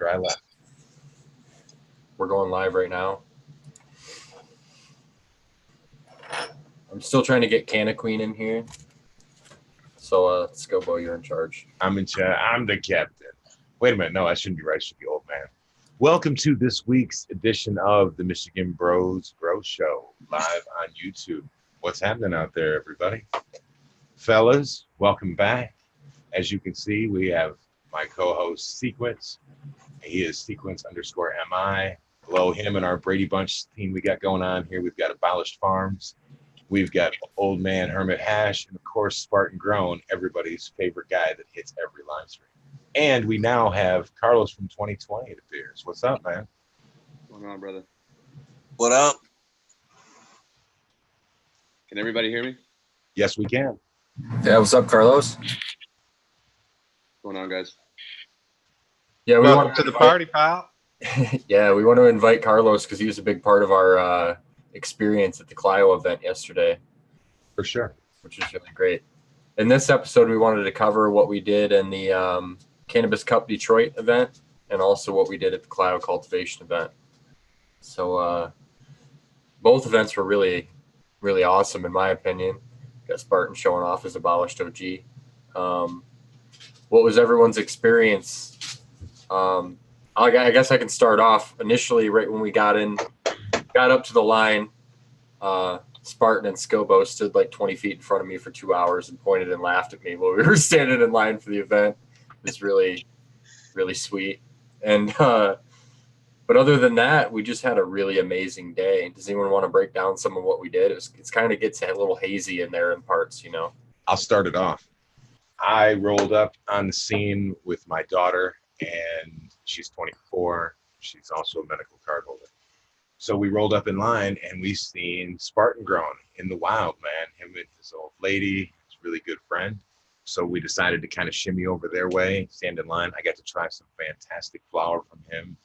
after I left. We're going live right now. I'm still trying to get Canna Queen in here. So, Scobo, you're in charge. I'm in charge. I'm the captain. Wait a minute. No, I shouldn't be right. I should be old man. Welcome to this week's edition of the Michigan Bros Grow Show, live on YouTube. What's happening out there, everybody? Fellas, welcome back. As you can see, we have my co-host, Sequence. He is Sequence_MI. Below him and our Brady Bunch team we got going on here, we've got Abolished Farms. We've got Old Man Hermit Hash, and of course, Spartan Grown, everybody's favorite guy that hits every live stream. And we now have Carlos from 2020, it appears. What's up, man? What's going on, brother? What up? Can everybody hear me? Yes, we can. Yeah, what's up, Carlos? What's going on, guys? Yeah, Welcome to the party, pal. Yeah, we want to invite Carlos because he was a big part of our experience at the Clio event yesterday. For sure. Which is really great. In this episode, we wanted to cover what we did in the Cannabis Cup Detroit event and also what we did at the Clio Cultivation event. So both events were really, really awesome, in my opinion. Got Spartan showing off his Abolished OG. What was everyone's experience? I guess I can start off. Initially, right when we got up to the line, Spartan and Scobo stood like 20 feet in front of me for 2 hours and pointed and laughed at me while we were standing in line for the event. It was really, really sweet. And but other than that, we just had a really amazing day. Does anyone want to break down some of what we did? It's kind of gets a little hazy in there in parts, you know. I'll start it off. I rolled up on the scene with my daughter, and she's 24. She's also a medical card holder. So we rolled up in line, and we seen Spartan Grown in the wild, man. Him and his old lady, his really good friend. So we decided to kind of shimmy over their way, stand in line. I got to try some fantastic flower from him.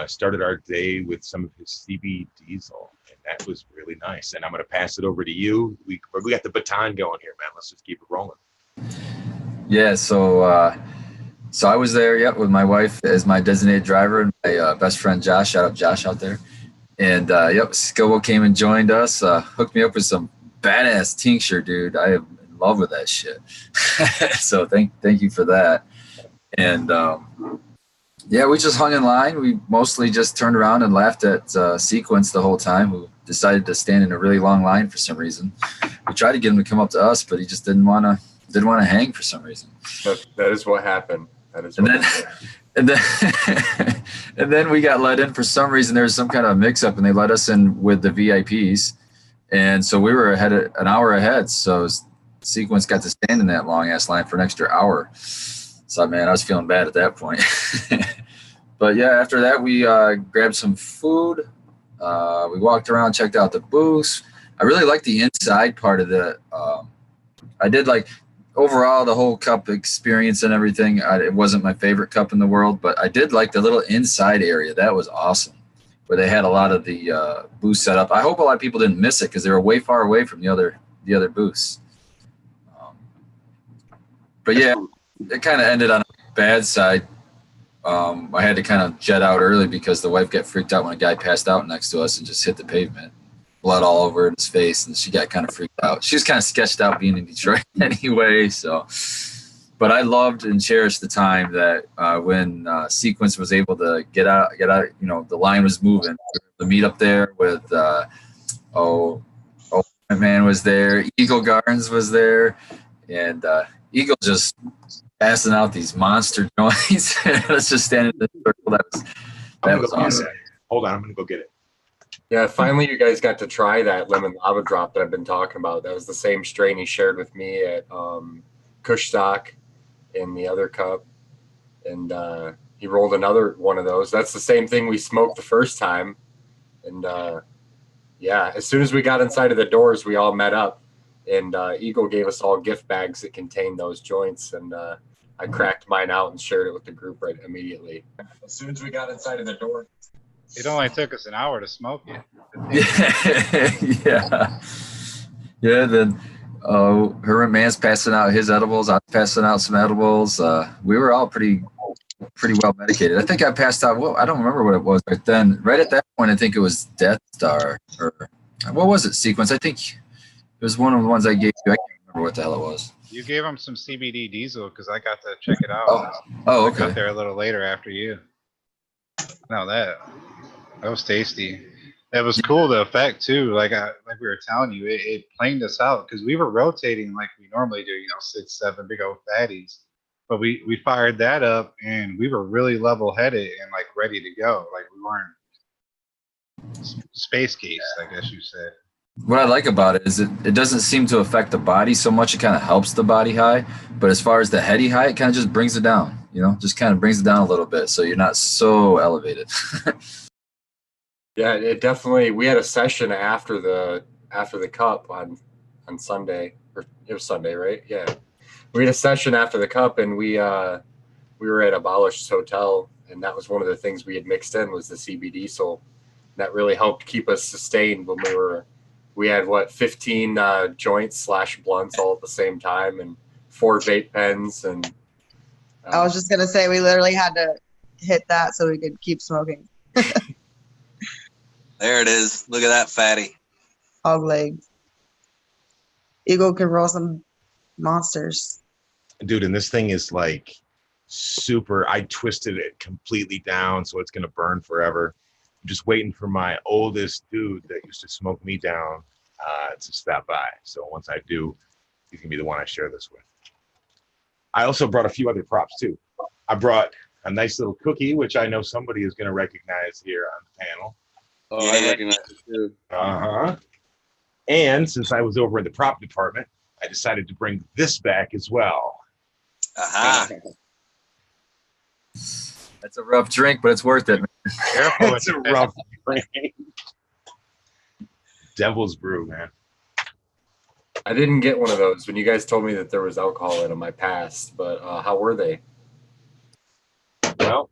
Started our day with some of his CB Diesel, and that was really nice. And I'm going to pass it over to you. We got the baton going here, man. Let's just keep it rolling. Yeah, so I was there, with my wife as my designated driver and my best friend Josh. Shout out Josh out there. And Scobo came and joined us, hooked me up with some badass tincture, dude. I am in love with that shit. So thank you for that. And we just hung in line. We mostly just turned around and laughed at Sequence the whole time, who decided to stand in a really long line for some reason. We tried to get him to come up to us, but he just didn't want to hang for some reason. That is what happened. And then we got let in for some reason. There was some kind of mix-up, and they let us in with the VIPs, and so we were an hour ahead. So Sequence got to stand in that long-ass line for an extra hour. So, man, I was feeling bad at that point. But, yeah, after that, we grabbed some food. We walked around, checked out the booths. I really liked the inside part of the I did like – overall, the whole cup experience and everything, it wasn't my favorite cup in the world, but I did like the little inside area. That was awesome, where they had a lot of the booths set up. I hope a lot of people didn't miss it because they were way far away from the other booths. But yeah, it kind of ended on a bad side. I had to kind of jet out early because the wife got freaked out when a guy passed out next to us and just hit the pavement. Blood all over his face, and she got kind of freaked out. She was kind of sketched out being in Detroit anyway. So, but I loved and cherished the time that when Sequence was able to get out. You know, the line was moving. The meet up there with my man was there. Eagle Gardens was there, and Eagle just passing out these monster joints. Let's just stand in the circle. That was awesome. Hold on, I'm gonna go get it. Yeah, finally you guys got to try that lemon lava drop that I've been talking about. That was the same strain he shared with me at Kush Stock in the other cup. And he rolled another one of those. That's the same thing we smoked the first time. And as soon as we got inside of the doors, we all met up. And Eagle gave us all gift bags that contained those joints. And I cracked mine out and shared it with the group right immediately. As soon as we got inside of the door. It only took us an hour to smoke it. Yeah. Then Herman Mann's passing out his edibles. I was passing out some edibles. We were all pretty pretty well medicated. I think I passed out. Well, I don't remember what it was right then. Right at that point, I think it was Death Star or what was it? Sequence. I think it was one of the ones I gave you. I can't remember what the hell it was. You gave him some CBD diesel because I got to check it out. Oh, I got okay. there a little later after you. No, that was tasty. It was cool, the effect too. Like we were telling you, it planed us out because we were rotating like we normally do, 6, 7 big old fatties. But we fired that up and we were really level headed and like ready to go. Like we weren't space case, I guess you said. What I like about it is it doesn't seem to affect the body so much. It kind of helps the body high, but as far as the heady high, it kind of just brings it down. Just kind of brings it down a little bit, so you're not so elevated. Yeah, it definitely. We had a session after the cup on Sunday, or it was Sunday, right? Yeah, we had a session after the cup, and we were at Abolished Hotel, and that was one of the things we had mixed in was the CBD. So that really helped keep us sustained when we had 15 joints / blunts all at the same time, and 4 vape pens, and I was just gonna say we literally had to hit that so we could keep smoking. There it is. Look at that fatty. Hog legs. Eagle can roll some monsters. Dude, and this thing is like super. I twisted it completely down so it's gonna burn forever. I'm just waiting for my oldest dude that used to smoke me down to stop by. So once I do, he's gonna be the one I share this with. I also brought a few other props too. I brought a nice little cookie, which I know somebody is gonna recognize here on the panel. Oh, Yeah. I recognize it too. Uh-huh. And since I was over in the prop department, I decided to bring this back as well. Aha. That's a rough drink, but it's worth it. Careful It's a rough drink. Devil's Brew, man. I didn't get one of those when you guys told me that there was alcohol in them. I passed, but how were they? Well,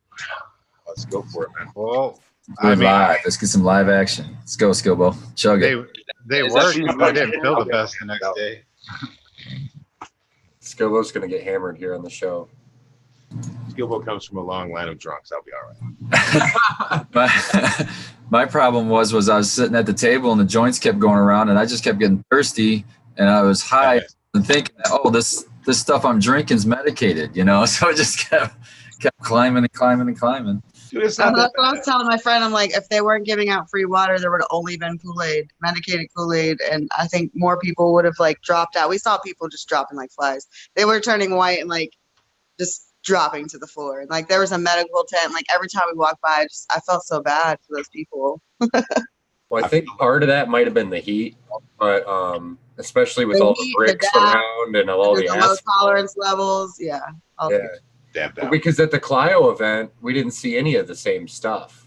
let's go for it, man. Well, We're live. Let's get some live action. Let's go, Skilbo. Chug it. they Is that worked, from but I the- didn't feel the best the next day. Skilbo's going to get hammered here on the show. Skilbo comes from a long line of drunks. I'll be all right. my problem was I was sitting at the table and the joints kept going around and I just kept getting thirsty and I was high and thinking, oh, this stuff I'm drinking is medicated, So it just kept climbing and climbing and climbing. Dude, it's That's not that what I bad. was telling my friend. I'm like, if they weren't giving out free water, there would have only been Kool-Aid, medicated Kool-Aid, and I think more people would have like dropped out. We saw people just dropping like flies. They were turning white and like just dropping to the floor. And like there was a medical tent. Like every time we walked by, I felt so bad for those people. Well, I think part of that might have been the heat, but especially with The all heat, the the bricks dab, around and all the the low asphalt. tolerance levels. Yeah. All Yeah. Dabbed out. Because at the Clio event, we didn't see any of the same stuff.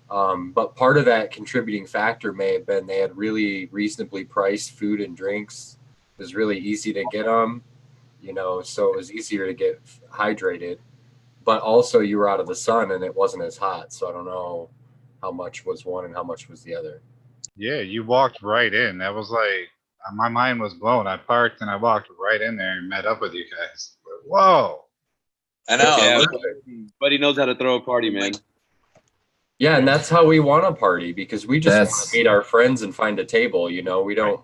But part of that contributing factor may have been they had really reasonably priced food and drinks. It was really easy to get them, so it was easier to get hydrated. But also you were out of the sun and it wasn't as hot. So I don't know how much was one and how much was the other. Yeah, you walked right in. That was like, my mind was blown. I parked and I walked right in there and met up with you guys. Whoa. I know. Yeah, Look, Buddy knows how to throw a party, man. Yeah, and that's how we want to party because we just want That's- to meet our friends and find a table. We don't.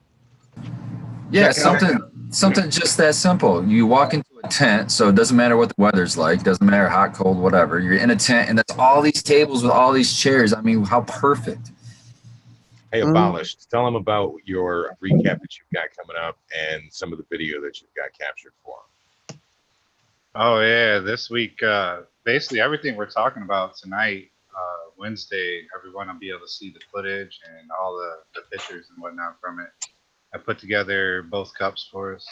Yeah, something just that simple. You walk into a tent, so it doesn't matter what the weather's like, doesn't matter hot, cold, whatever. You're in a tent and there's all these tables with all these chairs. I mean, how perfect. Hey, Abolished, tell them about your recap that you've got coming up and some of the video that you've got captured for them. Oh yeah, this week, basically everything we're talking about tonight, Wednesday, everyone will be able to see the footage and all the pictures and whatnot from it. I put together both cups for us.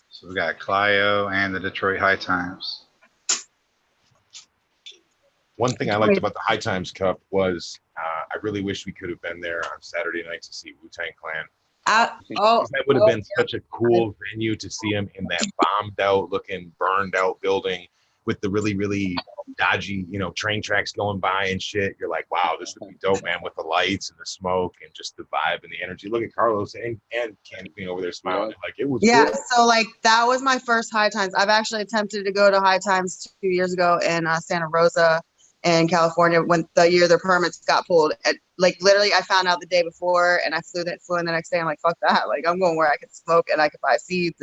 So we got Clio and the Detroit High Times. One thing I liked about the High Times Cup was I really wish we could have been there on Saturday night to see Wu-Tang Clan. That would have been such a cool venue to see them in that bombed out looking, burned out building with the really, really dodgy, train tracks going by and shit. You're like, wow, this would be dope, man, with the lights and the smoke and just the vibe and the energy. Look at Carlos and Candy being over there smiling. Like, it was Yeah, cool. so like that was my first High Times. I've actually attempted to go to High Times 2 years ago in Santa Rosa in California when the year their permits got pulled. And, like literally, I found out the day before, and I flew in the next day. I'm like, fuck that! Like I'm going where I can smoke and I can buy seeds.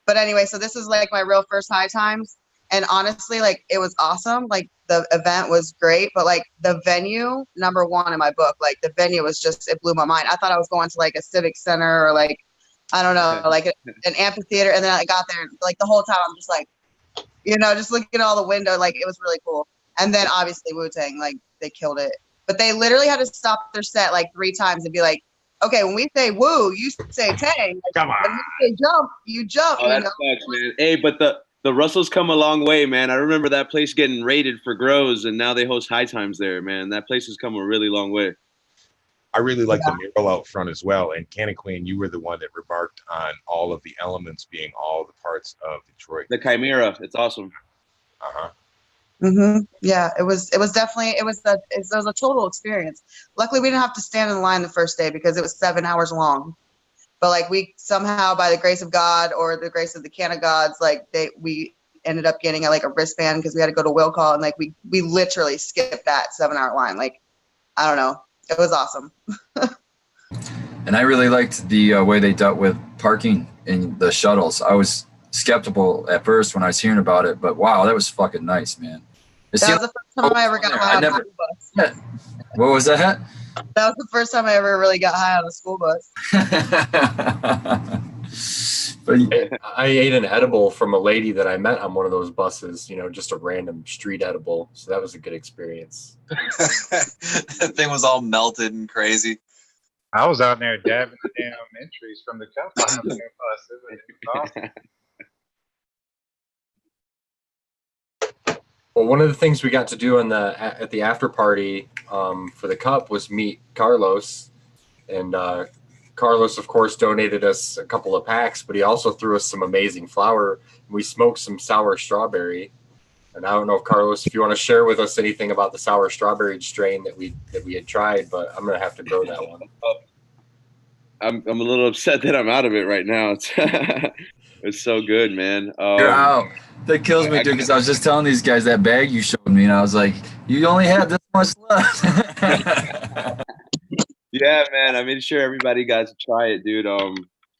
But anyway, so this is like my real first High Times, and honestly, like it was awesome. Like the event was great, but like the venue, number one in my book, like the venue was just, it blew my mind. I thought I was going to like a civic center or like, I don't know, like an amphitheater. And then I got there, and like the whole time I'm just like, just looking at all the window, like it was really cool. And then obviously Wu-Tang, like they killed it. But they literally had to stop their set like 3 times and be like, okay, when we say woo, you say tang. Like, Come on. when we say jump, you jump. Oh, that sucks, man. Hey, but the Russells come a long way, man. I remember that place getting raided for grows, and now they host High Times there, man. That place has come a really long way. I really like the mural out front as well. And Candy Queen, you were the one that remarked on all of the elements being all the parts of Detroit. The Chimera, it's awesome. Uh-huh. Yeah, it was definitely, it was a total experience. Luckily, we didn't have to stand in line the first day because it was 7 hours long. But like we somehow, by the grace of God or the grace of the Canna gods, like we ended up getting like a wristband because we had to go to will call, and like we literally skipped that 7-hour line. Like, I don't know, it was awesome. And I really liked the way they dealt with parking in the shuttles. I was skeptical at first when I was hearing about it, but wow, that was fucking nice, man. That was the first time I ever got high on a school bus. Yeah. What was that? That was the first time I ever really got high on a school bus. But I ate an edible from a lady that I met on one of those buses, just a random street edible. So that was a good experience. That thing was all melted and crazy. I was out there dabbing the damn entries from the cup. It was awesome. Well, one of the things we got to do at the after party for the cup was meet Carlos, and Carlos, of course, donated us a couple of packs, but he also threw us some amazing flower. We smoked some sour strawberry, and I don't know if Carlos, if you want to share with us anything about the sour strawberry strain that we had tried, but I'm gonna have to grow that one. I'm a little upset that I'm out of it right now. It's so good, man. You're out. That kills me, dude, because I was just telling these guys that bag you showed me, and I was like, you only had this much left. Yeah, man. I made sure everybody got to try it, dude.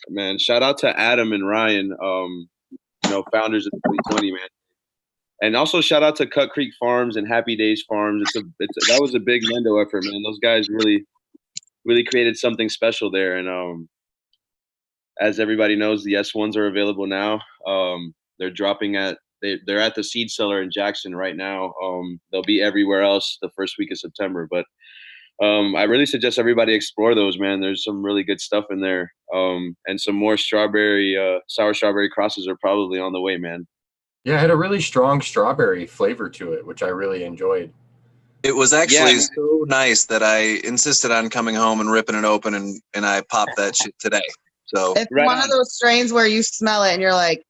Man, shout out to Adam and Ryan, founders of 2020, man. And also shout out to Cut Creek Farms and Happy Days Farms. That was a big Mendo effort, man. Those guys really created something special there. And as everybody knows, the S1s are available now. They're dropping they're at the Seed Cellar in Jackson right now. They'll be everywhere else the first week of September. But I really suggest everybody explore those, man. There's some really good stuff in there. And some more sour strawberry crosses are probably on the way, man. Yeah, it had a really strong strawberry flavor to it, which I really enjoyed. It was actually so nice that I insisted on coming home and ripping it open, and I popped that shit today. So it's one of those strains where you smell it and you're like,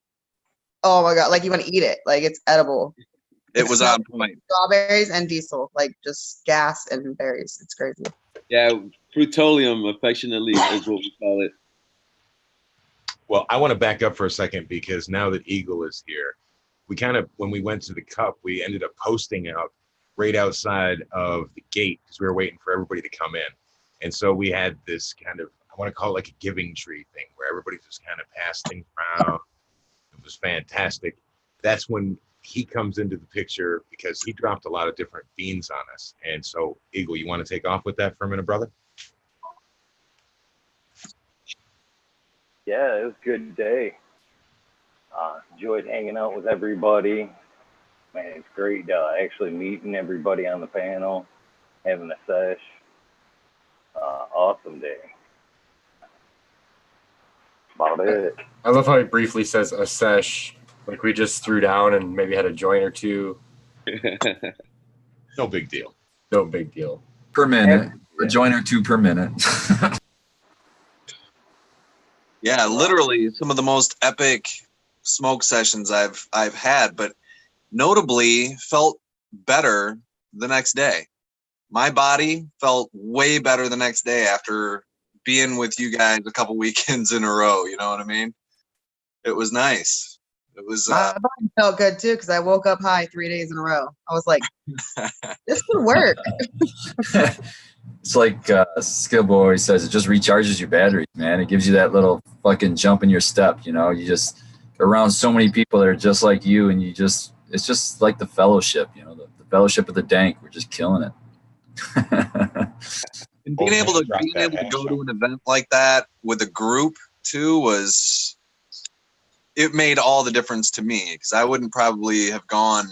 oh my God, like you want to eat it. Like it's edible. It was on point. Strawberries and diesel, like just gas and berries. It's crazy. Yeah, fruitolium, affectionately, is what we call it. Well, I want to back up for a second because now that Eagle is here, when we went to the cup, we ended up posting up right outside of the gate because we were waiting for everybody to come in. And so we had this kind of, I want to call it like a giving tree thing where everybody just kind of passed things around. It was fantastic. That's when he comes into the picture because he dropped a lot of different beans on us. And so, Eagle, you want to take off with that for a minute, brother? Yeah, it was a good day. Enjoyed hanging out with everybody. Man, it's great actually meeting everybody on the panel, having a sesh. Awesome day. About it. I love how he briefly says a sesh, like we just threw down and maybe had a joint or two. No big deal. No big deal. Per minute. A joint or two per minute. yeah, literally some of the most epic smoke sessions I've had. But notably felt better the next day. My body felt way better the next day after being with you guys a couple weekends in a row. You know what I mean? It was nice. It was. My body felt good too because I woke up high 3 days in a row. I was like, this could work. It's like Skibbo always says, it just recharges your batteries, man. It gives you that little fucking jump in your step, you know. You just around so many people that are just like you, and it's just like the fellowship, you know, the fellowship of the dank. We're just killing it. And being able to go to an event like that with a group too it made all the difference to me, because I wouldn't probably have gone,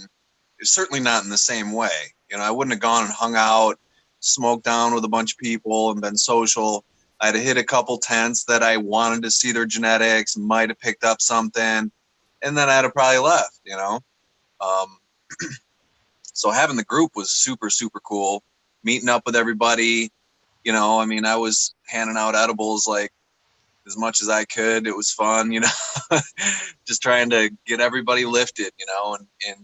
certainly not in the same way. You know, I wouldn't have gone and hung out, smoked down with a bunch of people and been social. I'd have hit a couple tents that I wanted to see their genetics, might have picked up something, and then I'd have probably left, you know. So having the group was super, super cool. Meeting up with everybody, you know, I mean, I was handing out edibles like as much as I could. It was fun, you know, just trying to get everybody lifted, you know, and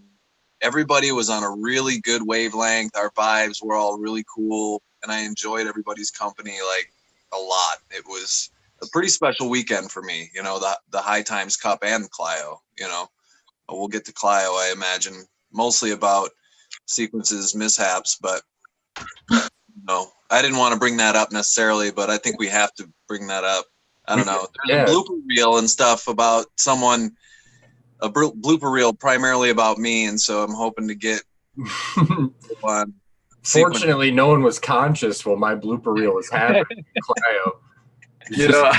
everybody was on a really good wavelength. Our vibes were all really cool, and I enjoyed everybody's company like a lot. It was a pretty special weekend for me, you know, the High Times Cup and Clio, you know. We'll get to Clio, I imagine, mostly about sequences, mishaps, but no, I didn't want to bring that up necessarily, but I think we have to bring that up. I don't know. There's a blooper reel and stuff about someone, a blooper reel primarily about me, and so I'm hoping to get one. Fortunately, no one was conscious while my blooper reel was happening. Clio. You know,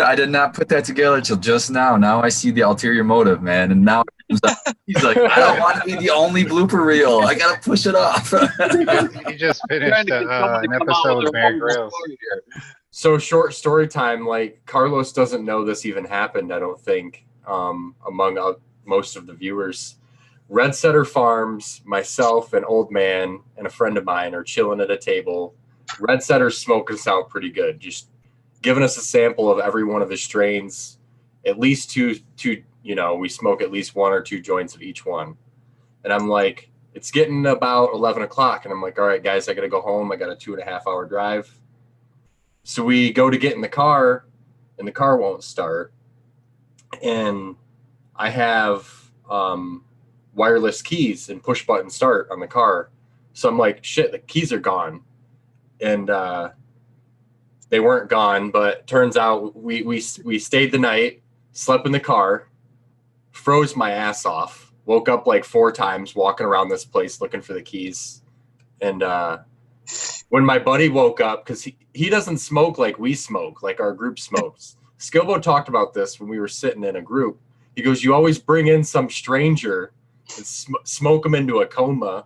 I did not put that together till just now. Now I see the ulterior motive, man, and now he's like, I don't want to be the only blooper reel. I gotta push it off. He just finished an episode with Bear Grylls. So short story time, like Carlos doesn't know this even happened, I don't think, among most of the viewers. Red Setter Farms, myself, an old man, and a friend of mine are chilling at a table. Red Setter's smoking us out pretty good, just giving us a sample of every one of his strains. At least two, you know, we smoke at least 1 or 2 joints of each one. And I'm like, it's getting about 11 o'clock. And I'm like, all right, guys, I got to go home. I got a 2.5 hour drive. So we go to get in the car, and the car won't start. And I have wireless keys and push button start on the car. So I'm like, shit, the keys are gone. And they weren't gone, but turns out we stayed the night, slept in the car, froze my ass off, woke up like 4 times walking around this place looking for the keys. And when my buddy woke up, because he doesn't smoke like we smoke, like our group smokes. Skilbo talked about this when we were sitting in a group. He goes, you always bring in some stranger and smoke them into a coma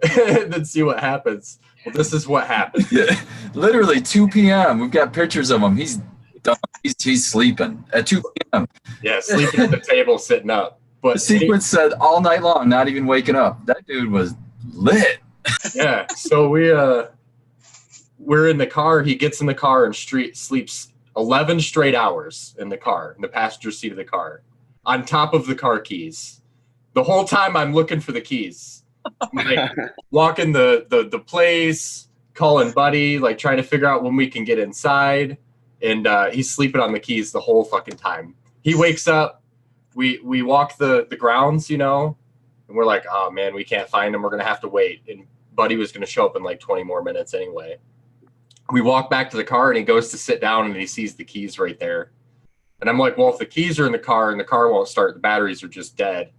and then see what happens. Well, this is what happened. Yeah. Literally 2 p.m. We've got pictures of him. He's done. He's sleeping at 2 p.m. Yeah, sleeping at the table, sitting up. But the sequence said all night long, not even waking up. That dude was lit. Yeah. So we're in the car. He gets in the car and sleeps 11 straight hours in the car, in the passenger seat of the car, on top of the car keys. The whole time I'm looking for the keys. I'm like walking the place, calling Buddy, like trying to figure out when we can get inside. And he's sleeping on the keys the whole fucking time. He wakes up. We walk the grounds, you know, and we're like, oh man, we can't find him. We're going to have to wait. And Buddy was going to show up in like 20 more minutes anyway. We walk back to the car and he goes to sit down and he sees the keys right there. And I'm like, well, if the keys are in the car and the car won't start, the batteries are just dead.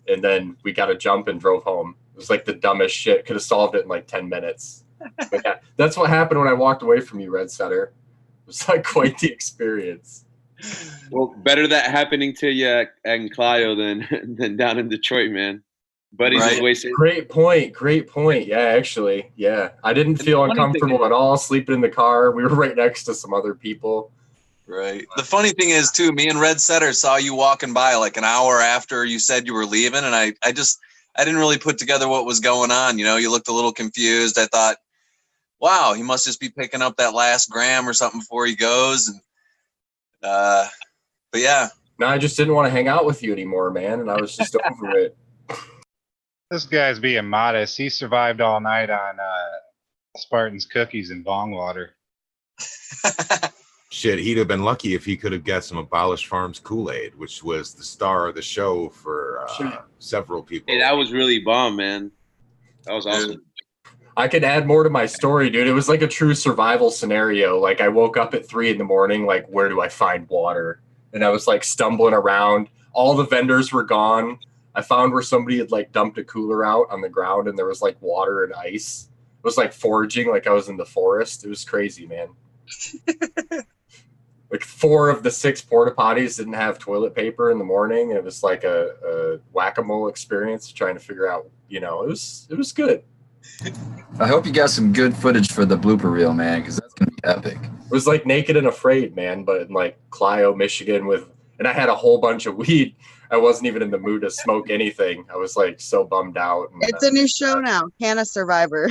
And then we got to jump and drove home. It was like the dumbest shit. Could have solved it in like 10 minutes. But yeah, that's what happened when I walked away from you, Red Setter. It was like quite the experience. Well, better that happening to you and Clio than down in Detroit, man. Buddy's just wasted. Great point. Yeah, actually. Yeah. I didn't feel uncomfortable at all sleeping in the car. We were right next to some other people. Right. The funny thing is, too, me and Red Setter saw you walking by like an hour after you said you were leaving, and I didn't really put together what was going on. You know, you looked a little confused. I thought, wow, he must just be picking up that last gram or something before he goes. And but yeah. No, I just didn't want to hang out with you anymore, man, and I was just over it. This guy's being modest. He survived all night on Spartan's cookies and bong water. Shit, he'd have been lucky if he could have got some Abolished Farms Kool-Aid, which was the star of the show for several people. Hey, that was really bomb, man. That was awesome. I could add more to my story, dude. It was like a true survival scenario. Like I woke up at 3 a.m, like, where do I find water? And I was like stumbling around. All the vendors were gone. I found where somebody had like dumped a cooler out on the ground and there was like water and ice. It was like foraging, like I was in the forest. It was crazy, man. Like 4 of the 6 porta potties didn't have toilet paper in the morning. It was like a whack-a-mole experience trying to figure out, it was good. I hope you got some good footage for the blooper reel, man, because that's gonna be epic. It was like Naked and Afraid, man, but in like Clio, Michigan and I had a whole bunch of weed. I wasn't even in the mood to smoke anything. I was like so bummed out. And, It's a new show now, Canna Survivor.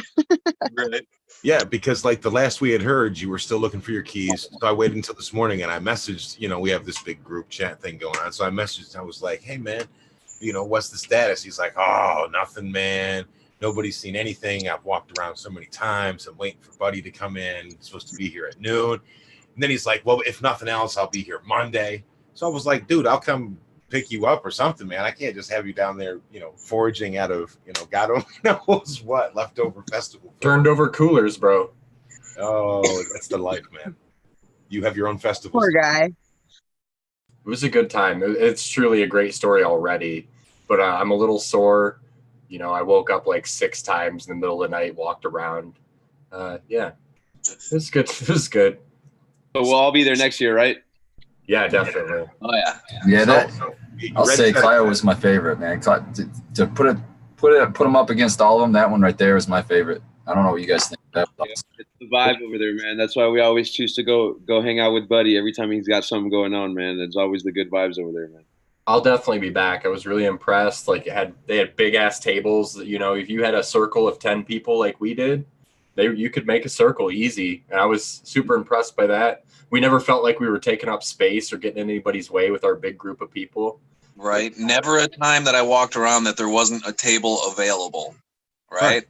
Really? Yeah, because like the last we had heard, you were still looking for your keys. So I waited until this morning and I messaged, we have this big group chat thing going on. So I messaged and I was like, hey, man, what's the status? He's like, oh, nothing, man. Nobody's seen anything. I've walked around so many times. I'm waiting for Buddy to come in. He's supposed to be here at noon. And then he's like, well, if nothing else, I'll be here Monday. So I was like, dude, I'll come pick you up or something, man. I can't just have you down there, foraging out of, God only knows what, leftover festival food. Turned over coolers, bro. Oh, that's the life, man. You have your own festival. Poor guy. It was a good time. It's truly a great story already, but I'm a little sore. I woke up like 6 times in the middle of the night, walked around. Yeah, it was good. It was good. But we'll all be there next year, right? Yeah, definitely. Oh yeah. Yeah, I'll say Red Clio was my favorite, man. To put them up against all of them, that one right there is my favorite. I don't know what you guys think. That was awesome. It's the vibe over there, man. That's why we always choose to go hang out with Buddy every time he's got something going on, man. There's always the good vibes over there, man. I'll definitely be back. I was really impressed. Like they had big ass tables that, if you had a circle of 10 people like we did, you could make a circle easy. And I was super impressed by that. We never felt like we were taking up space or getting in anybody's way with our big group of people. Right. Never a time that I walked around that there wasn't a table available. Right.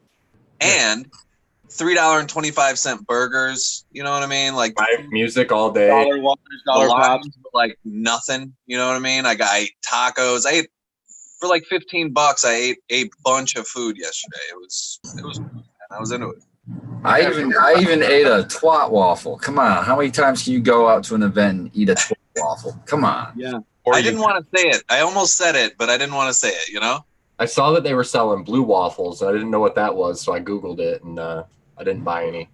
And $3.25 burgers. You know what I mean? Like Live music all day. Dollar waters, dollar pops. Like nothing. You know what I mean? I ate tacos. I ate for like $15. I ate a bunch of food yesterday. It was I was into it. I even ate a twat waffle. Come on, how many times can you go out to an event and eat a twat waffle? Come on. Yeah. I didn't want to say it. I almost said it, but I didn't want to say it. I saw that they were selling blue waffles. I didn't know what that was, so I Googled it and I didn't buy any.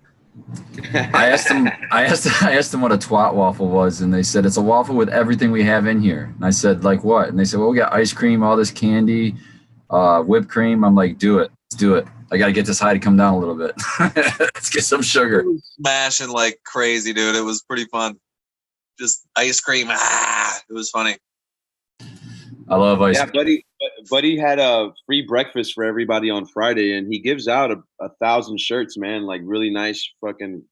I asked them what a twat waffle was, and they said it's a waffle with everything we have in here. And I said, like what? And they said, well, we got ice cream, all this candy, whipped cream. I'm like, do it. Let's do it. I got to get this high to come down a little bit. Let's get some sugar. Smashing like crazy, dude. It was pretty fun. Just ice cream. It was funny. I love ice cream. Buddy had a free breakfast for everybody on Friday, and he gives out 1,000 shirts, man. Like really nice, fucking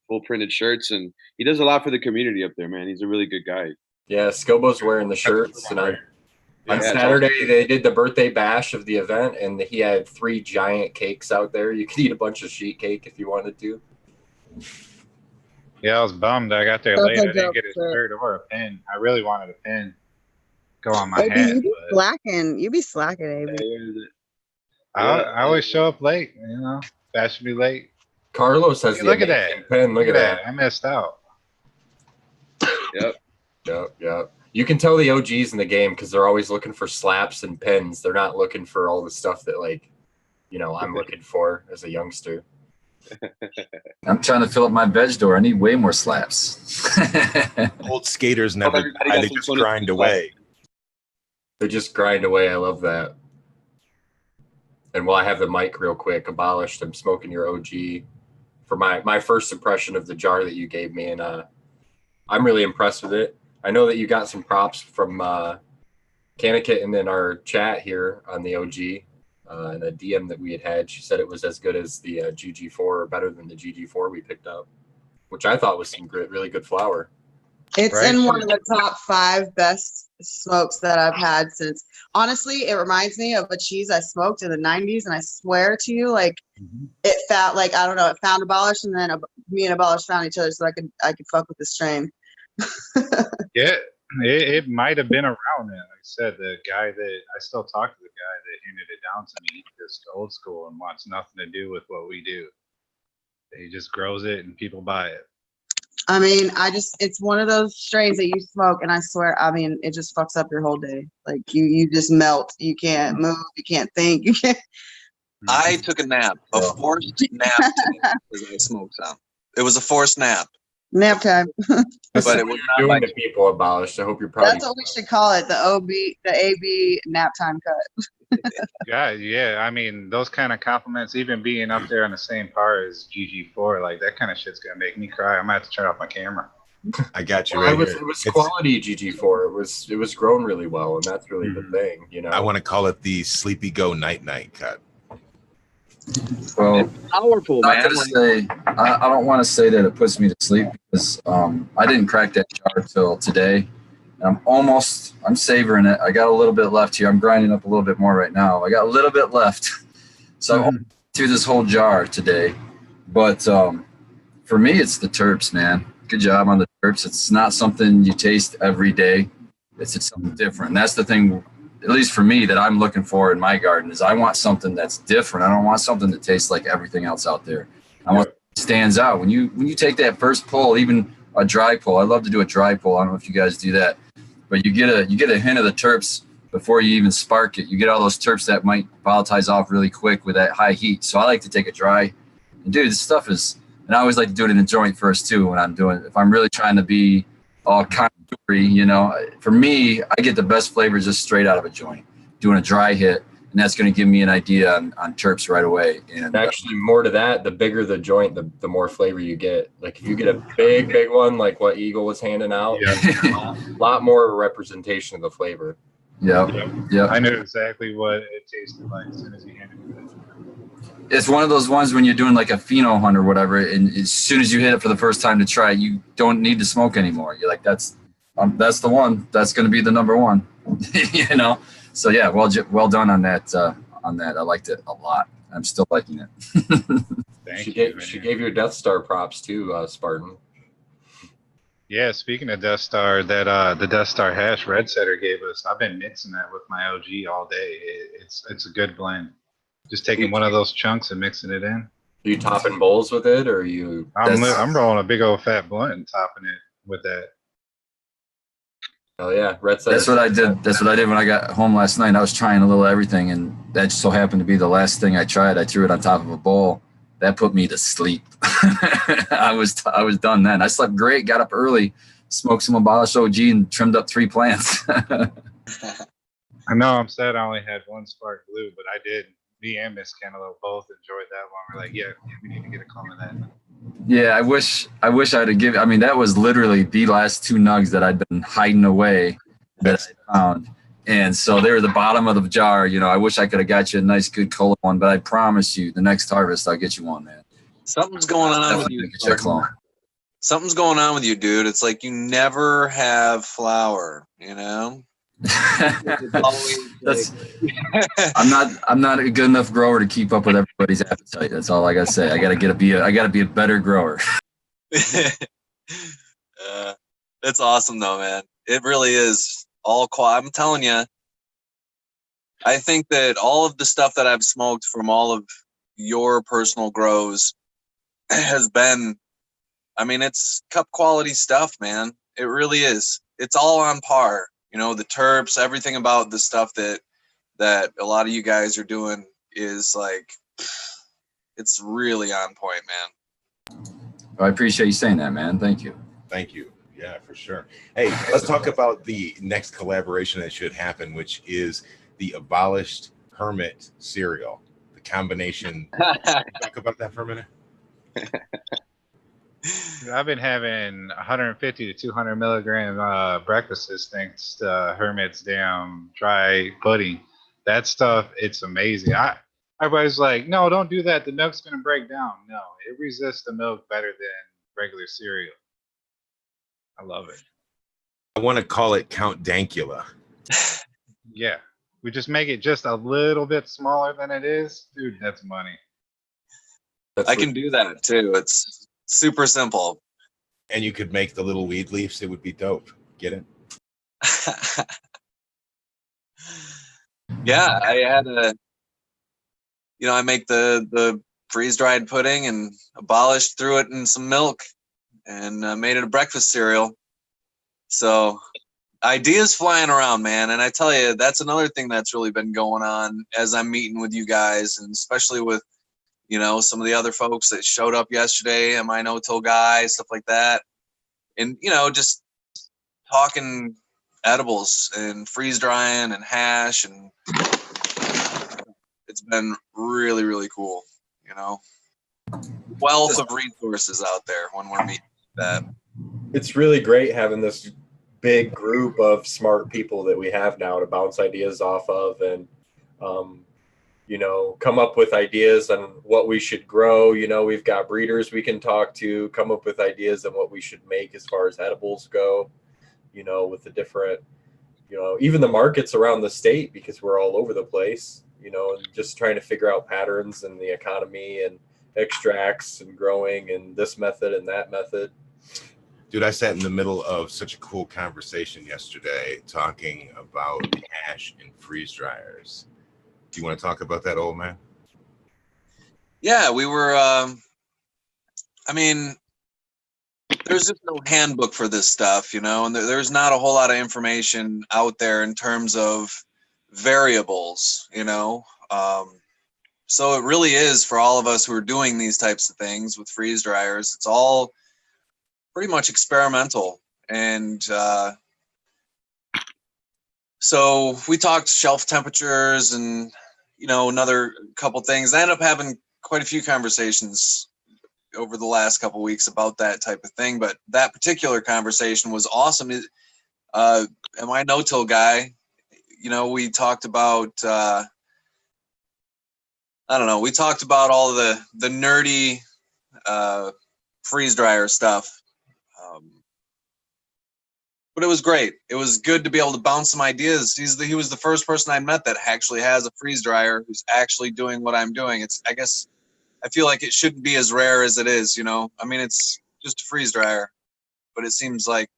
full printed shirts, and he does a lot for the community up there, man. He's a really good guy. Yeah, Scobo's wearing the shirts, and on Saturday they did the birthday bash of the event, and he had 3 giant cakes out there. You could eat a bunch of sheet cake if you wanted to. Yeah, I was bummed. I got there late. I didn't get a shirt or a pin. I really wanted a pin. Go on my hat. You be slacking, AB. I always show up late, Fashion be late. Carlos has look at that pen. Look at that. I missed out. Yep. You can tell the OGs in the game because they're always looking for slaps and pins. They're not looking for all the stuff that I'm looking for as a youngster. I'm trying to fill up my veg door. I need way more slaps. Old skaters never die, they just grind away. They just grind away. I love that. And while I have the mic real quick, Abolished, I'm smoking your OG for my first impression of the jar that you gave me. And I'm really impressed with it. I know that you got some props from Kanakit and in our chat here on the OG and a DM that we had. She said it was as good as the GG4 or better than the GG4 we picked up, which I thought was some really good flower. It's in one of the top 5 best smokes that I've had since. Honestly, it reminds me of a cheese I smoked in the 90s, and I swear to you, like it felt like, I don't know, it found Abolish, and then me and Abolish found each other so I could fuck with the strain. Yeah, it might have been around then. Like I said, the guy that I still talk to the guy that handed it down to me, just old school and wants nothing to do with what we do. He just grows it and people buy it. I mean, it's one of those strains that you smoke, and I swear, I mean, it just fucks up your whole day. Like you just melt. You can't move. You can't think. You can't. I took a nap, a forced nap today because I smoked some. It was a forced nap. Nap time. But it was not Doing my the people Abolished. I hope you're proud. That's what we should call it. The AB nap time cut. Yeah. I mean, those kind of compliments, even being up there on the same par as GG4, like that kind of shit's gonna make me cry. I might have to turn off my camera. I got you Well, right it here. was It's- quality GG4. It was grown really well, and that's really the thing, you know. I want to call it the Sleepy Go Night Night cut. Well, powerful, not man. gonna say, I don't want to say that it puts me to sleep because I didn't crack that jar till today. And I'm savoring it. I got a little bit left here. I'm grinding up a little bit more right now. I got a little bit left. So I'm through this whole jar today. But for me, it's the terps, man. Good job on the terps. It's not something you taste every day. It's just something different. And that's the thing, at least for me, that I'm looking for in my garden is I want something that's different. I don't want something that tastes like everything else out there. I want it stands out. When you take that first pull, even a dry pull, I love to do a dry pull. I don't know if you guys do that, but you get a hint of the terps before you even spark it. You get all those terps that might volatilize off really quick with that high heat. So I like to take a dry. And dude, this stuff is, and I always like to do it in a joint first too when I'm doing it. If I'm really trying to be all contour-y, you know, for me, I get the best flavors just straight out of a joint, doing a dry hit. And that's going to give me an idea on terps right away. And actually, more to that, the bigger the joint, the more flavor you get. Like if you get a big one, like what Eagle was handing out, a lot more representation of the flavor. Yeah. I knew exactly what it tasted like as soon as he handed it. It's one of those ones when you're doing like a pheno hunt or whatever, and as soon as you hit it for the first time to try it, you don't need to smoke anymore. You're like, that's the one. That's going to be the number one. You know. So yeah, well done on that. I liked it a lot. I'm still liking it. She gave your Death Star props too, Spartan. Yeah, speaking of Death Star, that the Death Star hash Red Setter gave us, I've been mixing that with my OG all day. It's a good blend. Just taking one of those chunks and mixing it in. Are you topping bowls with it, or are you? I'm rolling a big old fat blunt and topping it with that. Oh yeah, Red Setter. That's what I did. That's what I did when I got home last night. I was trying a little everything, and that just so happened to be the last thing I tried. I threw it on top of a bowl. That put me to sleep. I was done then. I slept great. Got up early, smoked some Abolish OG, and trimmed up 3 plants. I know I'm sad I only had one Spark Blue, but I did. Me and Miss Cantaloupe both enjoyed that one. We're like, yeah, we need to get a clone of that. Yeah, I wish I'd have given. I mean, that was literally the last 2 nugs that I'd been hiding away that I found, and so they were the bottom of the jar. You know, I wish I could have got you a nice, good cola one, but I promise you, the next harvest I'll get you one, man. Something's going on with Definitely you. get you a clone. Something's going on with you, dude. It's like you never have flour, you know? It's always I'm not a good enough grower to keep up with everybody's appetite. That's all I gotta say. I gotta be a better grower. That's awesome though, man. It really is all I'm telling you, I think that all of the stuff that I've smoked from all of your personal grows has been, I mean, it's cup quality stuff, man. It really is. It's all on par. You know, the terps, everything about the stuff that a lot of you guys are doing is like, it's really on point, man. I appreciate you saying that, man. Thank you. Thank you. Yeah, for sure. Hey, let's talk about the next collaboration that should happen, which is the Abolished Hermit cereal. The combination. Talk about that for a minute. I've been having 150 to 200 milligram breakfasts thanks to Hermit's damn dry pudding. That stuff, it's amazing. Everybody's like, no, don't do that. The milk's going to break down. No, it resists the milk better than regular cereal. I love it. I want to call it Count Dankula. Yeah. We just make it just a little bit smaller than it is. Dude, that's money. I can do that too. It's super simple. And you could make the little weed leaves. It would be dope. Get it? Yeah, I had I make the freeze dried pudding and abolished, threw it in some milk, and made it a breakfast cereal. So ideas flying around, man. And I tell you, that's another thing that's really been going on as I'm meeting with you guys, and especially with, some of the other folks that showed up yesterday, Am I No-Till guy, stuff like that. And, just talking edibles and freeze drying and hash, and it's been really, really cool, wealth of resources out there when we're meeting that. It's really great having this big group of smart people that we have now to bounce ideas off of, and come up with ideas on what we should grow. We've got breeders we can talk to, come up with ideas on what we should make as far as edibles go, with the different, even the markets around the state, because we're all over the place, and just trying to figure out patterns in the economy and extracts and growing and this method and that method. Dude, I sat in the middle of such a cool conversation yesterday talking about hash and freeze dryers. Do you want to talk about that, old man? Yeah, we were, there's just no handbook for this stuff, and there's not a whole lot of information out there in terms of variables, so it really is for all of us who are doing these types of things with freeze dryers. It's all pretty much experimental. And so we talked shelf temperatures and, another couple things. I ended up having quite a few conversations over the last couple of weeks about that type of thing. But that particular conversation was awesome. Am I No-Till guy? We talked about, we talked about all the nerdy freeze dryer stuff. But it was great. It was good to be able to bounce some ideas. He was the first person I met that actually has a freeze dryer who's actually doing what I'm doing. I guess I feel like it shouldn't be as rare as it is, it's just a freeze dryer, but it seems like,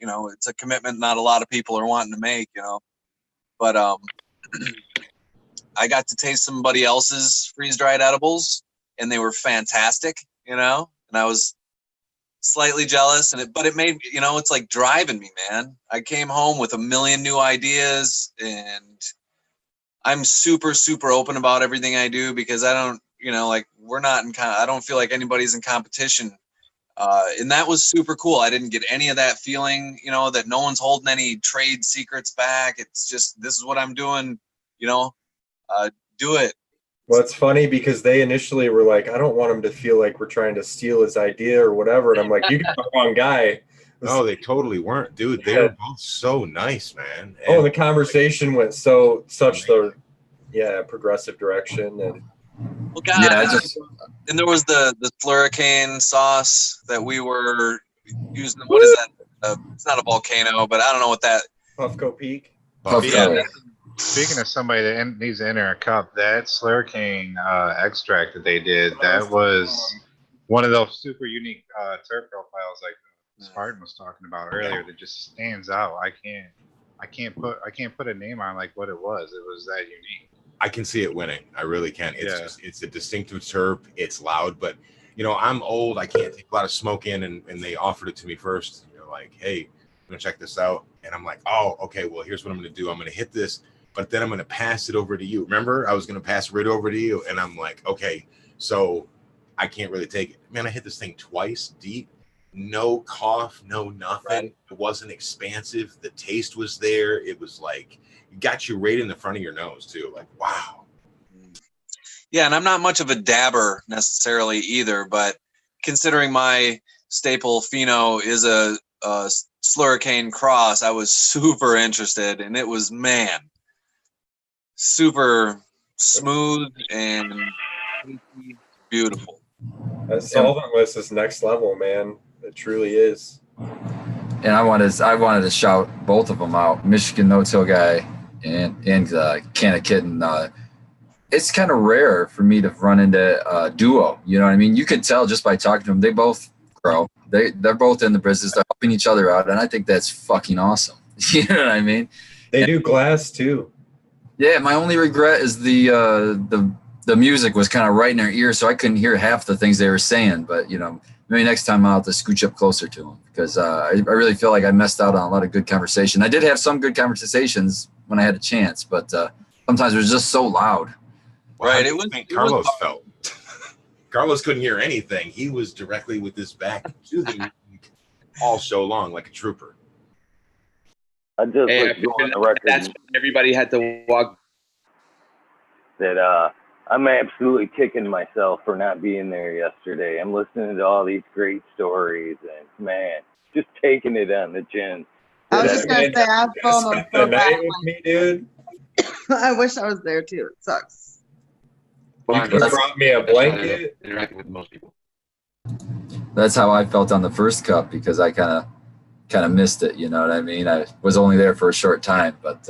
it's a commitment not a lot of people are wanting to make, but I got to taste somebody else's freeze dried edibles and they were fantastic, and I was slightly jealous, but it made, it's like driving me, man. I came home with a million new ideas, and I'm super, super open about everything I do, because I don't, I don't feel like anybody's in competition. And that was super cool. I didn't get any of that feeling, that no one's holding any trade secrets back. It's just, this is what I'm doing, do it. Well, it's funny because they initially were like, I don't want him to feel like we're trying to steal his idea or whatever. And I'm like, you got the wrong guy. No, they totally weren't, dude. They were both so nice, man. And the conversation went such the progressive direction. And well, God, and there was the slurricane sauce that we were using. What is that? It's not a volcano, but I don't know what that. Puffco Peak. Yeah. Speaking of somebody that needs to enter a cup, that slurricane extract that they did, that was one of those super unique terp profiles like Spartan was talking about earlier that just stands out. I can't put a name on like what it was. It was that unique. I can see it winning. I really can. It's it's a distinctive terp. It's loud, but I'm old. I can't take a lot of smoke in, and they offered it to me first. Like, hey, I'm gonna check this out, and I'm like, oh, okay. Well, here's what I'm gonna do. I'm gonna hit this, but then I'm going to pass it over to you. Remember, I was going to pass it right over to you. And I'm like, okay, so I can't really take it. Man, I hit this thing twice deep. No cough, no nothing. Right. It wasn't expansive. The taste was there. It was like, it got you right in the front of your nose too. Like, wow. Yeah, and I'm not much of a dabber necessarily either, but considering my staple pheno is a slurricane cross, I was super interested, and it was, man, super smooth and beautiful. That solventless is next level, man. It truly is. and I wanted to shout both of them out, Michigan No Till guy and Can of Kitten. It's kind of rare for me to run into a duo. You know what I mean? You could tell just by talking to them. They both grow. They're both in the business. They're helping each other out, and I think that's fucking awesome. You know what I mean? They do glass too. Yeah, my only regret is the music was kind of right in their ear, so I couldn't hear half the things they were saying. But maybe next time I'll have to scooch up closer to them because I really feel like I missed out on a lot of good conversation. I did have some good conversations when I had a chance, but sometimes it was just so loud. Well, Right, how do you think Carlos felt? Carlos couldn't hear anything. He was directly with his back to the music all show long, like a trooper. I just Hey, like to go on the record that's when everybody had to walk. that I'm absolutely kicking myself for not being there yesterday. I'm listening to all these great stories, and man, just taking it on the chin. I was just gonna say I FOMO The so night bad. with me, dude. I wish I was there too. It sucks. You could have brought me a blanket. Interacting with most people. That's how I felt on the first cup because I kind of missed it. You know what I mean? I was only there for a short time, but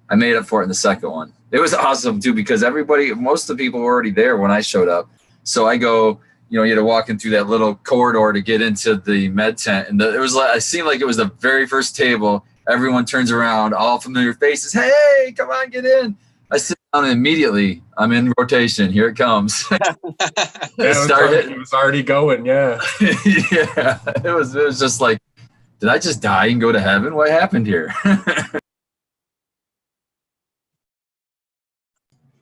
I made up for it in the second one. It was awesome too because most of the people were already there when I showed up. So I go, you had to walk in through that little corridor to get into the med tent, and it seemed like it was the very first table. Everyone turns around, all familiar faces. Hey, come on, get in. I sit down and immediately I'm in rotation. Here it comes. It was already going. Yeah. Yeah, it was just like, did I just die and go to heaven? What happened here?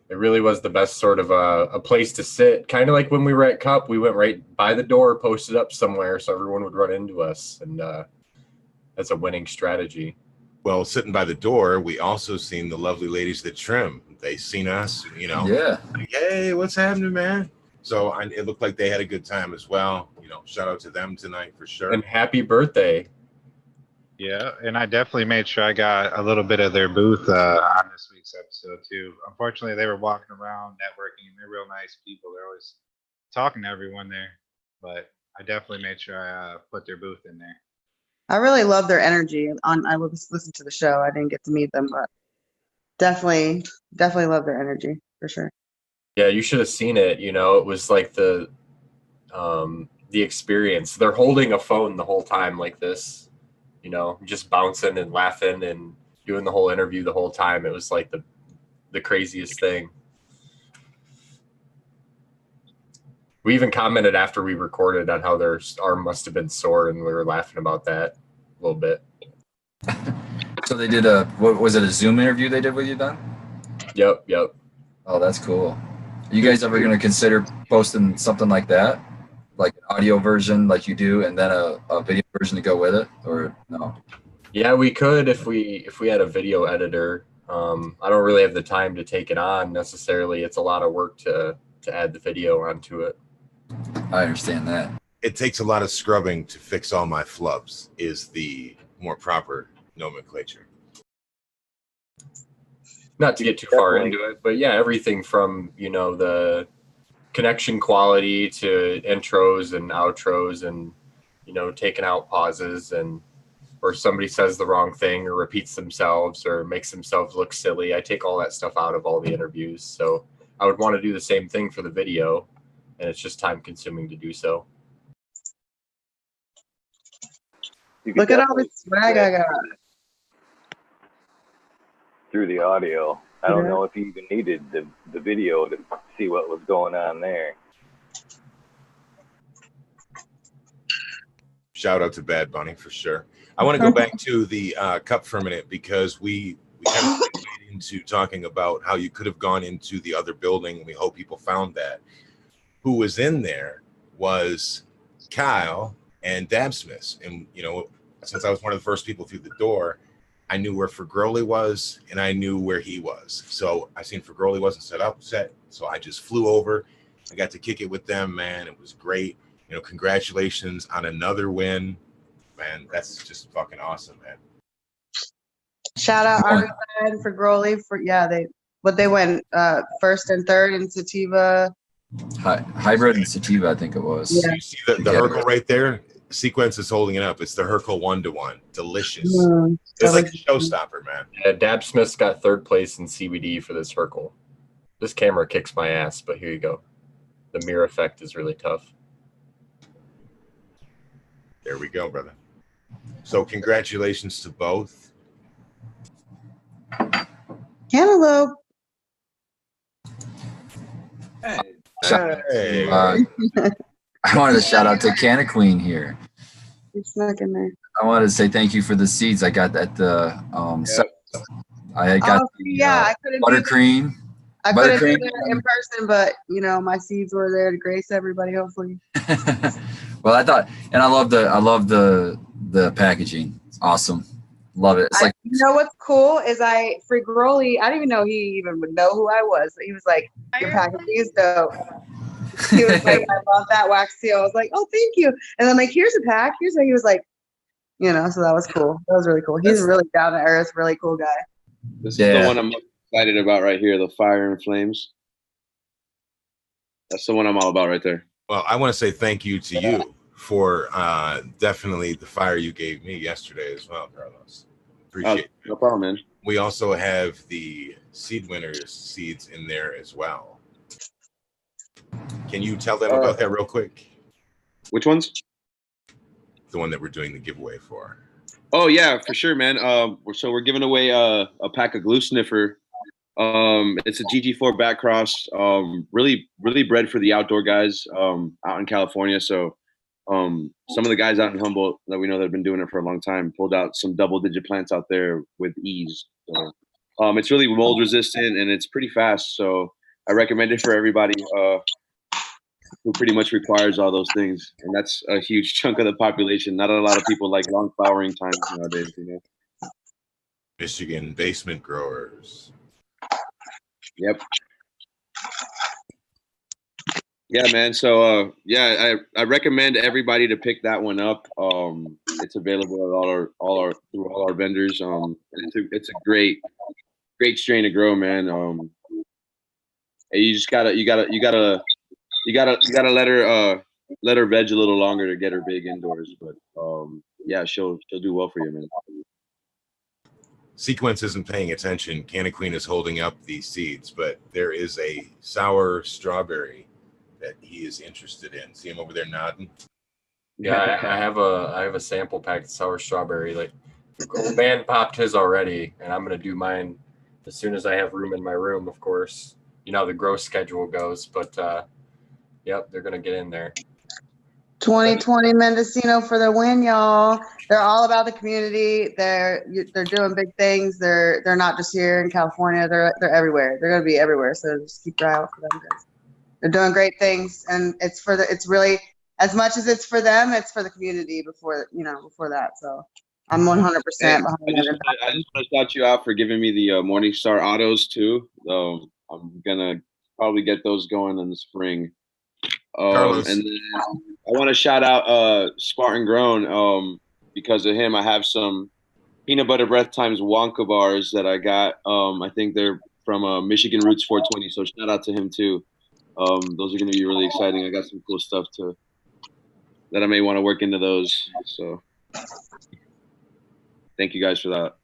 It really was the best sort of a place to sit. Kind of like when we were at Cup, we went right by the door, posted up somewhere so everyone would run into us. And that's a winning strategy. Well, sitting by the door, we also seen the lovely ladies that trim. They seen us, Yeah. like, hey, what's happening, man? So it looked like they had a good time as well. Shout out to them tonight for sure. And happy birthday. Yeah, and I definitely made sure I got a little bit of their booth on this week's episode too. Unfortunately, they were walking around networking, and they're real nice people. They're always talking to everyone there, but I definitely made sure I put their booth in there. I really love their energy. I listened to the show. I didn't get to meet them, but definitely love their energy for sure. Yeah, you should have seen it. It was like the experience. They're holding a phone the whole time like this, just bouncing and laughing and doing the whole interview the whole time. It was like the craziest thing. We even commented after we recorded on how their arm must have been sore, and we were laughing about that a little bit. So they did what was it, a Zoom interview they did with you then? Yep. Oh, that's cool. Are you guys ever going to consider posting something like that? Like an audio version like you do and then a video version to go with it, or no? Yeah, we could if we had a video editor. I don't really have the time to take it on necessarily. It's a lot of work to add the video onto it. I understand that. It takes a lot of scrubbing to fix all my flubs is the more proper nomenclature. Not to get too far into it, but yeah, everything from, the connection quality to intros and outros and, taking out pauses or somebody says the wrong thing or repeats themselves or makes themselves look silly. I take all that stuff out of all the interviews. So I would want to do the same thing for the video, and it's just time consuming to do so. Look at all the swag I got. Through the audio. I don't know if you even needed the video to see what was going on there. Shout out to Bad Bunny for sure. I want to go back to the cup for a minute because we kind of went into talking about how you could have gone into the other building, and we hope people found that. Who was in there was Kyle and Dab Smiths. And, since I was one of the first people through the door, I knew where Fergroli was and I knew where he was. So I seen Fergroli wasn't set. So I just flew over. I got to kick it with them, man. It was great. Congratulations on another win. Man, that's just fucking awesome, man. Shout out Argoside for Groli they went first and third in Sativa. Hybrid and Sativa, I think it was. Yeah. You see the hurdle right there? Sequence is holding it up. It's the Hercule 1-to-1. Delicious. Mm, It's like a that showstopper, man. Yeah, Dab Smith's got 3rd place in CBD for this Hercule. This camera kicks my ass, but here you go. The mirror effect is really tough. There we go, brother. So congratulations to both. Cantaloupe. Hey. I wanted to shout out to Canna Queen here. You snuck in there. I wanted to say thank you for the seeds I got at the I got I couldn't be buttercream. I couldn't be Buttercream. there in person, but you know, my seeds were there to grace everybody, hopefully. Well, I thought, and I love the packaging. It's awesome. Love it. It's like, You know what's cool is Frigroli, I didn't even know he even would know who I was. He was like, your packaging is dope. He was like, I love that wax seal. I was like, oh, thank you. And I'm like, here's a pack. Here's what he was like, you know, so that was cool. That was really cool. He's really down to earth, really cool guy. This is the one I'm most excited about right here, the Fire and Flames. That's the one I'm all about right there. Well, I want to say thank you to you for definitely the fire you gave me yesterday as well, Carlos. Appreciate it. No problem, man. We also have the seed winners seeds in there as well. Can you tell them about that real quick? Which ones? The one that we're doing the giveaway for. Oh yeah, for sure, man. So we're giving away a pack of Glue Sniffer. It's a GG4 backcross. Really bred for the outdoor guys out in California. So some of the guys out in Humboldt that we know that have been doing it for a long time pulled out some double-digit plants out there with ease. So it's really mold resistant and it's pretty fast. So I recommend it for everybody who pretty much requires all those things. And that's a huge chunk of the population. Not a lot of people like long flowering times nowadays, you know. Michigan basement growers. Yep. Yeah, man. So I recommend everybody to pick that one up. It's available at all our vendors. It's a great strain to grow, man. And you just gotta let her veg a little longer to get her big indoors. But yeah, she'll do well for you, man. Sequence isn't paying attention. Canna Queen is holding up these seeds, but there is a sour strawberry that he is interested in. See him over there nodding? Yeah, I have a sample pack of sour strawberry. Like, man popped his already, and I'm gonna do mine as soon as I have room in my room. Of course, you know how the grow schedule goes, but yep, they're gonna get in there. 2020 Mendocino for the win, y'all. They're all about the community. They're doing big things. They're not just here in California. They're everywhere. They're gonna be everywhere. So just keep your eye out for them guys. They're doing great things, and it's really as much as it's for them, it's for the community before that. So I'm 100% behind I just want to shout you out for giving me the Morningstar autos too. I'm gonna probably get those going in the spring. And then I want to shout out Spartan Grown. Because of him, I have some peanut butter breath times Wonka bars that I got. I think they're from Michigan Roots 420. So shout out to him too. Those are going to be really exciting. I got some cool stuff that I may want to work into those. So thank you guys for that.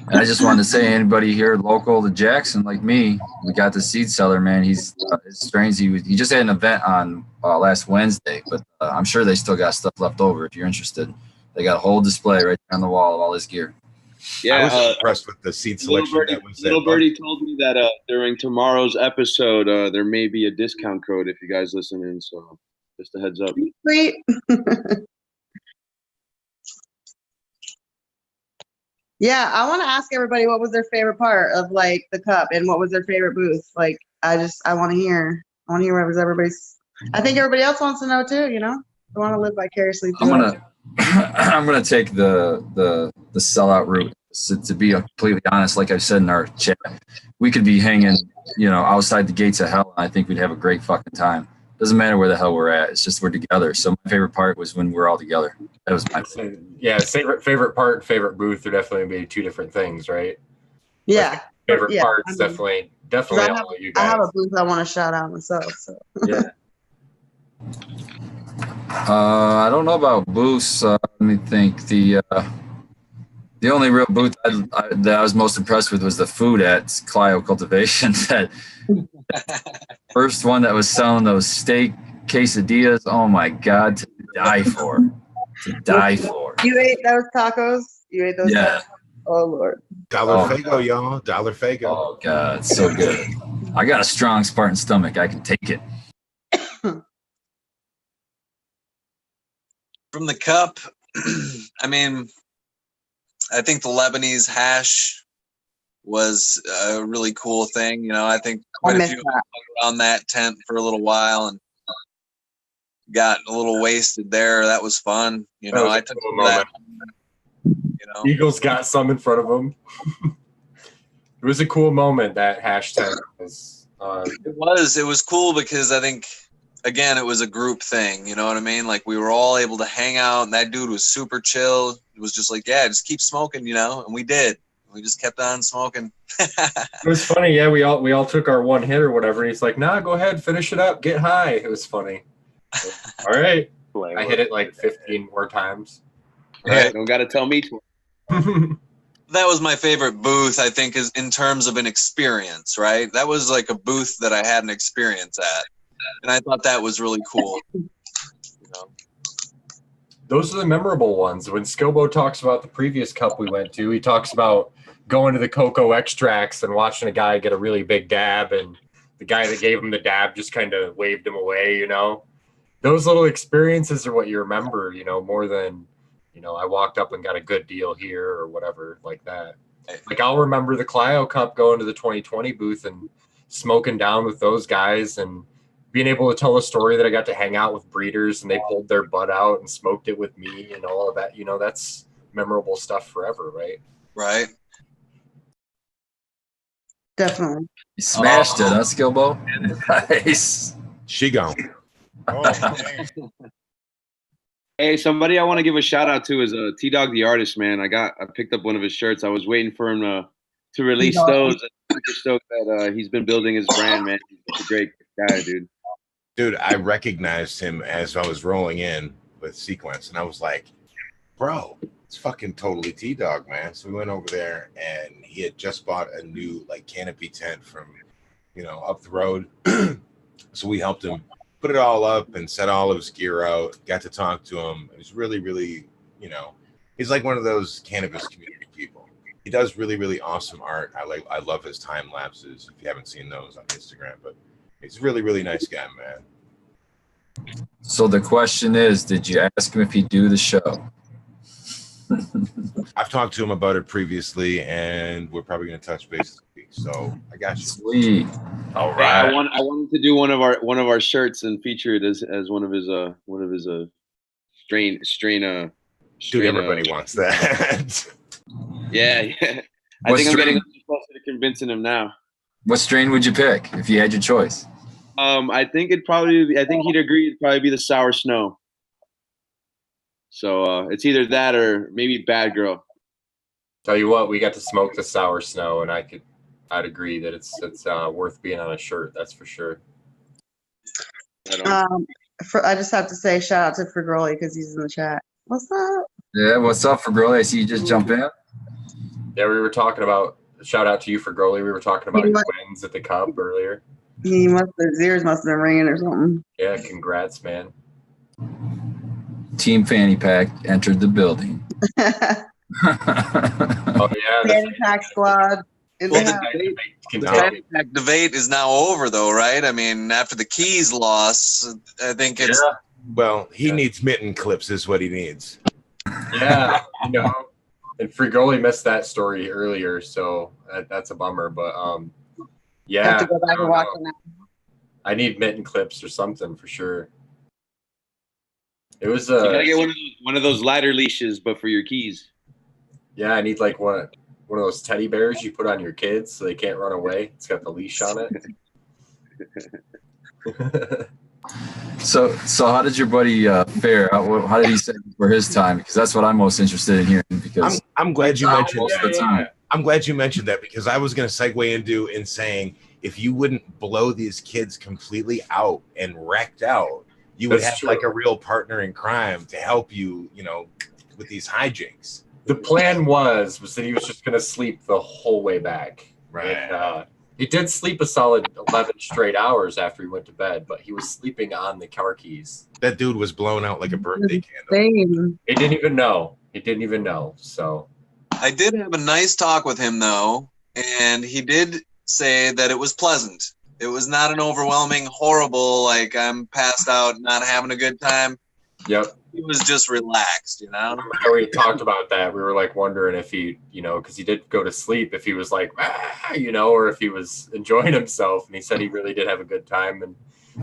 And I just wanted to say, anybody here local to Jackson like me, we got the seed seller, man. He's it's strange. He just had an event on last Wednesday, but I'm sure they still got stuff left over. If you're interested, they got a whole display right on the wall of all his gear. Yeah, I was impressed with the seed selection. Little Birdie told me that during tomorrow's episode, there may be a discount code if you guys listen in. So just a heads up. Sweet. Yeah, I want to ask everybody what was their favorite part of like the cup and what was their favorite booth. Like, I want to hear. What was everybody's. I think everybody else wants to know too. You know, I want to live vicariously through. I'm gonna take the sellout route. So to be completely honest, like I said in our chat, we could be hanging, outside the gates of hell, and I think we'd have a great fucking time. Doesn't matter where the hell we're at. It's just we're together. So my favorite part was when we're all together. That was my favorite. Yeah, favorite part, favorite booth are definitely be two different things, right? Yeah. Like favorite parts, definitely all you guys. I have a booth I want to shout out myself. So. Yeah. I don't know about booths. Let me think. The only real booth that I was most impressed with was the food at Clio Cultivation. That first one that was selling those steak quesadillas. Oh my God, to die for. To die for. You ate those tacos? You ate those Yeah. tacos? Oh, Lord. Dollar Oh. Fago, y'all. Dollar Fago. Oh God, so good. I got a strong Spartan stomach. I can take it. From the cup, I mean, I think the Lebanese hash was a really cool thing. You know, I think quite a missed few of that. us hung around that tent for a little while and got a little wasted there. That was fun. You That know, was a I took cool that. You know, Eagles got some in front of them. It was a cool moment, that hashtag was. it was cool because I think, again, it was a group thing. You know what I mean? Like we were all able to hang out, and that dude was super chill. It was just like, yeah, just keep smoking, you know, and we did. We just kept on smoking. It was funny, yeah. We all took our one hit or whatever. And he's like, "Nah, go ahead, finish it up, get high." It was funny. All right, I hit it like 15 more times. Right? Don't got to tell me to. That was my favorite booth, I think, is in terms of an experience, right? That was like a booth that I had an experience at. And I thought that was really cool. You know? Those are the memorable ones. When Skilbo talks about the previous cup we went to, he talks about going to the cocoa extracts and watching a guy get a really big dab, and the guy that gave him the dab just kind of waved him away, you know? Those little experiences are what you remember, you know, more than, you know, I walked up and got a good deal here or whatever like that. Like I'll remember the Clio Cup going to the 2020 booth and smoking down with those guys and being able to tell a story that I got to hang out with breeders and they pulled their butt out and smoked it with me and all of that. You know, that's memorable stuff forever, right? Right. Definitely. You smashed it, huh, Skilbo? Nice. She gone. Hey, somebody I want to give a shout out to is T-Dog the artist, man. I picked up one of his shirts. I was waiting for him to release those. I'm super stoked that he's been building his brand, man. He's a great guy, dude. Dude, I recognized him as I was rolling in with Sequence, and I was like, bro, it's fucking totally T-Dog, man. So we went over there, and he had just bought a new, like, canopy tent from, you know, up the road. So we helped him put it all up and set all of his gear out, got to talk to him. It was really, really, you know, he's like one of those cannabis community people. He does really, really awesome art. I love his time lapses, if you haven't seen those on Instagram, but he's a really, really nice guy, man. So the question is, did you ask him if he'd do the show? I've talked to him about it previously, and we're probably going to touch base this week. So I got you. Sweet. All Yeah, right. I wanted to do one of our shirts and feature it as one of his strain. Dude, everybody wants that. Yeah. I What think I'm strain? getting closer to convincing him now. What strain would you pick if you had your choice? I think he'd agree it'd probably be the Sour Snow. So it's either that or maybe Bad Girl. Tell you what, we got to smoke the Sour Snow, and I'd agree that it's worth being on a shirt. That's for sure. I just have to say shout out to Frigoli because he's in the chat. What's up? Yeah, what's up, Frigoli? I see you just jump in. Yeah, we were talking about, shout out to you for Groli. We were talking about your wins at the Cup earlier. His ears must have been ringing or something. Yeah, congrats, man. Team Fanny Pack entered the building. Oh yeah, Fanny Pack squad. In the house. Debate is now over, though, right? I mean, after the Keys loss, I think it's. Yeah. Well, he needs mitten clips, is what he needs. Yeah, you know, and Frigoli missed that story earlier, so that's a bummer. But yeah, I have to go back and watch it now. I need mitten clips or something for sure. It was You gotta get one of those lighter leashes, but for your keys. Yeah, I need like one of those teddy bears you put on your kids so they can't run away. It's got the leash on it. So how did your buddy fare? How did he say for his time? Because that's what I'm most interested in hearing. Because I'm glad you mentioned most of the time. I'm glad you mentioned that because I was going to segue in saying if you wouldn't blow these kids completely out and wrecked out, you would That's have true. like a real partner in crime to help you, with these hijinks. The plan was that he was just going to sleep the whole way back. Right. And, he did sleep a solid 11 straight hours after he went to bed, but he was sleeping on the car keys. That dude was blown out like a birthday candle. Same. He didn't even know. So I did have a nice talk with him though, and he did say that it was pleasant. It was not an overwhelming, horrible, like I'm passed out, not having a good time. yep. He was just relaxed, We talked about that. We were like wondering if he, because he did go to sleep, if he was like, or if he was enjoying himself. And he said he really did have a good time, and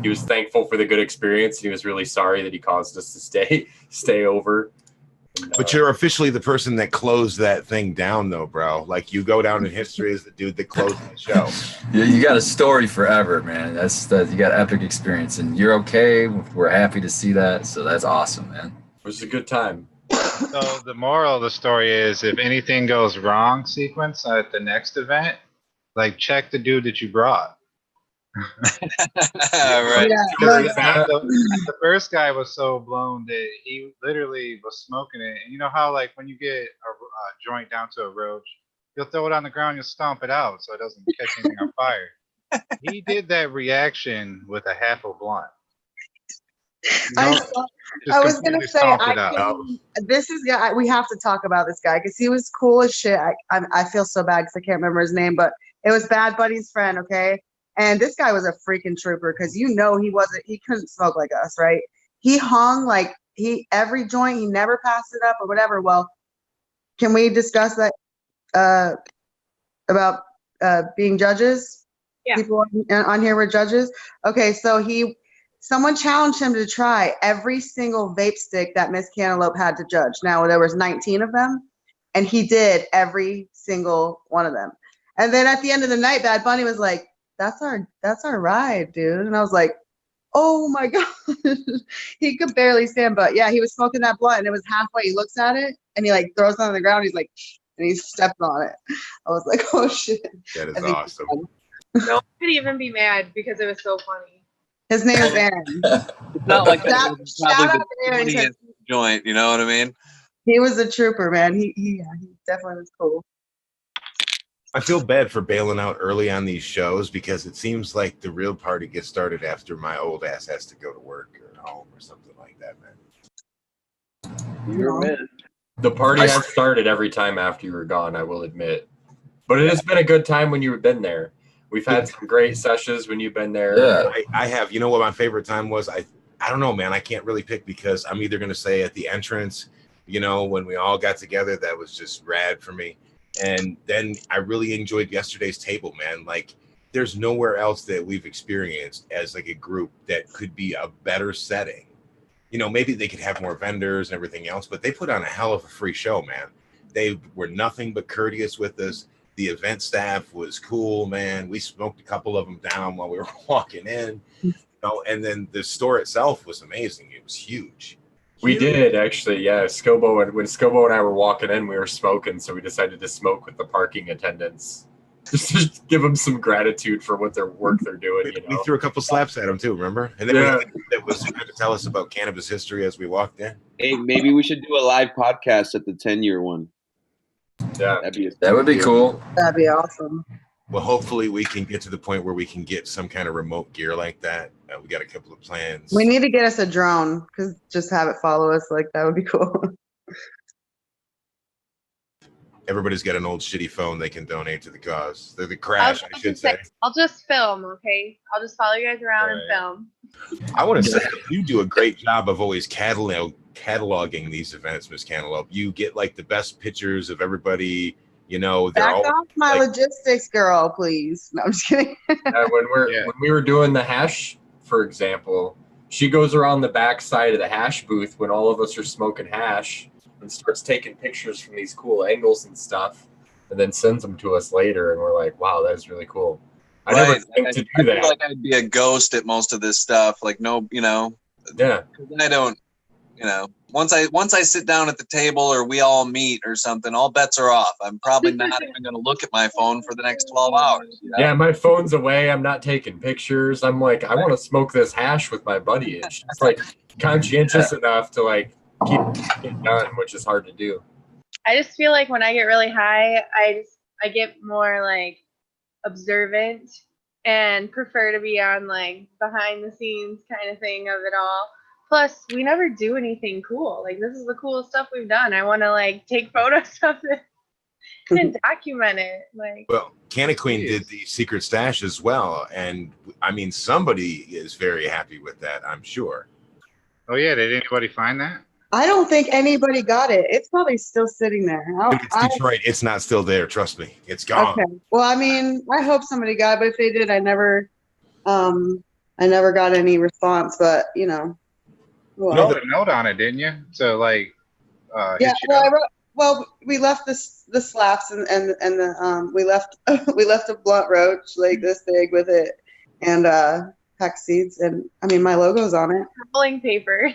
he was thankful for the good experience. And he was really sorry that he caused us to stay over. And, But you're officially the person that closed that thing down, though, bro. Like, you go down in history as the dude that closed the show. You got a story forever, man. You got epic experience, and you're okay. We're happy to see that. So that's awesome, man. it was a good time. So the moral of the story is, if anything goes wrong, sequence at the next event, like check the dude that you brought. Right. Yeah. Because the first guy was so blown that he literally was smoking it. And you know how, like, when you get a joint down to a roach, you'll throw it on the ground, you'll stomp it out so it doesn't catch anything on fire. He did that reaction with a half a blunt. I Just was gonna completely say, stomped it out. we have to talk about this guy because he was cool as shit. I feel so bad because I can't remember his name, but it was Bad Buddy's friend, okay? And this guy was a freaking trooper because he couldn't smoke like us, right? He hung like every joint, he never passed it up or whatever. Well, can we discuss that about being judges? Yeah. People on here were judges. Okay, so someone challenged him to try every single vape stick that Miss Cantaloupe had to judge. Now there was 19 of them, and he did every single one of them. And then at the end of the night, Bad Bunny was like, that's our ride, dude. And I was like, oh my God. He could barely stand, but yeah, he was smoking that blunt and it was halfway. He looks at it and he like throws it on the ground. He's like, and he stepped on it. I was like, oh shit. That is I think awesome. No one could even be mad because it was so funny. his name is Aaron. It's not like that Shout was out probably to Aaron. the 20th joint, you know what I mean? He was a trooper, man. He definitely was cool. I feel bad for bailing out early on these shows because it seems like the real party gets started after my old ass has to go to work or home or something like that, man. You're missed. The party has started every time after you were gone, I will admit. But it has been a good time when you've been there. We've had some great sessions when you've been there. Yeah. I have. You know what my favorite time was? I don't know, man. I can't really pick because I'm either going to say at the entrance, when we all got together, that was just rad for me. And then I really enjoyed yesterday's table, man. Like, there's nowhere else that we've experienced as like a group that could be a better setting. Maybe they could have more vendors and everything else, but they put on a hell of a free show, man. They were nothing but courteous with us. The event staff was cool, man. We smoked a couple of them down while we were walking in, and then the store itself was amazing. It was huge. We did actually, yeah. When Scobo and I were walking in, we were smoking, so we decided to smoke with the parking attendants, just to give them some gratitude for what their work they're doing. We threw a couple slaps at them too, remember? And then that was going to tell us about cannabis history as we walked in. Hey, maybe we should do a live podcast at the 10-year one. Yeah, That would be cool. That'd be awesome. Well, hopefully we can get to the point where we can get some kind of remote gear like that. We got a couple of plans. We need to get us a drone because just have it follow us. Like, that would be cool. Everybody's got an old shitty phone they can donate to the cause. The crash, I should say. I'll just film, okay? I'll just follow you guys around and film. I want to say you do a great job of always cataloging these events, Miss Cantaloupe. You get like the best pictures of everybody. They're Back all off my like, logistics, girl, please. No, I'm just kidding. when we were doing the hash, for example, she goes around the back side of the hash booth when all of us are smoking hash and starts taking pictures from these cool angles and stuff, and then sends them to us later, and we're like, wow, that is really cool. I never think to do I that. feel like I'd be a ghost at most of this stuff. Like, no, Yeah. I don't, You know, once I sit down at the table or we all meet or something, all bets are off. I'm probably not even going to look at my phone for the next 12 hours. You know? Yeah, my phone's away. I'm not taking pictures. I'm like, I want to smoke this hash with my buddy. And she's like conscientious enough to like keep it done, which is hard to do. I just feel like when I get really high, I get more like observant and prefer to be on like behind the scenes kind of thing of it all. Plus, we never do anything cool. Like, this is the coolest stuff we've done. I want to like take photos of it and document it. Like, Well, Canna Queen did the secret stash as well, and I mean, somebody is very happy with that, I'm sure. Oh yeah, did anybody find that? I don't think anybody got it. It's probably still sitting there. If it's Detroit, it's not still there. Trust me, it's gone. Okay. Well, I mean, I hope somebody got it, but if they did, I never got any response. But you know, You wrote a note on it, didn't you? So like, yeah. Well, we left the slaps and the we left a blunt roach like this big with it and pack seeds, and I mean my logo's on it. rolling papers.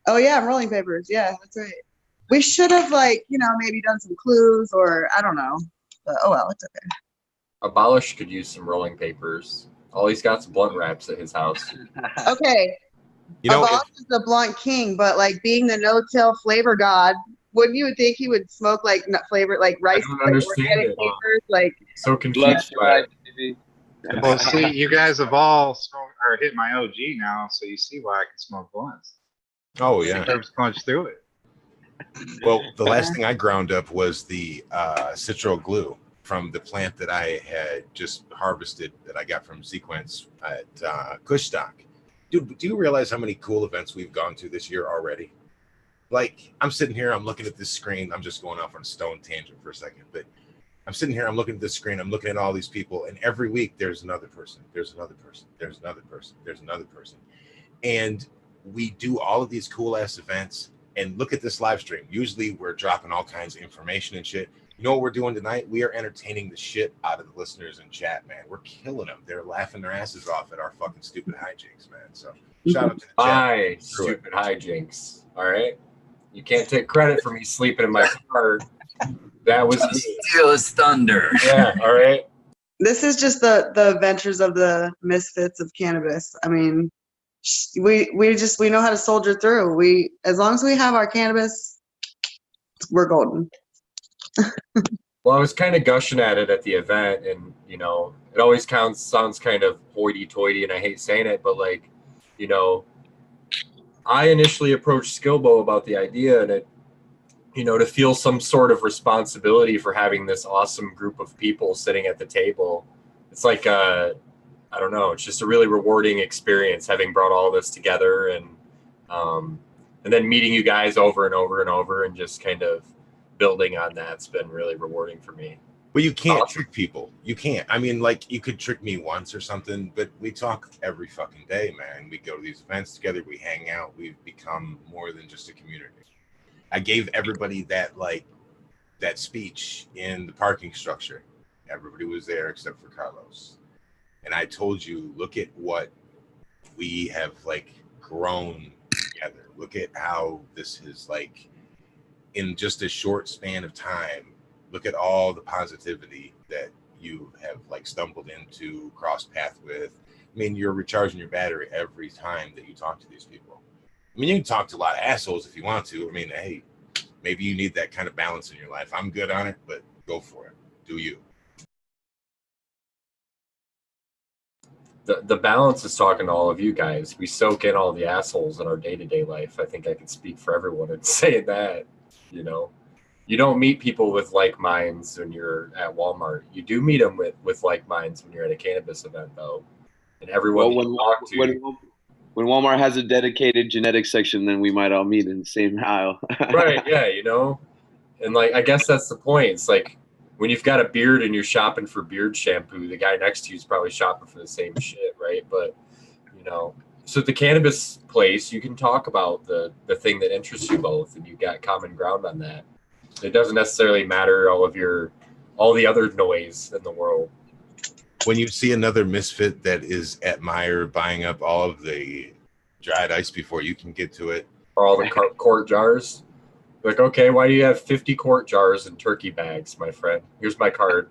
Oh yeah, rolling papers. Yeah, that's right. We should have maybe done some clues or I don't know. But oh well, it's okay. Abolish could use some rolling papers. All he's got is blunt wraps at his house. Okay. Abolish is the blunt king, but like being the no-till flavor god, wouldn't you think he would smoke like nut flavor like rice? I don't understand it. Papers, like so confused by it. Well, see, you guys have all hit my OG now, so you see why I can smoke blunts. Oh yeah, punch through it. Well, the last thing I ground up was the citral glue from the plant that I had just harvested that I got from Sequence at Kushstock. Dude, do you realize how many cool events we've gone to this year already? Like, I'm sitting here, I'm looking at this screen. I'm just going off on a stone tangent for a second, but I'm sitting here, I'm looking at this screen, I'm looking at all these people, and every week there's another person, there's another person, there's another person, there's another person. And we do all of these cool ass events, and look at this live stream. Usually we're dropping all kinds of information and shit. You know what we're doing tonight? We are entertaining the shit out of the listeners in chat, man. We're killing them. They're laughing their asses off at our fucking stupid hijinks, man. So shout out to the chat. Stupid hijinks. All right. You can't take credit for me sleeping in my car. That was steal his thunder. Yeah. All right. This is just the adventures of the misfits of cannabis. I mean, we know how to soldier through. As long as we have our cannabis, we're golden. Well, I was kind of gushing at it at the event, and you know, it always sounds kind of hoity-toity, and I hate saying it, but like, you know, I initially approached Skilbo about the idea, and it, you know, to feel some sort of responsibility for having this awesome group of people sitting at the table. It's like I don't know. It's just a really rewarding experience having brought all this together, and then meeting you guys over and over and over, and just kind of building on that's been really rewarding for me. Well, you can't trick people. You can't. I mean, like, you could trick me once or something, but we talk every fucking day, man. We go to these events together. We hang out. We've become more than just a community. I gave everybody that speech in the parking structure. Everybody was there except for Carlos. And I told you, look at what we have like grown together. Look at how this is like in just a short span of time. Look at all the positivity that you have like stumbled into, crossed path with. I mean, you're recharging your battery every time that you talk to these people. I mean, you can talk to a lot of assholes if you want to. I mean, hey, maybe you need that kind of balance in your life. I'm good on it, but go for it. Do you? The balance is talking to all of you guys. We soak in all the assholes in our day-to-day life. I think I can speak for everyone in saying that, you know. You don't meet people with like minds when you're at Walmart. You do meet them with like minds when you're at a cannabis event, though. And everyone when Walmart has a dedicated genetics section, then we might all meet in the same aisle. Right? Yeah, you know. And like, I guess that's the point. It's like when you've got a beard and you're shopping for beard shampoo, the guy next to you is probably shopping for the same shit, right? But you know, so at the cannabis place, you can talk about the thing that interests you both, and you got common ground on that. It doesn't necessarily matter all the other noise in the world. When you see another misfit that is at Meijer buying up all of the dried ice before you can get to it, for all the quart jars. Like, okay, why do you have 50 quart jars and turkey bags, my friend? Here's my card.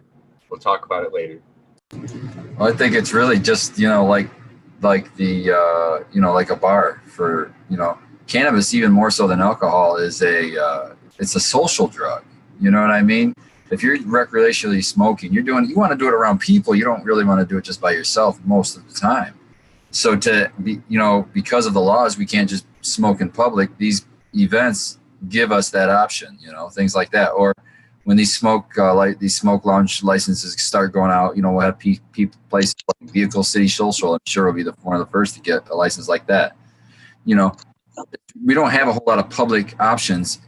We'll talk about it later. Well, I think it's really just, like the, like a bar for, cannabis, even more so than alcohol, is it's a social drug. You know what I mean? If you're recreationally smoking, you want to do it around people. You don't really want to do it just by yourself most of the time. So to be, because of the laws, we can't just smoke in public. These events give us that option, things like that. Or when these smoke lounge licenses start going out, we'll have places like Vehicle City Social. I'm sure will be one of the first to get a license like that. We don't have a whole lot of public options.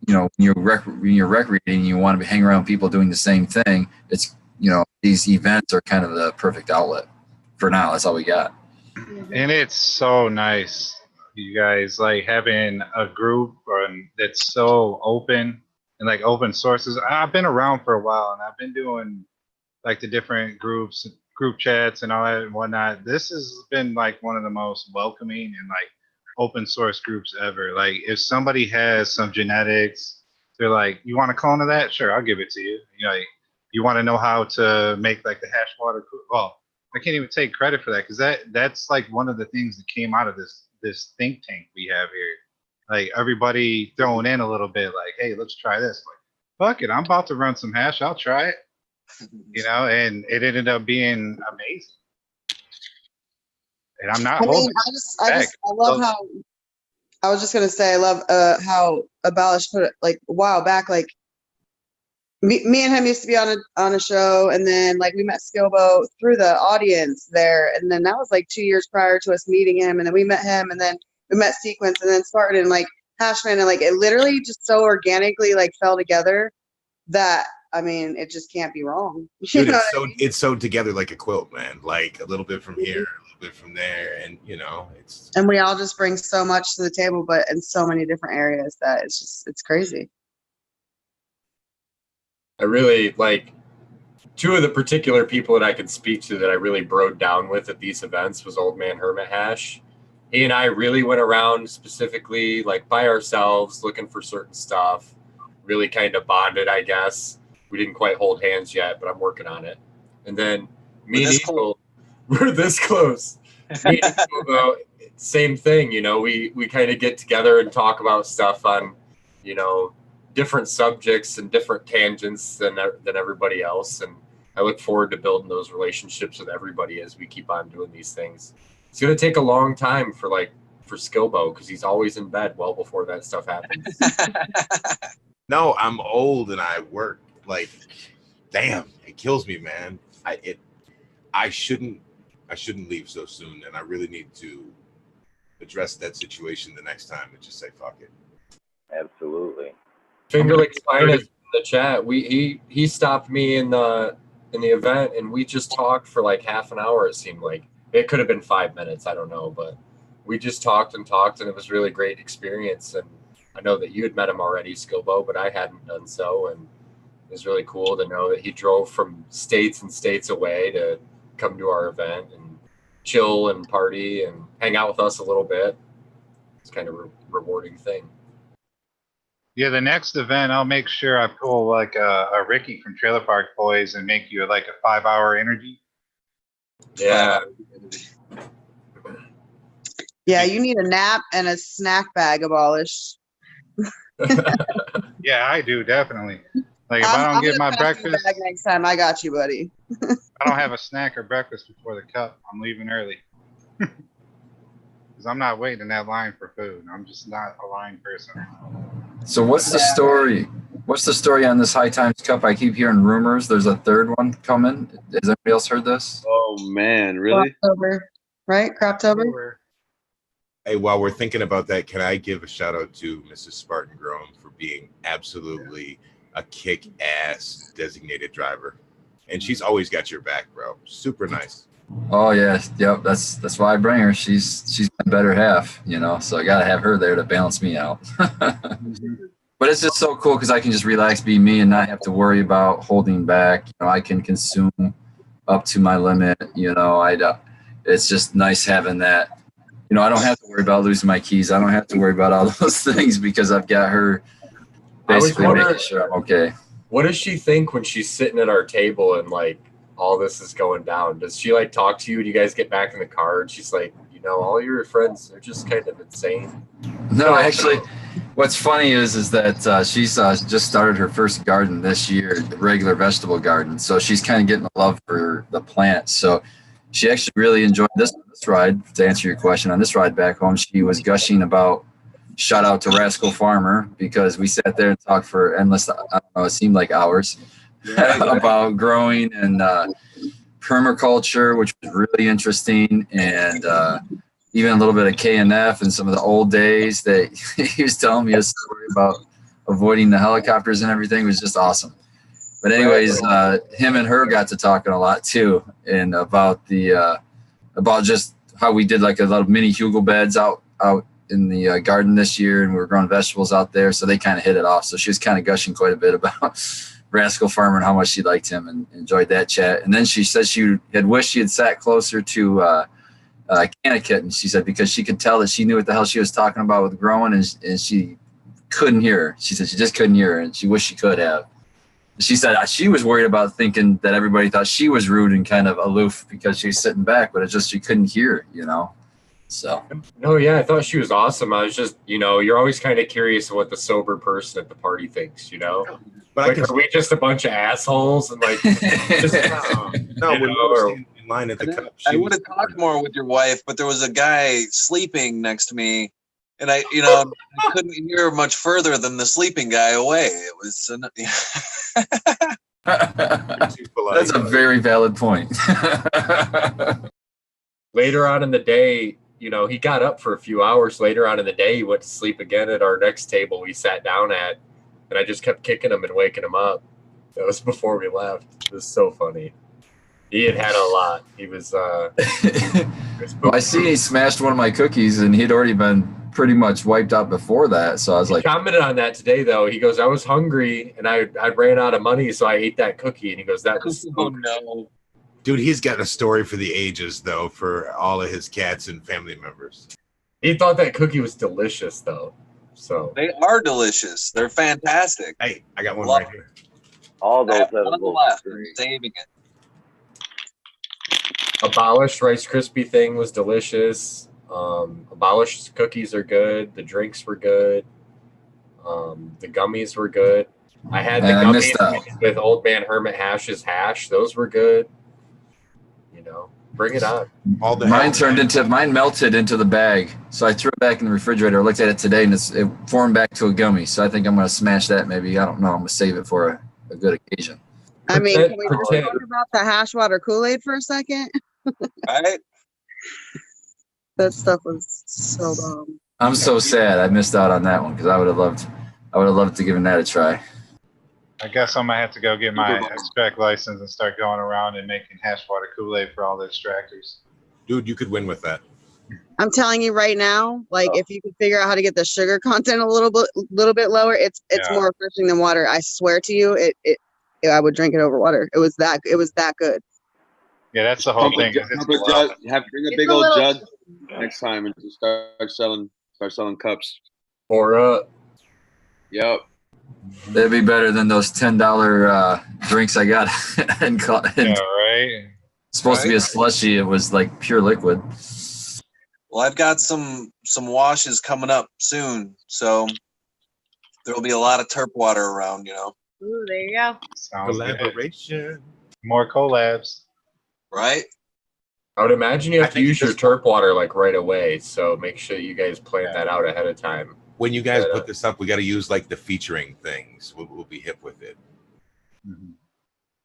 When you're recreating, you want to hang around people doing the same thing. It's these events are kind of the perfect outlet for now. That's all we got. And it's so nice, you guys, like having a group that's so open and like open sources. I've been around for a while, and I've been doing like the different group chats and all that and whatnot. This has been like one of the most welcoming and like open source groups ever. Like if somebody has some genetics, they're like, you want a clone of that? Sure, I'll give it to you. You want to know how to make like the hash water? Well, I can't even take credit for that, because that's like one of the things that came out of this think tank we have here. Like everybody throwing in a little bit, like, hey, let's try this. Like, fuck it, I'm about to run some hash. I'll try it. And it ended up being amazing. And I'm not holding back. I love how. I was just gonna say, I love how Abolish put it like a while back. Like me and him used to be on a show, and then like we met Skilbo through the audience there, and then that was like 2 years prior to us meeting him, and then we met him, and then we met Sequence, and then Spartan, and like Hashman, and like it literally just so organically like fell together that it just can't be wrong. Dude, it's so together like a quilt, man. Like a little bit from here, a little bit from there, and it's. And we all just bring so much to the table, but in so many different areas that it's crazy. I really like two of the particular people that I could speak to that I really broke down with at these events was Old Man Hermit Hash. He and I really went around specifically like by ourselves looking for certain stuff, really kind of bonded, I guess. We didn't quite hold hands yet, but I'm working on it. And then me and Eagle, we're this close. Me and Eagle, though, same thing, we kind of get together and talk about stuff on, different subjects and different tangents than everybody else. And I look forward to building those relationships with everybody as we keep on doing these things. It's going to take a long time for Skilbo, because he's always in bed well before that stuff happens. No, I'm old and I work. Like, damn, it kills me, man. I shouldn't leave so soon, and I really need to address that situation the next time and just say fuck it. Absolutely. Fingerlick Spinus in the chat. He stopped me in the event, and we just talked for like half an hour. It seemed like it could have been 5 minutes. I don't know, but we just talked, and it was really great experience. And I know that you had met him already, Skilbo, but I hadn't done so, and it was really cool to know that he drove from states and states away to come to our event and chill and party and hang out with us a little bit. It's kind of a rewarding thing. Yeah, the next event, I'll make sure I pull like a Ricky from Trailer Park Boys and make you like a 5-hour energy. Yeah. Yeah, you need a nap and a snack bag, Abolish. Yeah, I do, definitely. Like if I don't get my breakfast next time, I got you, buddy. I don't have a snack or breakfast before the cup, I'm leaving early. Because I'm not waiting in that line for food. I'm just not a line person. So what's the story? What's the story on this High Times Cup? I keep hearing rumors. There's a third one coming. Has anybody else heard this? Oh man, really? Croptober, right? Croptober. Hey, while we're thinking about that, can I give a shout out to Mrs. Spartan Grown for being absolutely a kick-ass designated driver, and she's always got your back, bro. Super nice. Oh yeah, yep. That's why I bring her. She's my better half, So I gotta have her there to balance me out. But it's just so cool because I can just relax, be me, and not have to worry about holding back. I can consume up to my limit. It's just nice having that you know, I don't have to worry about losing my keys. I don't have to worry about all those things because I've got her basically making sure I'm okay. What does she think when she's sitting at our table and like all this is going down? Does she like talk to you? Do you guys get back in the car and she's like, you know, all your friends are just kind of insane? No, actually, what's funny is that she's just started her first garden this year, the regular vegetable garden. So she's kind of getting a love for the plants. So she actually really enjoyed this ride. To answer your question, on this ride back home, she was gushing about, shout out to Rascal Farmer, because we sat there and talked for endless, I don't know, it seemed like hours, about growing and permaculture, which was really interesting, and even a little bit of KNF and some of the old days that he was telling me a story about avoiding the helicopters and everything. It was just awesome. But anyways, him and her got to talking a lot too, and about just how we did like a lot of mini hugel beds out in the garden this year, and we were growing vegetables out there. So they kind of hit it off. So she was kind of gushing quite a bit about Rascal Farmer and how much she liked him and enjoyed that chat. And then she said she had wished she had sat closer to Connecticut, and she said because she could tell that she knew what the hell she was talking about with growing, and she couldn't hear her. She said she just couldn't hear her, and she wished she could have. She said she was worried about thinking that everybody thought she was rude and kind of aloof because she's sitting back, but it's just she couldn't hear, you know. So. No, yeah, I thought she was awesome. I was just, you know, you're always kind of curious what the sober person at the party thinks, you know. But like, are we just a bunch of assholes and like? Just, no, when we were in line at the cup, I would have talked more with your wife, but there was a guy sleeping next to me, and I couldn't hear much further than the sleeping guy away. It was. That's a very valid point. Later on in the day, you know, he got up for a few hours. Later on in the day, he went to sleep again at our next table we sat down at, and I just kept kicking him and waking him up. That was before we left. It was so funny. He had a lot. He was. Well, I see he smashed one of my cookies, and he'd already been pretty much wiped out before that. So I was like, commented on that today though. He goes, I was hungry and I ran out of money, so I ate that cookie. And he goes, that was so no. Dude, he's got a story for the ages, though, for all of his cats and family members. He thought that cookie was delicious, though. So they are delicious. They're fantastic. Hey, I got one right here. All those left. Saving it. Abolished Rice Krispie thing was delicious. Abolished cookies are good. The drinks were good. The gummies were good. I had the gummies with Old Man Hermit Hash's hash. Those were good. You know, bring it on. Mine melted into the bag. So I threw it back in the refrigerator. I looked at it today, and it formed back to a gummy. So I think I'm going to smash that maybe. I don't know. I'm going to save it for a good occasion. I mean, can we just talk about the hash water Kool-Aid for a second? Right. That stuff was so dumb. I'm so sad I missed out on that one because I would have loved to give that a try. I guess I'm gonna have to go get my extract license and start going around and making hash water Kool-Aid for all the extractors. Dude, you could win with that. I'm telling you right now, like if you could figure out how to get the sugar content a little bit lower, it's more refreshing than water. I swear to you, I would drink it over water. It was that good. Yeah, that's the whole thing. Bring a big old jug next time and just start selling cups. Or Yep. That'd be better than those $10 drinks I got. Yeah, right. Supposed to be a slushy. It was like pure liquid. Well, I've got some washes coming up soon, so there'll be a lot of terp water around. You know. Ooh, there you go. Sounds Collaboration. good. More collabs. Right. I would imagine you have to use your terp water like right away. So make sure you guys plan that out ahead of time. When you guys put this up, we got to use like the featuring things. We'll be hip with it.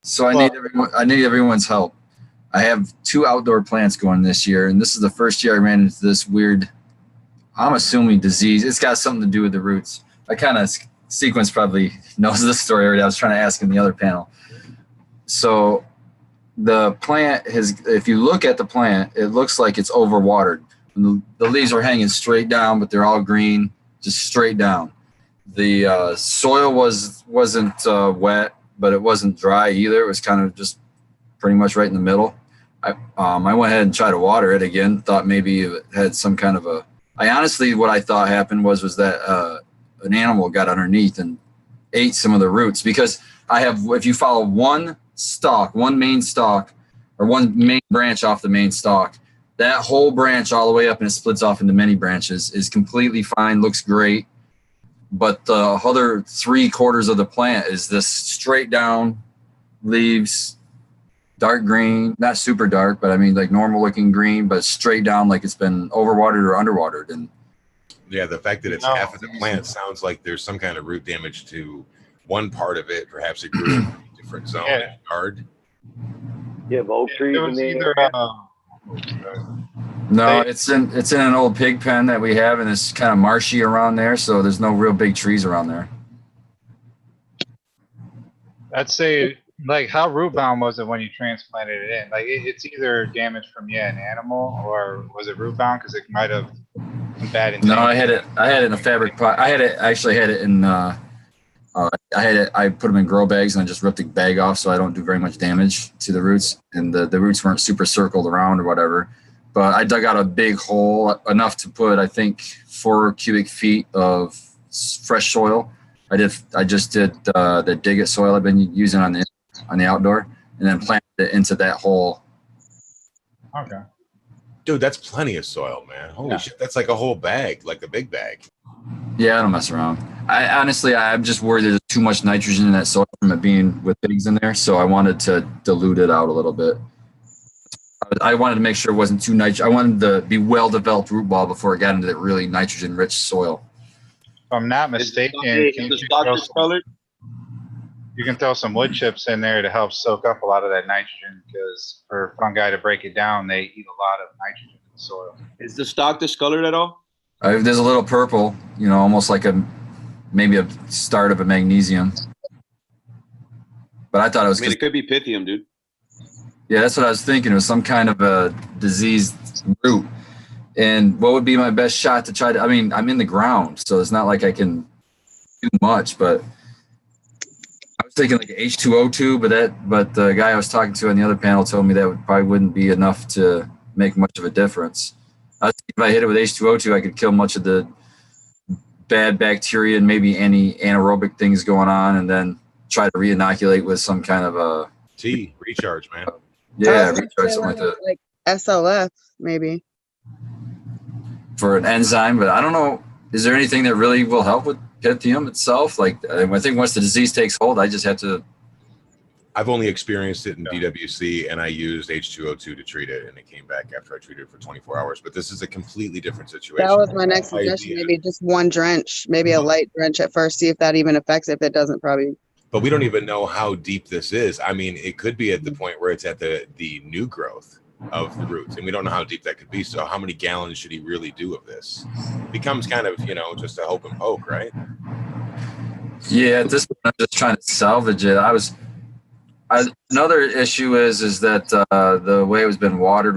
So I need everyone's help. I have 2 outdoor plants going this year, and this is the first year I ran into this weird, I'm assuming disease. It's got something to do with the roots. I kind of Sequence probably knows this story already. I was trying to ask in the other panel. So the plant if you look at the plant, it looks like it's overwatered. The leaves are hanging straight down, but they're all green, just straight down. The soil wasn't wet, but it wasn't dry either. It was kind of just pretty much right in the middle. I went ahead and tried to water it again. Thought maybe it had some kind of a. I honestly, what I thought happened was that an animal got underneath and ate some of the roots, because I have. If you follow one main stalk, or one main branch off the main stalk, that whole branch all the way up and it splits off into many branches is completely fine, looks great. But the other 3/4 of the plant is this straight down leaves, dark green, not super dark, but I mean like normal looking green, but straight down like it's been overwatered or underwatered. And yeah, the fact that it's half of the plant sounds like there's some kind of root damage to one part of it. Perhaps it grew in a different zone in the yard. You have oak trees It in was the either no, it's in an old pig pen that we have, and it's kind of marshy around there, so there's no real big trees around there. I'd say, like, how root bound was it when you transplanted it in? Like, it's either damage from an animal, or was it root bound because it might have been bad. No, I had it in a fabric pot. I actually had it in. I put them in grow bags and I just ripped the bag off so I don't do very much damage to the roots, and the roots weren't super circled around or whatever. But I dug out a big hole, enough to put, I think, 4 cubic feet of fresh soil. I just did the dig it soil I've been using on the outdoor, and then planted it into that hole. Okay. Dude, that's plenty of soil, man. Holy shit, that's like a whole bag, like a big bag. Yeah, I don't mess around. I'm just worried there's too much nitrogen in that soil from it being with pigs in there, so I wanted to dilute it out a little bit. I wanted to make sure it wasn't too nitrogen. I wanted to be well-developed root ball before it got into that really nitrogen-rich soil. If I'm not mistaken, Is the stalk discolored? you can throw some wood chips in there to help soak up a lot of that nitrogen, because for fungi to break it down, they eat a lot of nitrogen in the soil. Is the stalk discolored at all? There's a little purple, almost like maybe a start of a magnesium. But I thought it was. I mean, it could be Pythium, dude. Yeah, that's what I was thinking. It was some kind of a diseased root. And what would be my best shot to try to? I mean, I'm in the ground, so it's not like I can do much. But I was thinking like H2O2, but the guy I was talking to on the other panel told me that probably wouldn't be enough to make much of a difference. If I hit it with H2O2, I could kill much of the bad bacteria and maybe any anaerobic things going on, and then try to re-inoculate with some kind of a recharge, man. Yeah, recharge, something like that. Like SLF, maybe. For an enzyme, but I don't know. Is there anything that really will help with Pythium itself? Like, I think once the disease takes hold, I just have to. I've only experienced it in DWC, and I used H2O2 to treat it, and it came back after I treated it for 24 hours. But this is a completely different situation. That was my next suggestion. Maybe just one drench, maybe a light drench at first, see if that even affects it. If it doesn't, probably. But we don't even know how deep this is. I mean, it could be at the point where it's at the new growth of the roots, and we don't know how deep that could be. So how many gallons should he really do of this? Becomes kind of, just a hope and poke, right? Yeah, at this point, I'm just trying to salvage it. Another issue is that the way it was been watered,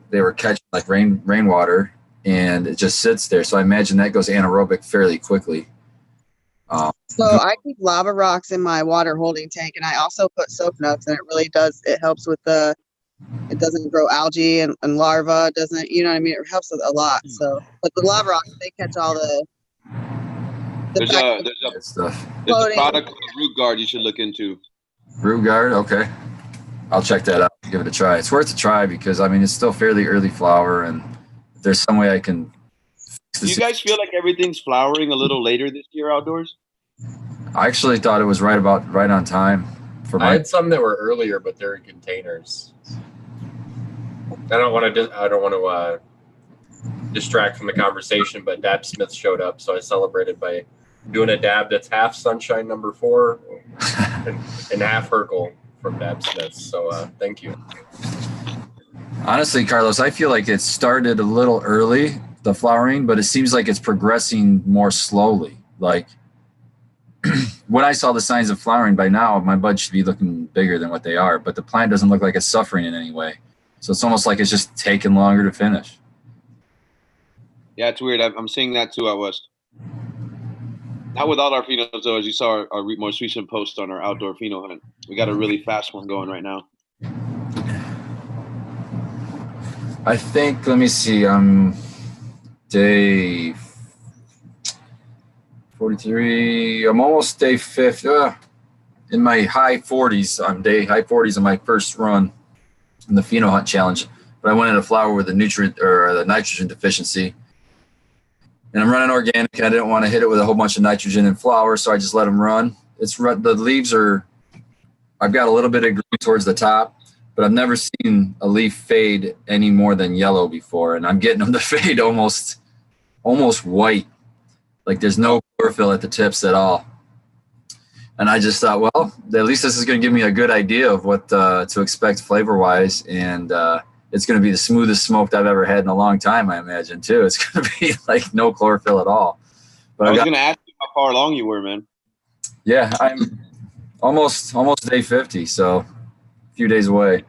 they were catching like rainwater, and it just sits there. So I imagine that goes anaerobic fairly quickly. So I keep lava rocks in my water holding tank, and I also put soap nuts, and it really does. It helps with it doesn't grow algae and larvae. It doesn't, what I mean? It helps with a lot. So, but the lava rocks, they catch all the There's a stuff. product called Root Guard you should look into. Root Guard, okay. I'll check that out. Give it a try. It's worth a try because I mean it's still fairly early flower, and if there's some way I can. Do you guys feel like everything's flowering a little later this year outdoors? I actually thought it was right on time. I had some that were earlier, but they're in containers. I don't want to distract from the conversation, but Dab Smith showed up, so I celebrated by doing a dab that's half Sunshine number 4 and half Hercule from Dab Smith. So thank you. Honestly, Carlos, I feel like it started a little early, the flowering, but it seems like it's progressing more slowly. Like when I saw the signs of flowering, by now my buds should be looking bigger than what they are, but the plant doesn't look like it's suffering in any way. So it's almost like it's just taking longer to finish. Yeah, it's weird. I'm seeing that too out west. Not with all our phenos, though, as you saw our most recent post on our outdoor pheno hunt. We got a really fast one going right now. I think, let me see, day 43. I'm almost day 50. In my high 40s, high 40s on my first run in the Pheno Hunt Challenge. But I went in a flower with a nutrient or the nitrogen deficiency. And I'm running organic. I didn't want to hit it with a whole bunch of nitrogen and flower, so I just let them run. The leaves I've got a little bit of green towards the top, but I've never seen a leaf fade any more than yellow before. And I'm getting them to fade almost white. Like there's no chlorophyll at the tips at all. And I just thought, well, at least this is going to give me a good idea of what to expect flavor-wise. And it's going to be the smoothest smoked I've ever had in a long time, I imagine, too. It's going to be like no chlorophyll at all. But I was going to ask you how far along you were, man. Yeah, I'm almost day 50, so a few days away.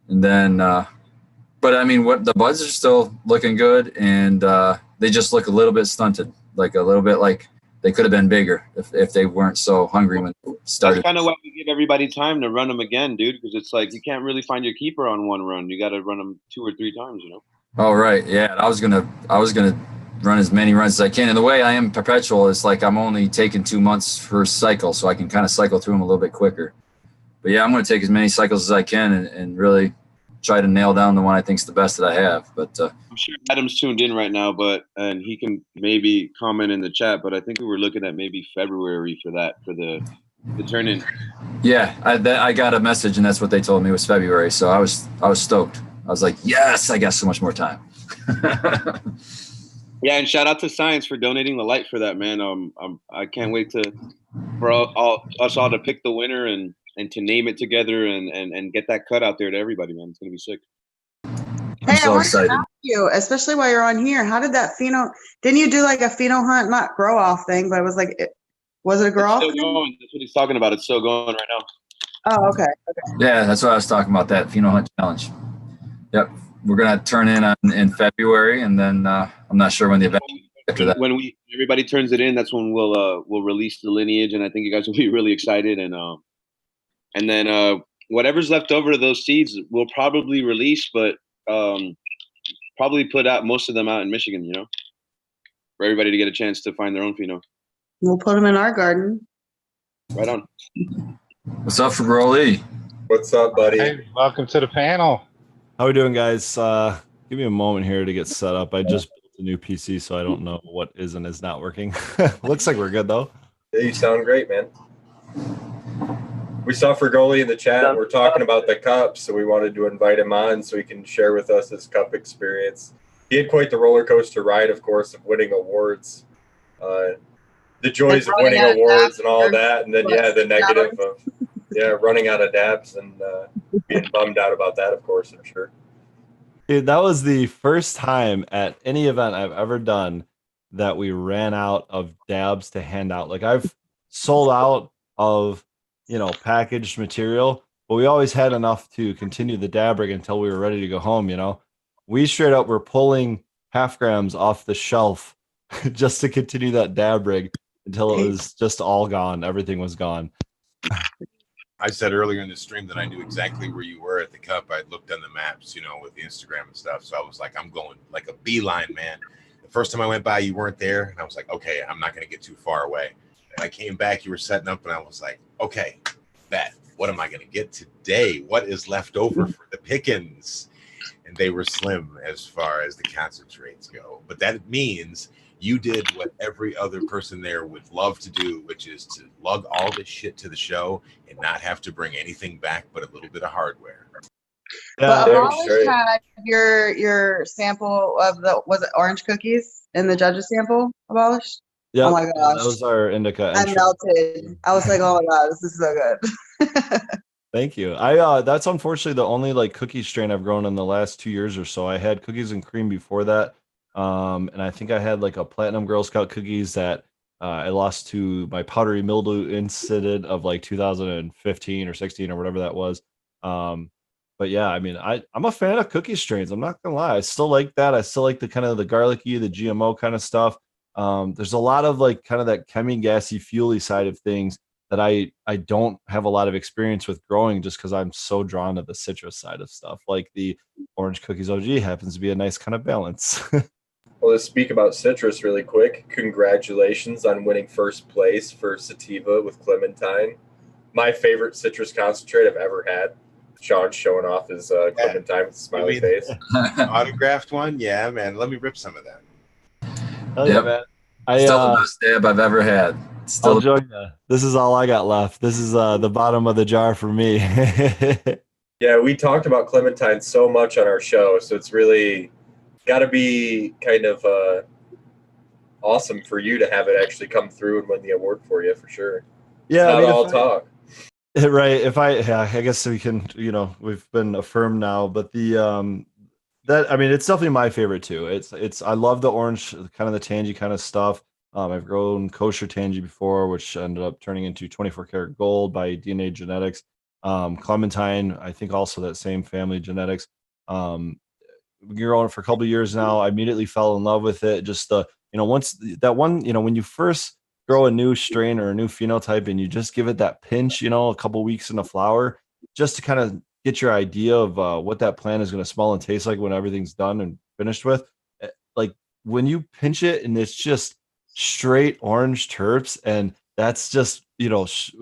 And then, but I mean, the buds are still looking good, and they just look a little bit stunted, like a little bit like they could have been bigger if they weren't so hungry when they started. That's kind of why we give everybody time to run them again, dude, because it's like you can't really find your keeper on one run. You got to run them 2 or 3 times, you know? Oh, right. Yeah, I was gonna run as many runs as I can. And the way I am perpetual is like I'm only taking 2 months per cycle, so I can kind of cycle through them a little bit quicker. But yeah, I'm going to take as many cycles as I can and really try to nail down the one I think's the best that I have. But I'm sure Adam's tuned in right now, and he can maybe comment in the chat. But I think we were looking at maybe February for the turn in. Yeah, I got a message, and that's what they told me was February. So I was stoked. I was like, yes, I got so much more time. Yeah, and shout out to Science for donating the light for that, man. I can't wait for us all to pick the winner and to name it together and get that cut out there to everybody, man. It's gonna be sick. I'm so excited. Ask you, especially while you're on here, how did that pheno? Didn't you do like a pheno hunt, not grow off thing, but it was like, was it a grow off? Still going. That's what he's talking about. It's still going right now. Oh, okay. Yeah, that's what I was talking about. That Pheno Hunt Challenge. Yep, we're gonna turn in February, and then I'm not sure when the event after that. When everybody turns it in, that's when we'll release the lineage, and I think you guys will be really excited. And then whatever's left over of those seeds, we'll probably release, but probably put out most of them out in Michigan, you know, for everybody to get a chance to find their own pheno. We'll put them in our garden. Right on. What's up for Broly? What's up, buddy? Hey, welcome to the panel. How we doing, guys? Give me a moment here to get set up. I just built a new PC, so I don't know what is and is not working. Looks like we're good, though. Yeah, you sound great, man. We saw Fergoli in the chat. We're talking about the cup, so we wanted to invite him on so he can share with us his cup experience. He had quite the roller coaster ride, of course, of winning awards, the joys of winning awards and all that, and then the negative of running out of dabs and being bummed out about that, of course, I'm sure. Dude, that was the first time at any event I've ever done that we ran out of dabs to hand out. Like I've sold out of packaged material, but we always had enough to continue the dab rig until we were ready to go home. We straight up were pulling half grams off the shelf just to continue that dab rig until it was just all gone. Everything was gone. I said earlier in the stream that I knew exactly where you were at the cup. I looked on the maps, with the Instagram and stuff. So I was like, I'm going like a beeline, man. The first time I went by, you weren't there. And I was like, okay, I'm not going to get too far away. And I came back, you were setting up, and I was like, okay, what am I going to get today? What is left over for the pickings? And they were slim as far as the concentrates go. But that means you did what every other person there would love to do, which is to lug all this shit to the show and not have to bring anything back but a little bit of hardware. But Abolish had your sample of was it orange cookies in the judges sample, Abolish? Yeah. Oh my gosh. That was our indica. I melted. I was like, oh my god, this is so good. Thank you. I that's unfortunately the only cookie strain I've grown in the last 2 years or so. I had cookies and cream before that. And I think I had a platinum Girl Scout cookies that I lost to my powdery mildew incident of 2015 or 16 or whatever that was. But yeah, I mean, I'm a fan of cookie strains. I'm not gonna lie. I still like that. I still like the kind of the garlicky, the GMO kind of stuff. There's a lot of kind of that chemi gassy fuely side of things that I don't have a lot of experience with growing just because I'm so drawn to the citrus side of stuff. Like the Orange Cookies OG happens to be a nice kind of balance. Well, to speak about citrus really quick, congratulations on winning first place for sativa with Clementine. My favorite citrus concentrate I've ever had. Sean showing off his Clementine with a smiley mean- face. Autographed one? Yeah, man. Let me rip some of that. Hell yeah, Yep. man. Still the best dab I've ever had. I'll Still, join you. This is all I got left. This is the bottom of the jar for me. Yeah, we talked about Clementine so much on our show, so it's really got to be kind of awesome for you to have it actually come through and win the award for you, for sure. Yeah, It's I not mean, all if talk. right. If I guess we can, we've been affirmed now, but that, I mean, it's definitely my favorite too. It's I love the orange, kind of the tangy kind of stuff. I've grown kosher tangy before, which ended up turning into 24 karat gold by DNA Genetics. Clementine, I think also that same family genetics. Growing it for a couple of years now. I immediately fell in love with it. Just once that one, when you first grow a new strain or a new phenotype and you just give it that pinch, a couple weeks in the flower, just to kind of get your idea of what that plant is going to smell and taste like when everything's done and finished with. Like when you pinch it and it's just straight orange terps, and that's just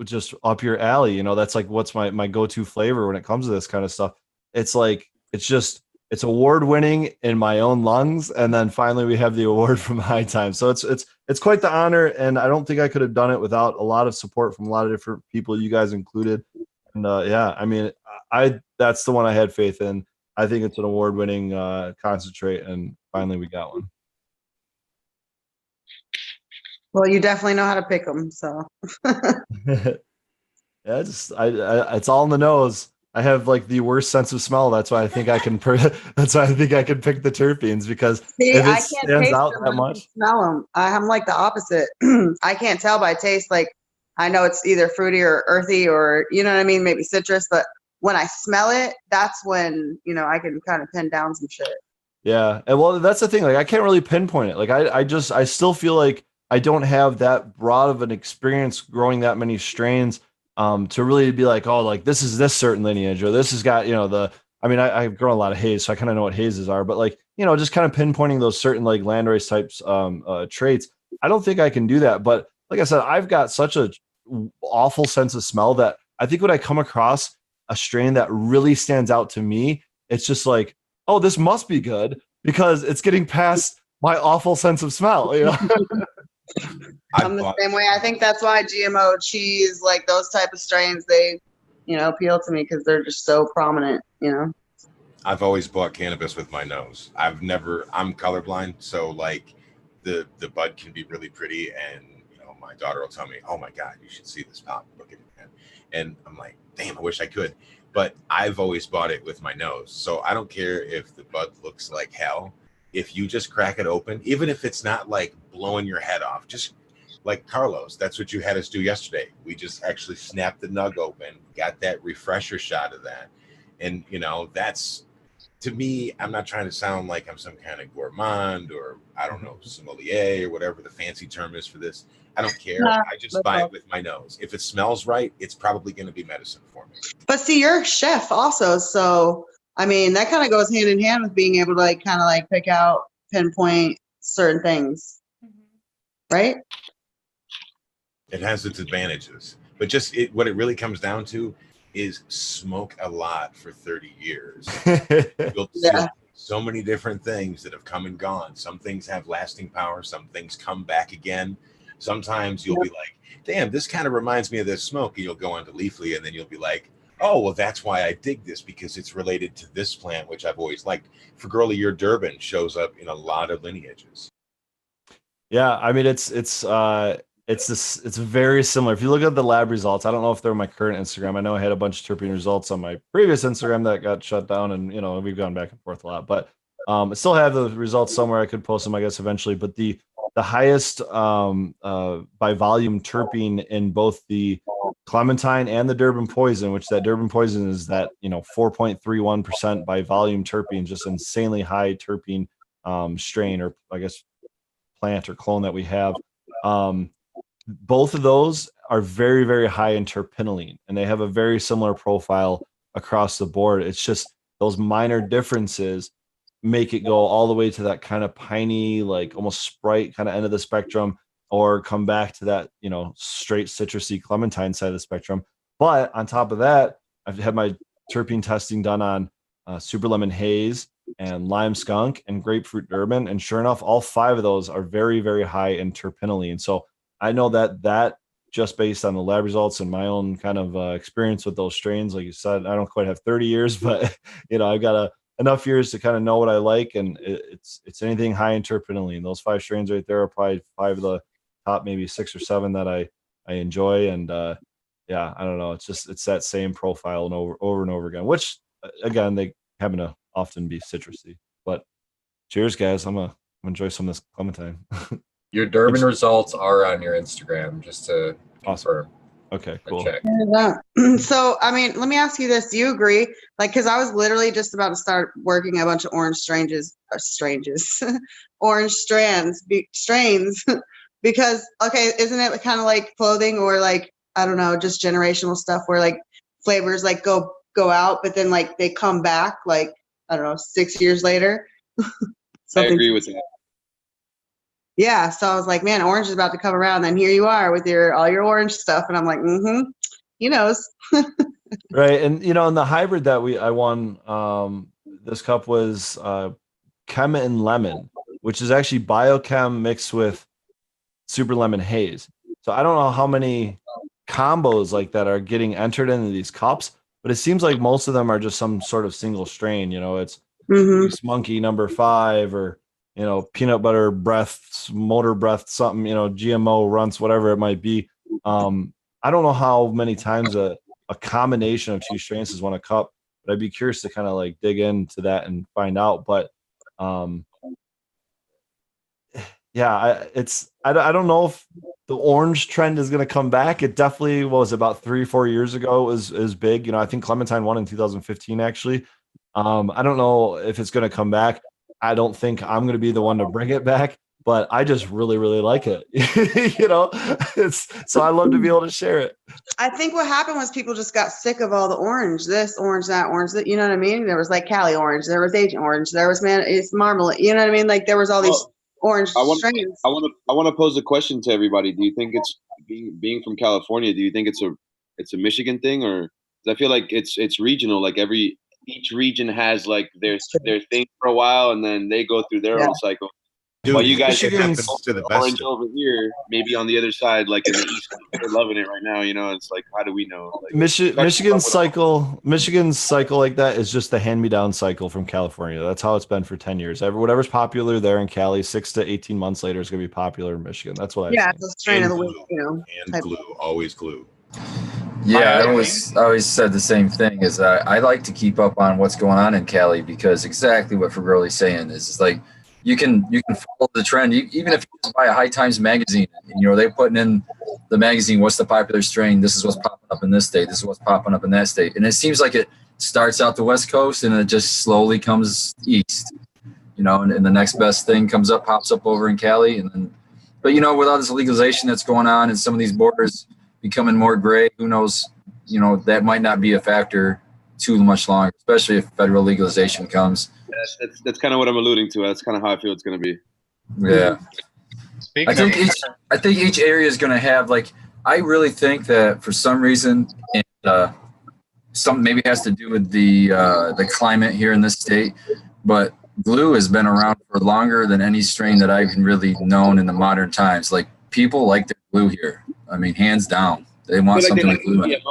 just up your alley. That's like what's my go-to flavor when it comes to this kind of stuff. It's like it's award winning in my own lungs, and then finally we have the award from High Time. So it's quite the honor, and I don't think I could have done it without a lot of support from a lot of different people, you guys included. And yeah, I mean, that's the one I had faith in. I think it's an award winning concentrate, and finally we got one. Well, you definitely know how to pick them. So Yeah, it's all in the nose. I have like the worst sense of smell. That's why I think I can. That's why I think I can pick the terpenes, because see, if I it can't stands taste out them. that I much, can smell them. I'm like the opposite. I can't tell by taste. Like I know it's either fruity or earthy, or you know what I mean, maybe citrus. But when I smell it, that's when I can kind of pin down some shit. yeah. And well, that's the thing. Like I can't really pinpoint it. Like I still feel like I don't have that broad of an experience growing that many strains to really be like, oh, like this is this certain lineage, or this has got, I mean, I've grown a lot of haze, so I kind of know what hazes are, but like, just kind of pinpointing those certain like landrace types traits. I don't think I can do that. But like I said, I've got such a awful sense of smell that I think when I come across a strain that really stands out to me, it's just like, oh, this must be good because it's getting past my awful sense of smell, I'm the same way. I think that's why GMO cheese, like those type of strains, they, appeal to me because they're just so prominent, I've always bought cannabis with my nose. I'm colorblind, so like the bud can be really pretty, and my daughter will tell me, "Oh my God, you should see this pop. Look at it, man." And I'm like, "Damn, I wish I could." But I've always bought it with my nose, so I don't care if the bud looks like hell. If you just crack it open, even if it's not like blowing your head off, just like Carlos, that's what you had us do yesterday. We just actually snapped the nug open, got that refresher shot of that. And, that's, to me, I'm not trying to sound like I'm some kind of gourmand or, I don't know, sommelier or whatever the fancy term is for this. I don't care. Nah, I just buy it with my nose. If it smells right, it's probably going to be medicine for me. But see, you're a chef also, so I mean that kind of goes hand in hand with being able to like kind of like pick out, pinpoint certain things, right? It has its advantages, but what it really comes down to is smoke a lot for 30 years. You'll see so many different things that have come and gone. Some things have lasting power. Some things come back again. Sometimes you'll be like, damn, this kind of reminds me of this smoke. And you'll go on to Leafly, and then you'll be like, oh, well, that's why I dig this, because it's related to this plant, which I've always liked. For Girl of Year Durban shows up in a lot of lineages. Yeah, I mean, it's very similar. If you look at the lab results, I don't know if they're my current Instagram. I know I had a bunch of terpene results on my previous Instagram that got shut down, and we've gone back and forth a lot. But I still have the results somewhere. I could post them, I guess, eventually. But the highest by volume terpene in both the Clementine and the Durban Poison, which that Durban Poison is that 4.31% by volume terpene, just insanely high terpene strain, or I guess plant or clone that we have. both of those are very, very high in terpinolene, and they have a very similar profile across the board. It's just those minor differences make it go all the way to that kind of piney, like almost Sprite kind of end of the spectrum, or come back to that, straight citrusy clementine side of the spectrum. But on top of that, I've had my terpene testing done on Super Lemon Haze and Lime Skunk and Grapefruit Durban. And sure enough, all 5 of those are very, very high in terpinolene. So I know that just based on the lab results and my own kind of experience with those strains, like you said, I don't quite have 30 years, but I've got enough years to kind of know what I like. And it's anything high in terpinolene. Those 5 strains right there are probably 5 of the top, maybe 6 or 7 that I enjoy. And yeah, I don't know. It's that same profile and over and over again, which again, they happen to often be citrusy. But cheers, guys. I'm gonna enjoy some of this clementine. Your Durban results are on your Instagram, just to confirm. Okay, cool. Check. So, I mean, let me ask you this. Do you agree? Like, because I was literally just about to start working a bunch of orange orange strains, because, okay, isn't it kind of like clothing or like, I don't know, just generational stuff where like flavors like go out, but then like they come back like, I don't know, 6 years later. I agree with that. Yeah, so I was like, man, orange is about to come around. Then here you are with all your orange stuff, and I'm like, he knows. Right, and in the hybrid that I won, this cup was Chem and Lemon, which is actually Biochem mixed with Super Lemon Haze. So I don't know how many combos like that are getting entered into these cups, but it seems like most of them are just some sort of single strain. It's Grease Monkey number 5 or peanut butter breath, motor breath, something, GMO runts, whatever it might be. I don't know how many times a combination of 2 strains is one a cup, but I'd be curious to kind of like dig into that and find out. But yeah, I don't know if the orange trend is going to come back. It definitely was about 3-4 years ago. It was big. I think Clementine won in 2015 actually. I don't know if it's going to come back. I don't think I'm going to be the one to bring it back, but I just really, really like it. So I love to be able to share it. I think what happened was people just got sick of all the orange, this orange, that orange, that, you know what I mean? There was like Cali orange, there was Agent Orange, there was it's marmalade, you know what I mean? Like there was all these orange strains. I want to pose a question to everybody. Do you think it's being from California? Do you think it's a Michigan thing, or 'cause I feel like it's regional? Like each region has like their thing for a while, and then they go through their own cycle. Dude, While you guys Michigan's to the best orange over here, maybe on the other side, like in the East, they're loving it right now. It's like, how do we know? Like, Michigan's cycle like that is just the hand-me-down cycle from California. That's how it's been for 10 years. Whatever's popular there in Cali, 6 to 18 months later is going to be popular in Michigan. That's what I Yeah, it's a strain of the week, And glue, always glue. Yeah, I always said the same thing. Is I like to keep up on what's going on in Cali, because exactly what Fagroli's saying is like you can follow the trend. Even if you just buy a High Times magazine, and, they're putting in the magazine, what's the popular strain? This is what's popping up in this state. This is what's popping up in that state. And it seems like it starts out the West Coast and it just slowly comes east. And the next best thing pops up over in Cali. But with all this legalization that's going on and some of these borders becoming more gray, who knows, that might not be a factor too much longer, especially if federal legalization comes. That's kind of what I'm alluding to. That's kind of how I feel it's going to be. Yeah. I think each area is going to have, like, I really think that for some reason, and some maybe has to do with the climate here in this state, but glue has been around for longer than any strain that I've really known in the modern times. Like, people like their glue here. I mean, hands down, they want something with glue in it.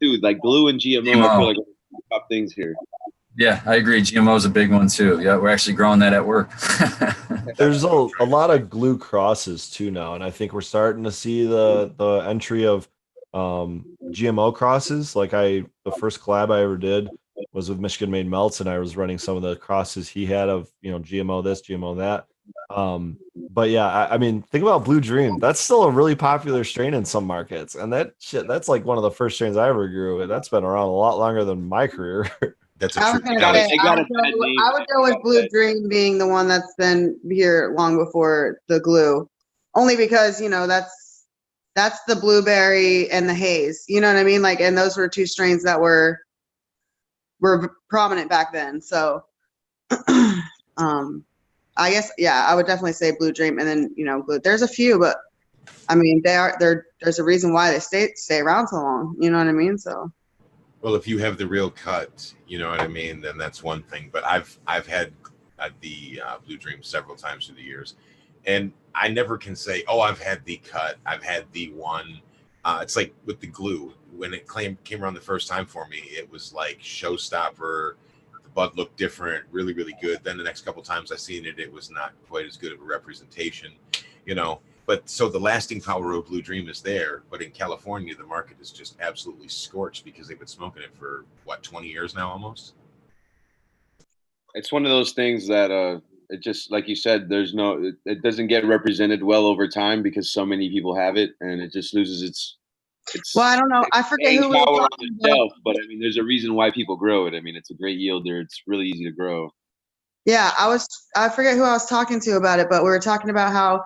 Dude, like glue and GMO. I feel like are top things here. Yeah, I agree. GMO is a big one too. Yeah, we're actually growing that at work. There's a lot of glue crosses too now, and I think we're starting to see the entry of GMO crosses. Like the first collab I ever did was with Michigan Made Melts, and I was running some of the crosses he had of GMO this, GMO that. But yeah, I mean, think about Blue Dream. That's still a really popular strain in some markets, and that's like one of the first strains I ever grew. That's been around a lot longer than my career. That's I would go with Blue Dream being the one that's been here long before the glue, only because that's That's the blueberry and the haze. You know what I mean? Like, and those were two strains that were prominent back then. So, I guess, yeah, I would definitely say Blue Dream, and then, you know, there's a few, but I mean, there's a reason why they stay around so long. You know what I mean? So. Well, if you have the real cut, you know what I mean, then that's one thing. But I've had the Blue Dream several times through the years, and I never can say, oh, I've had the cut. I've had the one. It's like with the glue. When it came around the first time for me, it was like showstopper. The bud looked different, really, really good. Then the next couple times I seen it, it was not quite as good of a representation, you know. But so the lasting power of Blue Dream is there. But in California, the market is just absolutely scorched because they've been smoking it for what, 20 years now almost. It's one of those things that it just, like you said, it doesn't get represented well over time because so many people have it, and it just loses its well, I don't know. I forget who we were power on talking the about. shelf, but I mean, there's a reason why people grow it. I mean, it's a great yielder. It's really easy to grow. Yeah, I forget who I was talking to about it, but we were talking about how,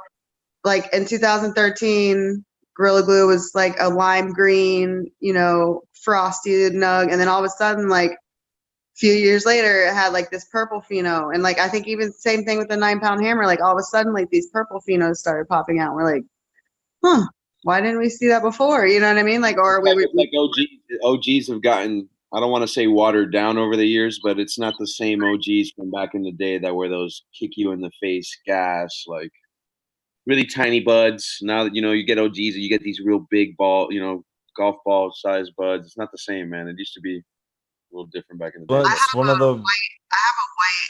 like, in 2013, Gorilla Glue was like a lime green, you know, frosted nug, and then all of a sudden, like, a few years later, it had like this purple pheno, and like I think even same thing with the 9-pound hammer. Like all of a sudden, like these purple phenos started popping out. We're like, huh, why didn't we see that before? You know what I mean? Like, or like OGs have gotten, I don't want to say watered down over the years, but it's not the same OGs from back in the day that were those kick you in the face gas, like really tiny buds. Now that, you know, you get OGs and you get these real big ball, you know, golf ball size buds. It's not the same, man. It used to be a little different back in the day. But it's one of the I have a white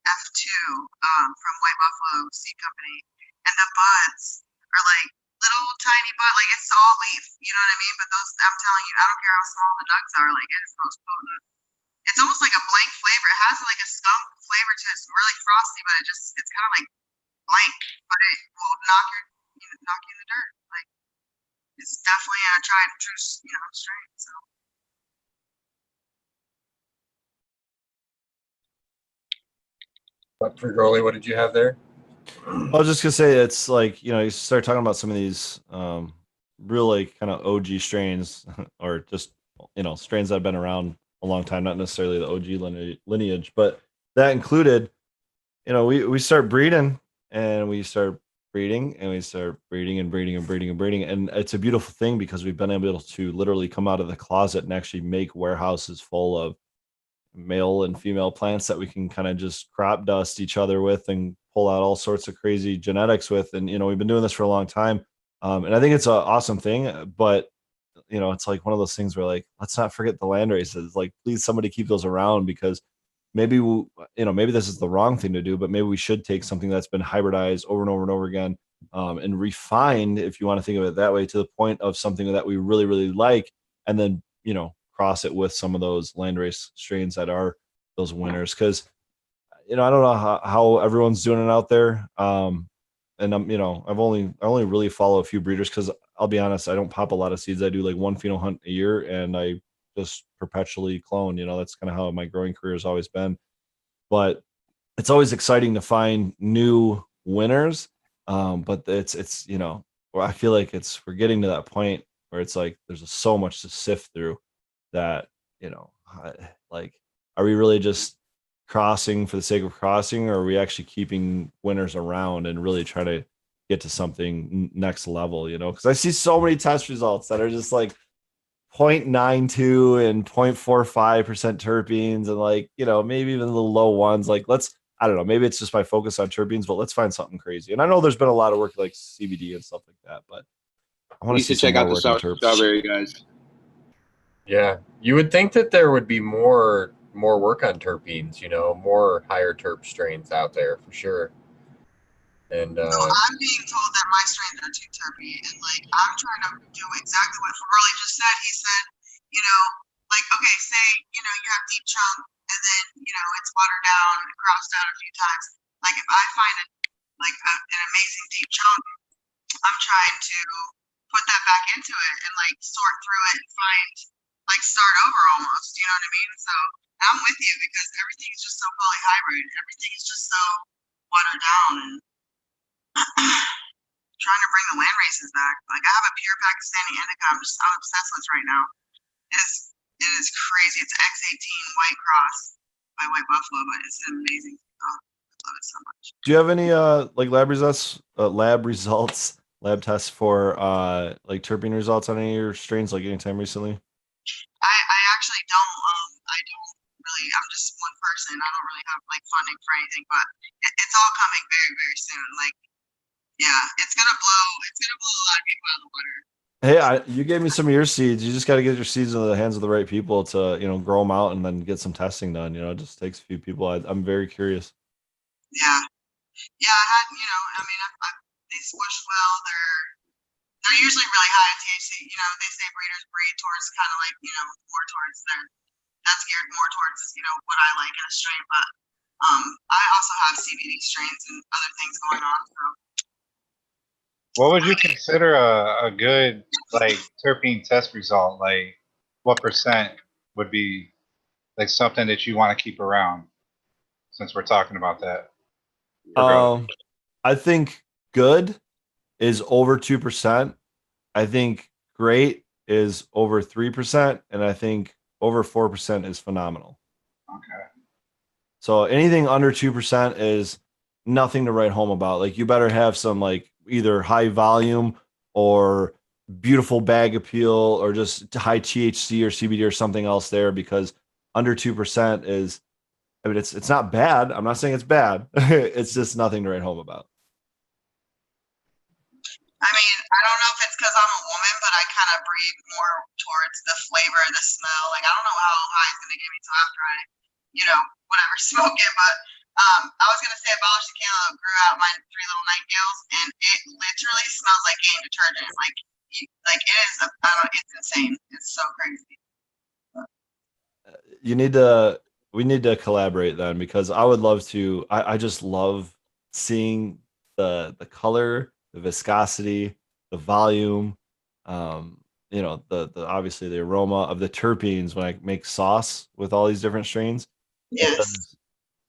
F2 from White Buffalo Seed Company, and the buds are like little tiny bud, like it's all leaf, you know what I mean? But those, I'm telling you, I don't care how small the nugs are, like it is most potent. It's almost like a blank flavor. It has like a skunk flavor to it. It's really frosty, but it's kind of like blank, but it will knock you in the dirt. Like it's definitely a tried and true, you know, strain. So. But for Girly, what did you have there? I was just gonna say it's like, you know, you start talking about some of these real like kind of OG strains or just, you know, strains that have been around a long time, not necessarily the OG lineage, but that included, you know, we start breeding and we start breeding and we start breeding and breeding and breeding and breeding, and it's a beautiful thing because we've been able to literally come out of the closet and actually make warehouses full of male and female plants that we can kind of just crop dust each other with and pull out all sorts of crazy genetics with. And, you know, we've been doing this for a long time. And I think it's an awesome thing, but, you know, it's like one of those things where like, let's not forget the land races. Like, please somebody keep those around because maybe, you know, maybe this is the wrong thing to do, but maybe we should take something that's been hybridized over and over and over again and refined, if you want to think of it that way, to the point of something that we really, really like. And then, you know, cross it with some of those landrace strains that are those winners. Cause, you know, I don't know how everyone's doing it out there. And I'm, you know, I only really follow a few breeders because I'll be honest, I don't pop a lot of seeds. I do like one pheno hunt a year and I just perpetually clone. You know, that's kind of how my growing career has always been. But it's always exciting to find new winners. But it's you know, where I feel like we're getting to that point where it's like there's so much to sift through that, you know, like, are we really just crossing for the sake of crossing, or are we actually keeping winners around and really trying to get to something next level, you know? Because I see so many test results that are just like 0.92 and 0.45% terpenes and like, you know, maybe even the low ones. Like, I don't know, maybe it's just my focus on terpenes, but let's find something crazy. And I know there's been a lot of work like CBD and stuff like that, but I want to see check out the strawberry guys. Yeah, you would think that there would be more work on terpenes, you know, more higher terp strains out there for sure. And so I'm being told that my strains are too terpy, and like I'm trying to do exactly what Farley just said. He said, you know, like, okay, say, you know, you have deep chunk and then, you know, it's watered down, crossed out a few times. Like if I find an amazing deep chunk, I'm trying to put that back into it and like sort through it and find, like, start over almost, you know what I mean? So I'm with you because everything is just so polyhybrid. Everything is just so watered down and trying to bring the land races back. Like I have a pure Pakistani indica I'm obsessed with right now. It is crazy. It's X18 White Cross by White Buffalo, but it's amazing. Oh, I love it so much. Do you have any like lab tests for like terpene results on any of your strains like anytime recently? I actually don't. I don't really. I'm just one person. I don't really have like funding for anything, but it's all coming very, very soon. Like, yeah, it's gonna blow. It's gonna blow a lot of people out of the water. Hey, you gave me some of your seeds. You just got to get your seeds into the hands of the right people to, grow them out and then get some testing done. It just takes a few people. I'm very curious. Yeah, I had. They squish well. They're usually really high in THC. They say breeders breed towards kind of like more towards that's geared more towards what I like in a strain. But I also have CBD strains and other things going on. So. What would you consider a good like terpene test result? Like, what percent would be like something that you want to keep around? Since we're talking about that. I think good is over 2%. I think great is over 3%, and I think over 4% is phenomenal. Okay. So anything under 2% is nothing to write home about. Like you better have some like either high volume or beautiful bag appeal or just high THC or CBD or something else there, because under 2% is, it's not bad. I'm not saying it's bad. It's just nothing to write home about. I don't know if it's because I'm a woman, but I kind of breathe more towards the flavor and the smell. Like, I don't know how high it's going to get me till after I, whatever, smoke it. But I was going to say Abolish the Calo grew out my 3 little nightingales, and it literally smells like game detergent. Like it is, it's insane. It's so crazy. We need to collaborate then, because I would love to. I just love seeing the color, the viscosity, the volume, the obviously the aroma of the terpenes when I make sauce with all these different strains. Yes.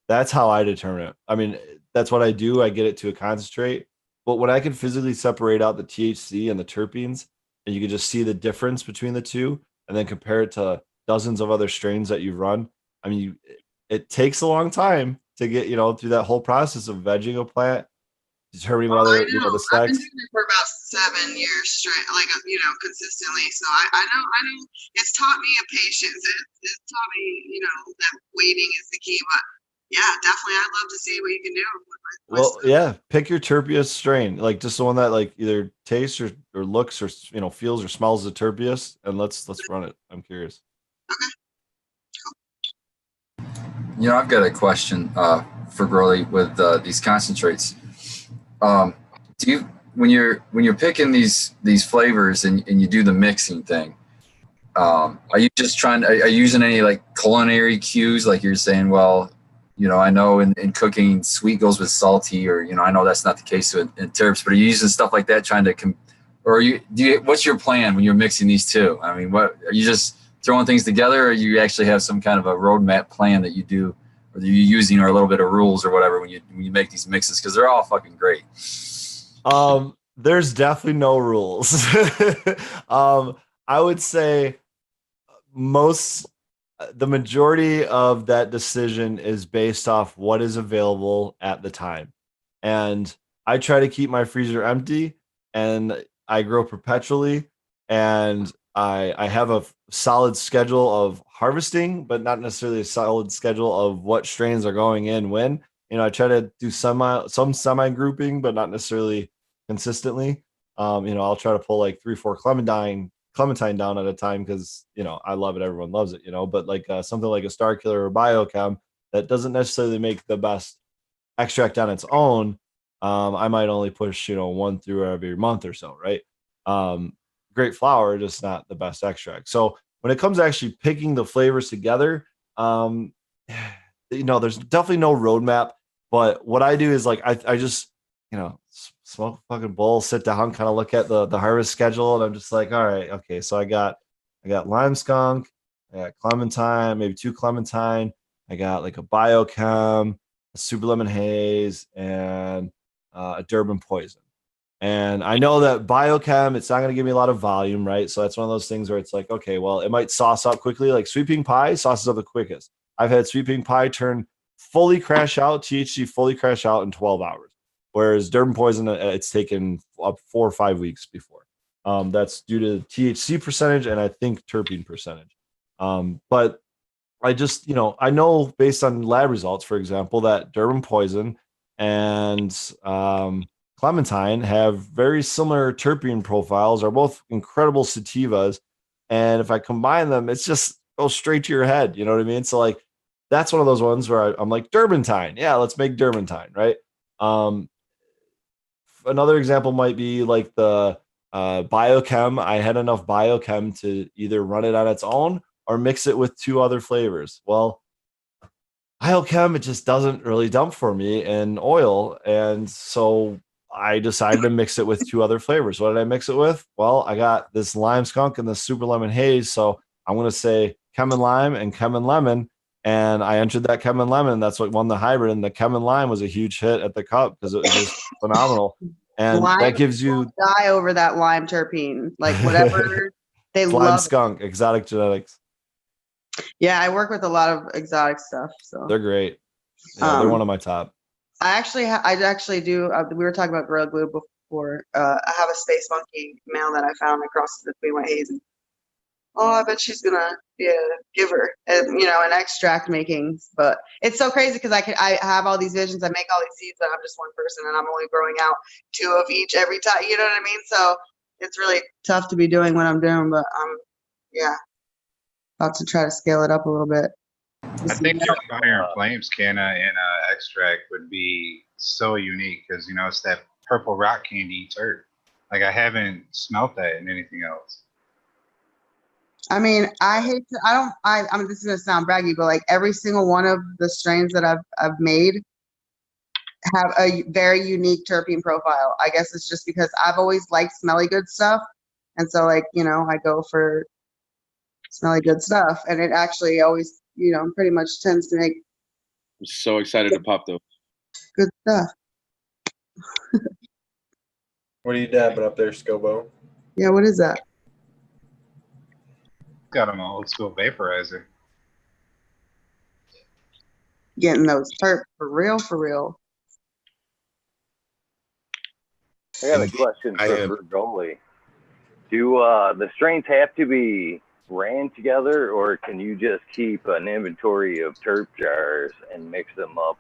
That's how I determine it. That's what I do. I get it to a concentrate. But when I can physically separate out the THC and the terpenes, and you can just see the difference between the two, and then compare it to dozens of other strains that you've run. It takes a long time to get, through that whole process of vegging a plant, determining whether, the sex. I've been doing it for about 7 years straight, like, consistently. So I know it's taught me a patience. It's taught me, that waiting is the key. But yeah, definitely, I'd love to see what you can do. Well, yeah, pick your terpeous strain, like just the one that like either tastes or looks or feels or smells the terpeous, and let's run it. I'm curious. I've got a question for Growly with these concentrates. Do you, when you're picking these flavors and you do the mixing thing, are you just are you using any like culinary cues? Like you're saying, well, I know in cooking sweet goes with salty, or I know that's not the case in terps, but are you using stuff like that trying to what's your plan when you're mixing these two? What are you just throwing things together, or you actually have some kind of a roadmap plan that you do, or you're using, or a little bit of rules or whatever when you make these mixes? Because they're all fucking great. There's definitely no rules. I would say the majority of that decision is based off what is available at the time. And I try to keep my freezer empty, and I grow perpetually, and I have a solid schedule of harvesting, but not necessarily a solid schedule of what strains are going in when. I try to do some semi grouping, but not necessarily consistently. I'll try to pull like 3-4 clementine down at a time, because I love it, everyone loves it, but like something like a Star Killer or Biochem that doesn't necessarily make the best extract on its own, I might only push 1 through every month or so, right? Great flower, just not the best extract. So when it comes to actually picking the flavors together, there's definitely no roadmap. But what I do is like I just smoke a fucking bowl, sit down, kind of look at the harvest schedule, and I'm just like, all right, okay, so I got lime skunk, I got clementine, maybe 2 clementine, I got like a Biochem, a super lemon haze, and a Durban poison. And I know that biochem, it's not going to give me a lot of volume, right? So that's one of those things where it's like, okay, well, it might sauce up quickly. Like sweeping pie sauces up the quickest. I've had sweeping pie turn fully crash out, THC fully crash out in 12 hours. Whereas Durban Poison, it's taken up 4 or 5 weeks before. That's due to THC percentage and I think terpene percentage. But I just, I know based on lab results, for example, that Durban Poison and Clementine have very similar terpene profiles, are both incredible sativas. And if I combine them, it's just goes straight to your head. You know what I mean? So like, that's one of those ones where I'm like, Durbantine. Yeah, let's make Durbantine, right? Another example might be like the biochem. I had enough biochem to either run it on its own or mix it with 2 other flavors. Well, biochem, it just doesn't really dump for me in oil. And so I decided to mix it with 2 other flavors. What did I mix it with? Well, I got this lime skunk and the super lemon haze. So I'm going to say chem and lime and chem and lemon. And I entered that chem and lemon. That's what won the hybrid. And the chem and lime was a huge hit at the cup because it was just phenomenal. And Lime that gives you die over that lime terpene, like whatever they lime love. skunk, exotic genetics. Yeah, I work with a lot of exotic stuff, so They're great. Yeah, they're one of my top. I actually do. We were talking about Gorilla Glue before. I have a Space Monkey male that I found that crosses between White Haze and I bet she's gonna be a giver, and an extract making. But it's so crazy because I have all these visions, I make all these seeds, but I'm just one person, and I'm only growing out 2 of each every time. You know what I mean? So it's really tough to be doing what I'm doing, but about to try to scale it up a little bit. I think your Fire and Flames canna in extract would be so unique because it's that purple rock candy terp. Like I haven't smelt that in anything else. I mean, I mean, this is gonna sound braggy, but like every single one of the strains that I've made have a very unique terpene profile. I guess it's just because I've always liked smelly good stuff, and so like I go for smelly good stuff, and it actually always pretty much tends to make. I'm so excited to pop those. Good stuff. What are you dabbing up there, Scobo? Yeah, what is that? Got an old school vaporizer. Getting those terp for real. I got a question for Vergoli. Do the strains have to be ran together, or can you just keep an inventory of terp jars and mix them up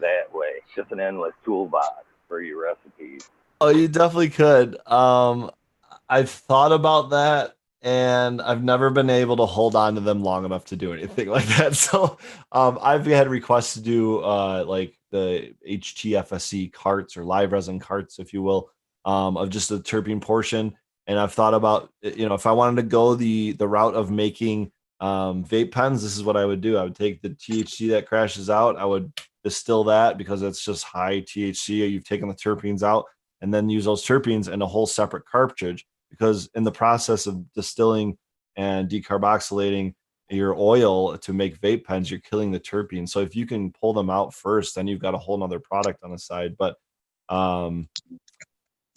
that way? Just an endless toolbox for your recipes. Oh, you definitely could. I've thought about that, and I've never been able to hold on to them long enough to do anything like that. So I've had requests to do like the HTFSC carts or live resin carts, if you will, of just the terpene portion. And I've thought about, if I wanted to go the route of making vape pens, this is what I would do. I would take the THC that crashes out. I would distill that because it's just high THC. You've taken the terpenes out, and then use those terpenes in a whole separate cartridge, because in the process of distilling and decarboxylating your oil to make vape pens, you're killing the terpenes. So if you can pull them out first, then you've got a whole nother product on the side. But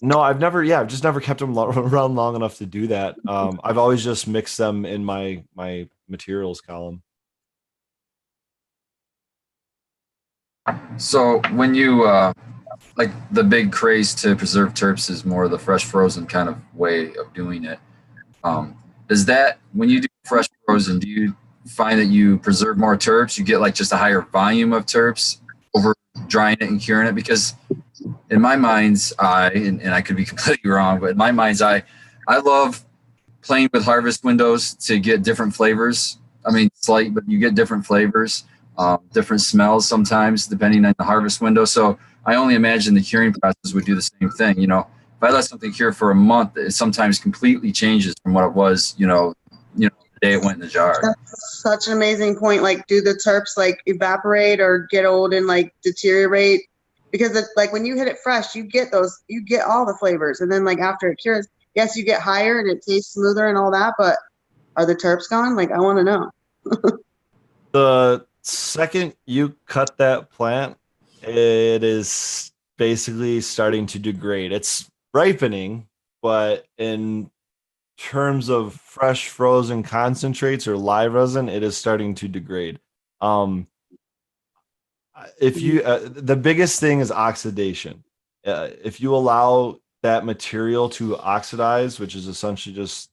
no, I've just never kept them around long enough to do that. I've always just mixed them in my materials column. So when you like the big craze to preserve terps is more the fresh frozen kind of way of doing it. Is that when you do fresh frozen, do you find that you preserve more terps? You get like just a higher volume of terps over drying it and curing it? Because in my mind's eye, and I could be completely wrong, but in my mind's eye, I love playing with harvest windows to get different flavors. I mean, slight, but you get different flavors, different smells sometimes depending on the harvest window. So I only imagine the curing process would do the same thing. If I let something cure for a month, it sometimes completely changes from what it was, the day it went in the jar. That's such an amazing point. Like, do the terps like evaporate or get old and like deteriorate? Because it's like when you hit it fresh, you get all the flavors, and then like after it cures, yes, you get higher and it tastes smoother and all that. But are the terps gone? Like, I want to know. The second you cut that plant, it is basically starting to degrade. It's ripening, but in terms of fresh frozen concentrates or live resin, it is starting to degrade. If you the biggest thing is oxidation. If you allow that material to oxidize, which is essentially just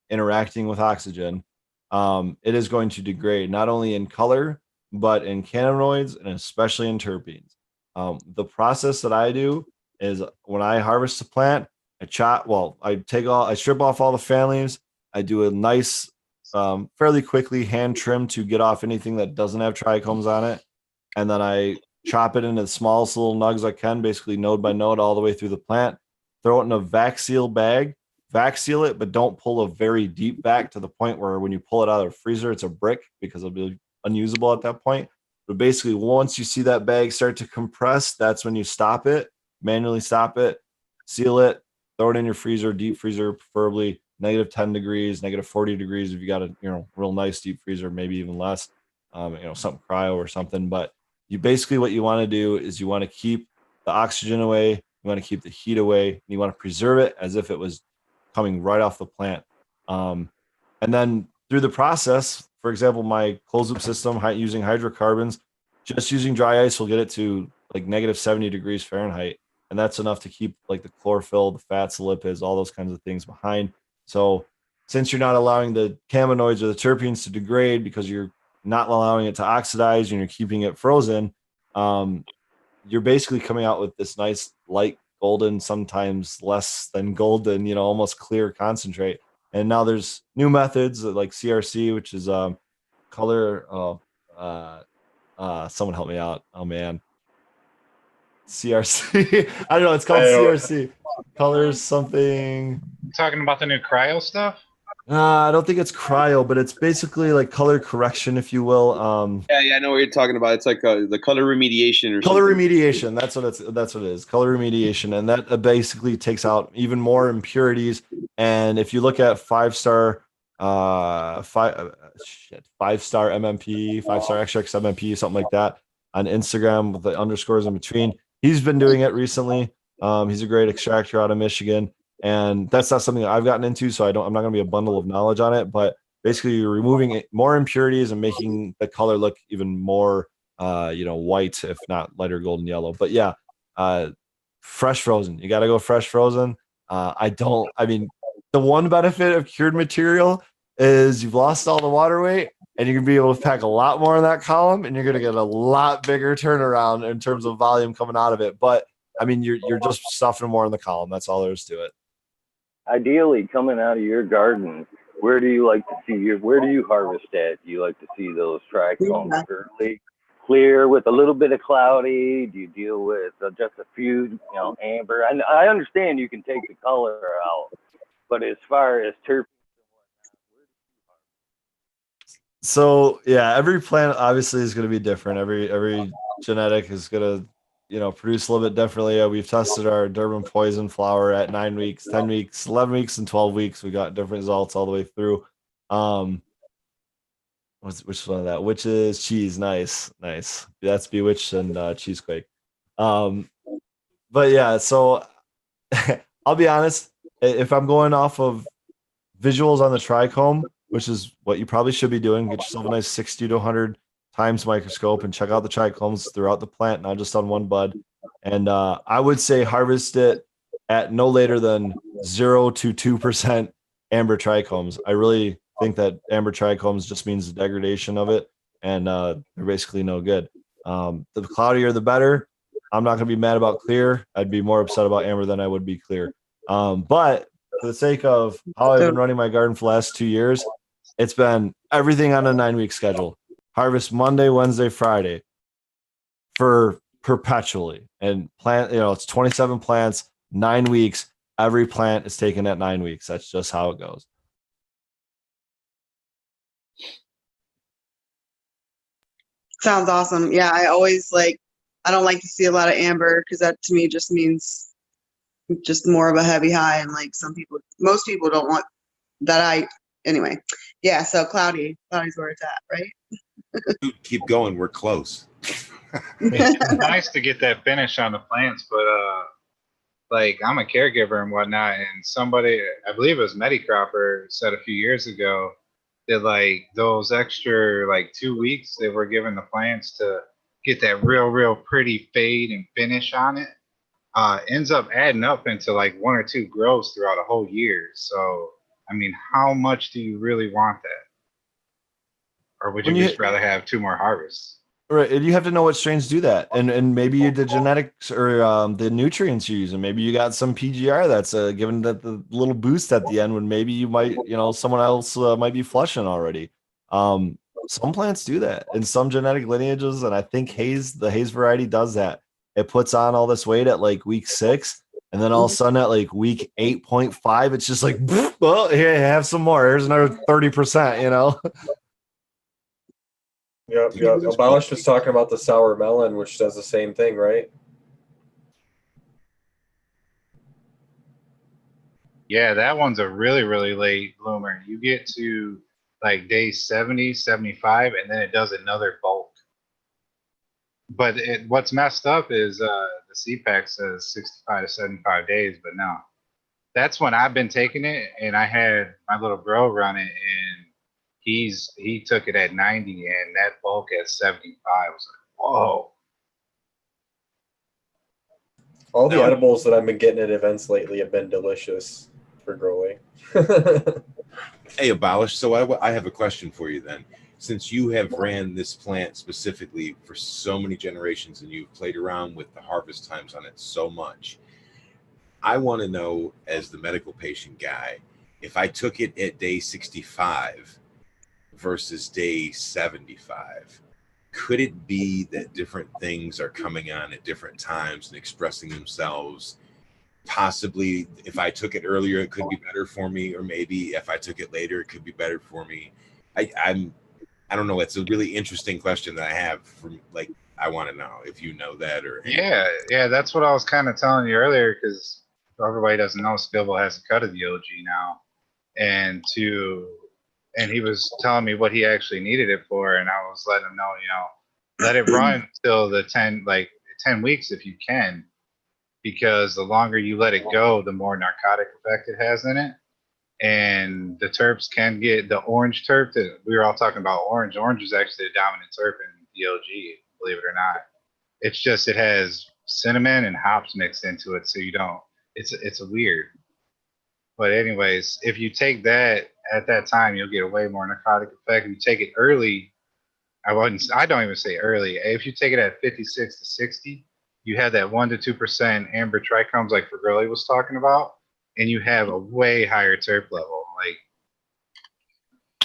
interacting with oxygen, it is going to degrade not only in color but in cannabinoids and especially in terpenes. The process that I do is when I harvest a plant, I strip off all the fan leaves. I do a nice, fairly quickly hand trim to get off anything that doesn't have trichomes on it. And then I chop it into the smallest little nugs I can, basically node by node all the way through the plant. Throw it in a vac seal bag, vac seal it, but don't pull a very deep vac to the point where when you pull it out of the freezer, it's a brick because it'll be unusable at that point. But basically, once you see that bag start to compress, that's when you stop it, manually stop it, seal it, throw it in your freezer, deep freezer, preferably -10 degrees, -40 degrees if you got a real nice deep freezer, maybe even less, something cryo or something. But you basically what you want to do is you want to keep the oxygen away, you want to keep the heat away, and you want to preserve it as if it was coming right off the plant. And then through the process, for example, my closed loop system using hydrocarbons, just using dry ice will get it to like -70 degrees Fahrenheit. And that's enough to keep like the chlorophyll, the fats, the lipids, all those kinds of things behind. So since you're not allowing the cannabinoids or the terpenes to degrade because you're not allowing it to oxidize and you're keeping it frozen, you're basically coming out with this nice light golden, sometimes less than golden, almost clear concentrate. And now there's new methods like CRC, which is color. Someone help me out. Oh man. CRC. I don't know. It's called CRC. Colors something. Talking about the new cryo stuff? I don't think it's cryo, but it's basically like color correction, if you will. Yeah, I know what you're talking about. It's like the color remediation or color something. remediation. That's what it is. Color remediation, and that basically takes out even more impurities. And if you look at 5-star, 5-star MMP, 5-star XRX MMP, something like that on Instagram with the underscores in between. He's been doing it recently. He's a great extractor out of Michigan. And that's not something that I've gotten into, so I'm not going to be a bundle of knowledge on it. But basically, you're removing more impurities and making the color look even more, white, if not lighter golden yellow. But yeah, fresh frozen. You got to go fresh frozen. The one benefit of cured material is you've lost all the water weight, and you're going to be able to pack a lot more in that column, and you're going to get a lot bigger turnaround in terms of volume coming out of it. But I mean, you're just stuffing more in the column. That's all there is to it. Ideally, coming out of your garden, where do you harvest at? Do you like to see those trichomes early, clear with a little bit of cloudy? Do you deal with just a few, amber? I understand you can take the color out, but as far as terpenes, so yeah, every plant obviously is going to be different. Every genetic is going to produce a little bit differently. We've tested our Durban poison flower at 9 weeks, 10 weeks, 11 weeks, and 12 weeks. We got different results all the way through. Which one of that? Which is cheese. Nice. That's Bewitched and Cheesequake. But yeah, so I'll be honest. If I'm going off of visuals on the trichome, which is what you probably should be doing, get yourself a nice 60 to 100 times microscope and check out the trichomes throughout the plant, not just on one bud. And I would say harvest it at no later than 0 to 2% amber trichomes. I really think that amber trichomes just means the degradation of it, and they're basically no good. The cloudier, the better. I'm not going to be mad about clear. I'd be more upset about amber than I would be clear. But for the sake of how I've been running my garden for the last 2 years, it's been everything on a 9-week schedule. Harvest Monday, Wednesday, Friday for perpetually. And plant, it's 27 plants, 9 weeks. Every plant is taken at 9 weeks. That's just how it goes. Sounds awesome. Yeah, I don't like to see a lot of amber because that to me just means just more of a heavy high. And like most people don't want that. Anyway. Yeah, so cloudy's where it's at, right? Keep going. We're close. It's nice to get that finish on the plants, but like I'm a caregiver and whatnot, and somebody, I believe it was Medicropper, said a few years ago that like those extra like 2 weeks they were giving the plants to get that real pretty fade and finish on it, ends up adding up into like 1 or 2 grows throughout a whole year. So I mean, how much do you really want that? Or would you just rather have 2 more harvests? Right, and you have to know what strains do that, and maybe the genetics or the nutrients you're using. Maybe you got some PGR that's giving that the little boost at the end when maybe you might, someone else might be flushing already. Some plants do that in some genetic lineages, and I think the Haze variety does that. It puts on all this weight at like week 6, and then all of a sudden at like week 8.5, it's just like, well, here, have some more. Here's another 30%. Yep. Abolish was talking about the sour melon, which does the same thing, right? Yeah, that one's a really late bloomer. You get to like day 70, 75, and then it does another bulk. But what's messed up is the CPAC says 65 to 75 days, but no. That's when I've been taking it, and I had my little bro run it, and he took it at 90, and that bulk at 75 was like, whoa. All the edibles that I've been getting at events lately have been delicious for growing. Hey, Abolish. So I have a question for you then. Since you have ran this plant specifically for so many generations and you've played around with the harvest times on it so much, I want to know, as the medical patient guy, if I took it at day 65 versus day 75, could it be that different things are coming on at different times and expressing themselves? Possibly if I took it earlier, it could be better for me, or maybe if I took it later, it could be better for me. I don't know. It's a really interesting question that I have. I want to know if you know that or yeah. That's what I was kind of telling you earlier, because everybody doesn't know Skibble has a cut of the OG now, and he was telling me what he actually needed it for, and I was letting him know, let it run till the 10 weeks if you can, because the longer you let it go, the more narcotic effect it has in it. And the terps can get the orange terp that we were all talking about. Orange is actually the dominant terp in the OG, believe it or not. It's just it has cinnamon and hops mixed into it, so you don't. It's a weird. But anyways, if you take that at that time, you'll get a way more narcotic effect. If you take it early, I don't even say early. If you take it at 56 to 60, you have that 1 to 2% amber trichomes like Fergulli was talking about, and you have a way higher terp level.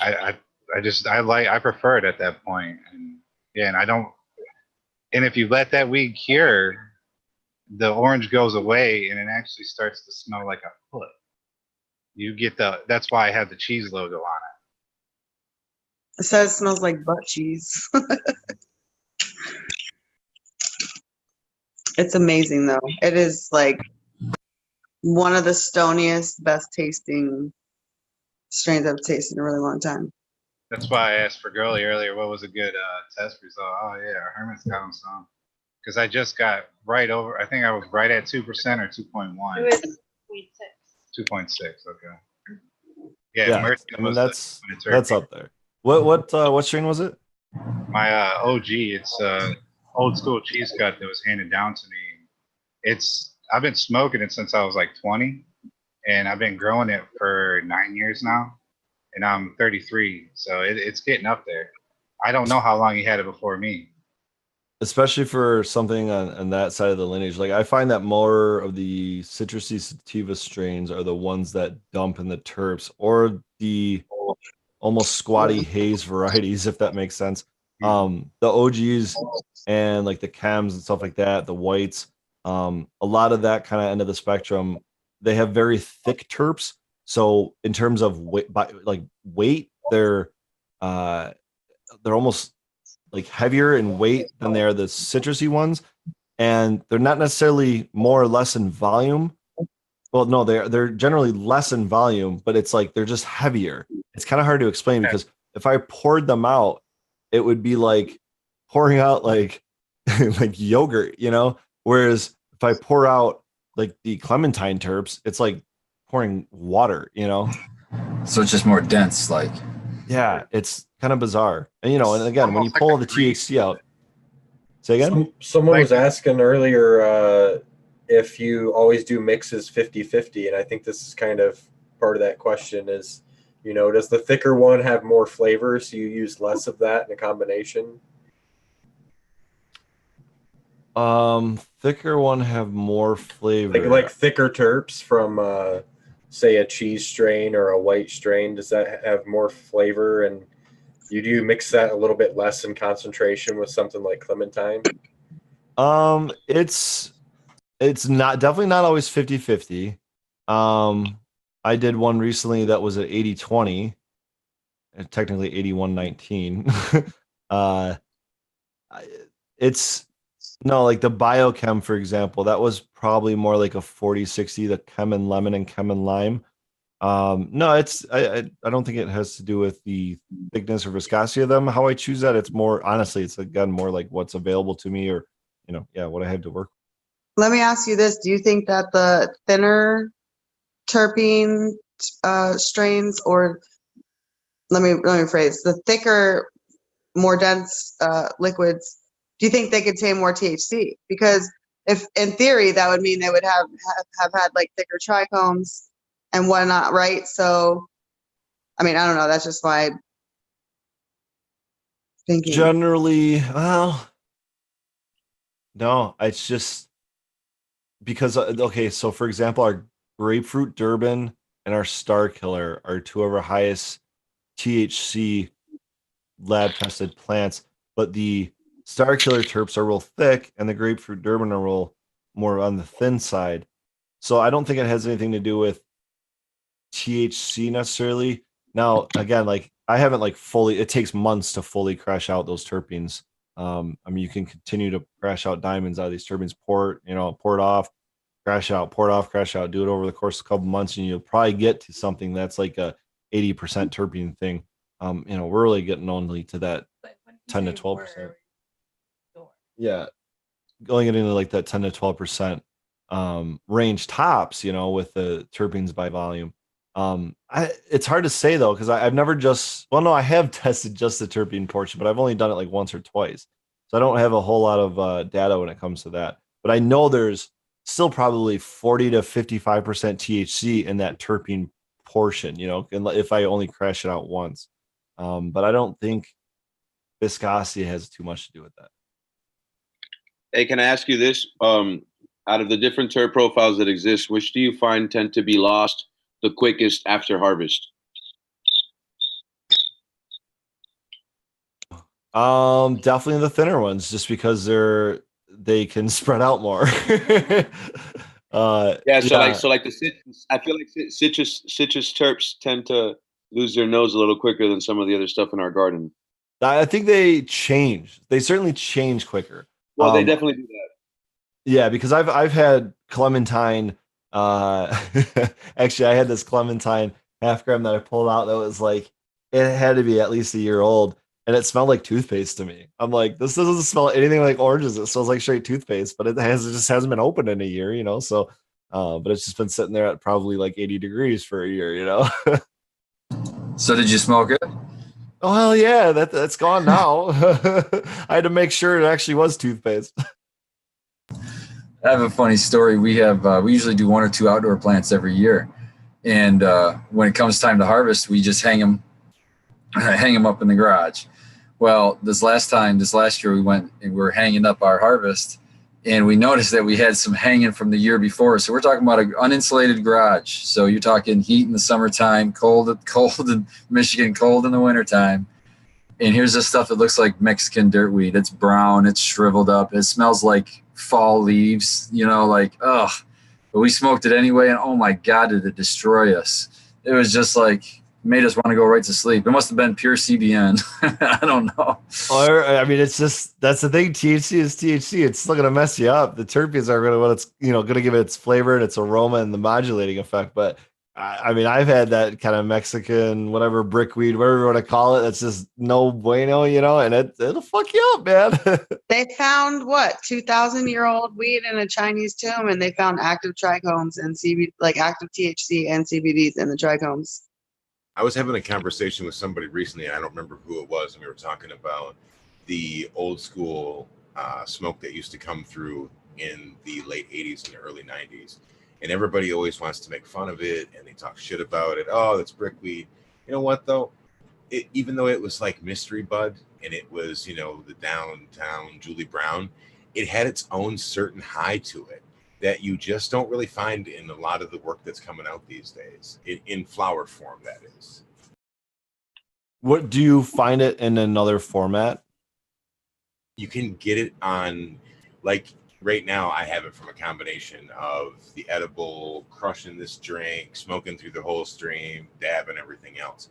Like I prefer it at that point. And yeah, and if you let that weed cure, the orange goes away and it actually starts to smell like a foot. You get that's why I have the cheese logo on it. It says it smells like butt cheese. It's amazing though. It is like one of the stoniest, best tasting strains I've tasted in a really long time. That's why I asked for Girly earlier what was a good test result. Oh yeah, Hermit's got them some. Because I just got right over, I think I was right at 2% or 2.1. It was 2.6, okay. Yeah, I mean that's up there. What strain was it? My OG, it's old school cheese cut that was handed down to me. I've been smoking it since I was like 20, and I've been growing it for 9 years now, and I'm 33, so it's getting up there. I don't know how long he had it before me. Especially for something on that side of the lineage. Like I find that more of the citrusy sativa strains are the ones that dump in the terps, or the almost squatty haze varieties, if that makes sense. The OGs and like the chems and stuff like that, the whites, a lot of that kind of end of the spectrum, they have very thick terps. So in terms of weight, they're almost like heavier in weight than they are the citrusy ones, and they're not necessarily more or less in volume. Well, no, they're generally less in volume, but it's like they're just heavier. It's kind of hard to explain because if I poured them out, it would be like pouring out like like yogurt, Whereas if I pour out like the clementine terps, it's like pouring water, you know? So it's just more dense, like. Yeah, it's kind of bizarre. And you know, and again, when you pull the THC out, say again? Someone was asking earlier if you always do mixes 50-50, and I think this is kind of part of that question is, you know, does the thicker one have more flavor, so you use less of that in a combination? Thicker one have more flavor. Like thicker terps from say a cheese strain or a white strain, does that have more flavor, and you do mix that a little bit less in concentration with something like clementine? It's not definitely not always 50-50. I did one recently that was at 80-20, and technically 81-19. It's no, like the biochem, for example, that was probably more like a 40-60, the chem and lemon and chem and lime. No, I don't think it has to do with the thickness or viscosity of them. How I choose that, it's more honestly, it's again more like what's available to me, or you know, yeah, what I had to work. Let me ask you this: do you think that the thinner terpene strains, or let me rephrase, the thicker, more dense liquids, do you think they contain more THC? Because if in theory that would mean they would have had like thicker trichomes and whatnot, right? So, I mean, I don't know. That's just my thinking. Generally, well, no, it's just because okay. So, for example, our grapefruit Durban and our Star Killer are two of our highest THC lab tested plants, but the Star Killer terps are real thick, and the grapefruit Durban are real more on the thin side. So I don't think it has anything to do with THC necessarily. Now, again, like I haven't like fully. It takes months to fully crash out those terpenes. I mean, you can continue to crash out diamonds out of these terpenes. Pour it off, crash out, pour it off, crash out. Do it over the course of a couple months, and you'll probably get to something that's like a 80% terpene thing. We're really getting only to that 10 to 12%. Yeah, going into like that 10 to 12% range tops, with the terpenes by volume. It's hard to say though, because I've never I have tested just the terpene portion, but I've only done it like once or twice. So I don't have a whole lot of data when it comes to that. But I know there's still probably 40 to 55% THC in that terpene portion, if I only crash it out once. But I don't think viscosity has too much to do with that. Hey, can I ask you this? Out of the different terp profiles that exist, which do you find tend to be lost the quickest after harvest? Definitely the thinner ones, just because they can spread out more. So like the citrus, I feel like citrus terps tend to lose their nose a little quicker than some of the other stuff in our garden. I think they change. They certainly change quicker. Well, they definitely do that. Yeah, because I've had clementine. Actually, I had this clementine half gram that I pulled out that was like, it had to be at least a year old, and it smelled like toothpaste to me. I'm like, this doesn't smell anything like oranges. It smells like straight toothpaste, but it just hasn't been opened in a year, So, but it's just been sitting there at probably like 80 degrees for a year, So did you smoke it? Oh hell yeah, that's gone now. I had to make sure it actually was toothpaste. I have a funny story. We usually do 1 or 2 outdoor plants every year, and when it comes time to harvest, we just hang them up in the garage. Well, this last year we went and we were hanging up our harvest, and we noticed that we had some hanging from the year before. So we're talking about an uninsulated garage. So you're talking heat in the summertime, cold in Michigan, cold in the wintertime. And here's this stuff that looks like Mexican dirtweed. It's brown, it's shriveled up, it smells like fall leaves, ugh. But we smoked it anyway, and oh my God, did it destroy us. It was just like, made us want to go right to sleep. It must have been pure CBN. I don't know. Or I mean, it's just, that's the thing. THC is THC. It's still gonna mess you up. The terpenes are gonna give it its flavor and its aroma and the modulating effect. But I mean, I've had that kind of Mexican, whatever, brickweed, whatever you want to call it. That's just no bueno, and it'll fuck you up, man. They found what 2,000-year-old weed in a Chinese tomb, and they found active trichomes and CBD, like active THC and CBDs in the trichomes. I was having a conversation with somebody recently. I don't remember who it was, and we were talking about the old school smoke that used to come through in the late 80s and the early 90s. And everybody always wants to make fun of it, and they talk shit about it. Oh, that's brickweed. You know what, though? Even though it was like mystery bud, and it was, the downtown Julie Brown, it had its own certain high to it that you just don't really find in a lot of the work that's coming out these days, in flower form, that is. What do you find it in another format? You can get it on, like, right now I have it from a combination of the edible, crushing this drink, smoking through the whole stream, dab, and everything else.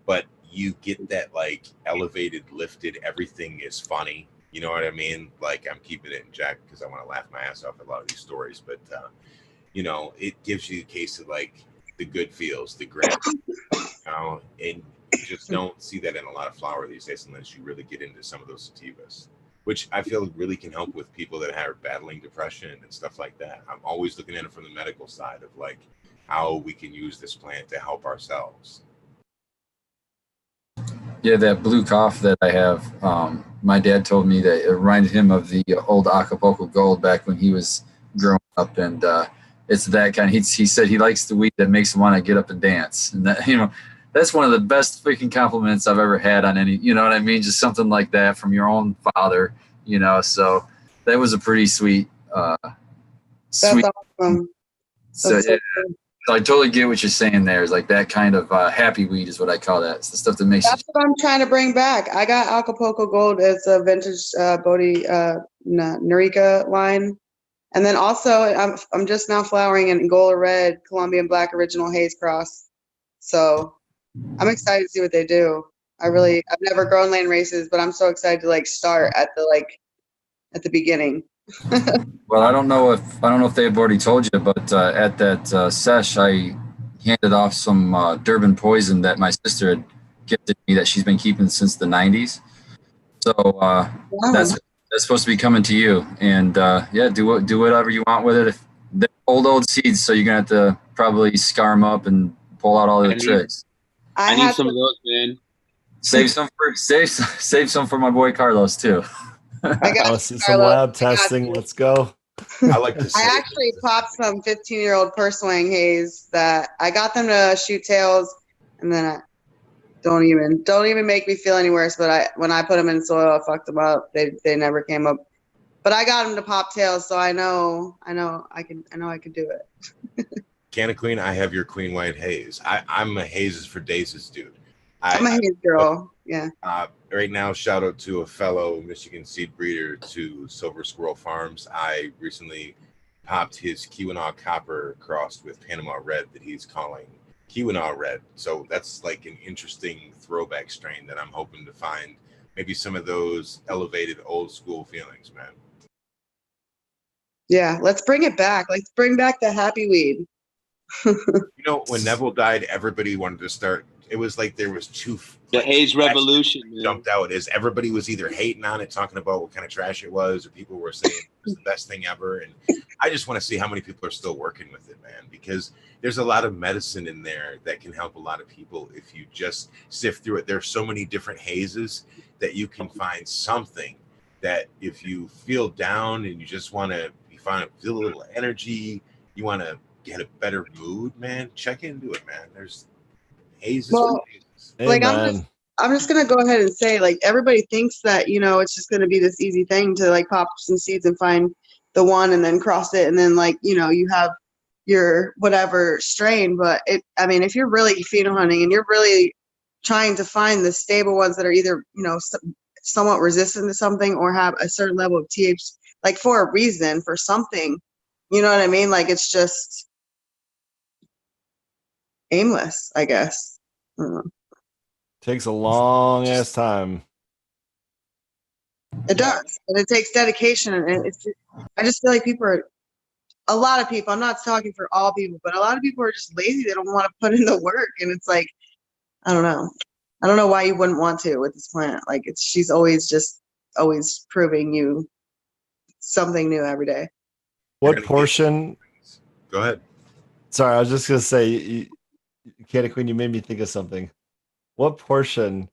But you get that like elevated, lifted, everything is funny. You know what I mean? Like, I'm keeping it in check because I want to laugh my ass off at a lot of these stories. But, it gives you a case of like the good feels, the grit, and you just don't see that in a lot of flower these days unless you really get into some of those sativas, which I feel really can help with people that are battling depression and stuff like that. I'm always looking at it from the medical side of like how we can use this plant to help ourselves. Yeah, that blue cough that I have, my dad told me that it reminded him of the old Acapulco Gold back when he was growing up, and it's that kind. He said he likes the weed that makes him want to get up and dance, and that that's one of the best freaking compliments I've ever had on any. You know what I mean? Just something like that from your own father. So that was a pretty sweet. That's awesome. So yeah. So I totally get what you're saying there. Is like that kind of happy weed is what I call that. It's the stuff that makes. That's what I'm trying to bring back. I got Acapulco Gold as a vintage Bodhi Narica line, and then also I'm just now flowering in Angola Red, Colombian Black Original Haze Cross. So I'm excited to see what they do. I've never grown lane races, but I'm so excited to like start at the beginning. Well, I don't know if they've already told you, but at that sesh, I handed off some Durban poison that my sister had gifted me that she's been keeping since the 90s. So that's supposed to be coming to you, and do whatever you want with it. If they're old seeds, so you're gonna have to probably scar them up and pull out all the tricks. I need some of those, man. Save some for my boy Carlos too. I got some lab testing. Let's go. I like to. I actually popped some 15-year-old Purslane haze that I got them to shoot tails, and then don't even make me feel any worse. But when I put them in soil, I fucked them up. They never came up. But I got them to pop tails, so I know I can do it. Canna Queen, I have your Queen White Haze. I'm a hazes for daisies dude. I'm a haze girl. Yeah. Right now, shout out to a fellow Michigan seed breeder to Silver Squirrel Farms. I recently popped his Keweenaw Copper crossed with Panama Red that he's calling Keweenaw Red. So that's like an interesting throwback strain that I'm hoping to find maybe some of those elevated old school feelings, man. Yeah, let's bring it back. Let's bring back the happy weed. When Neville died, everybody wanted to start. It was like there was the haze revolution jumped out as everybody was either hating on it, talking about what kind of trash it was, or people were saying it was the best thing ever. And I just want to see how many people are still working with it, man, because there's a lot of medicine in there that can help a lot of people if you just sift through it. There's so many different hazes that you can find something that if you feel down and you just want to feel a little energy, you want to get a better mood, man, check into it, man. There's hazes. Well, like I'm just gonna go ahead and say, like, everybody thinks that it's just gonna be this easy thing to like pop some seeds and find the one and then cross it and then like you have your whatever strain. But if you're really phenol hunting and you're really trying to find the stable ones that are either somewhat resistant to something or have a certain level of THC, like for a reason, for something, you know what I mean? Like it's just aimless, I guess. I don't know. Takes a long ass time. It does, and it takes dedication, and I just feel like people are a lot of people, I'm not talking for all people, but a lot of people are just lazy. They don't want to put in the work. And it's like, I don't know. I don't know why you wouldn't want to with this plant. Like she's always proving you something new every day. What portion? Go ahead. Sorry, I was just gonna say, Candy Queen, you made me think of something. What portion?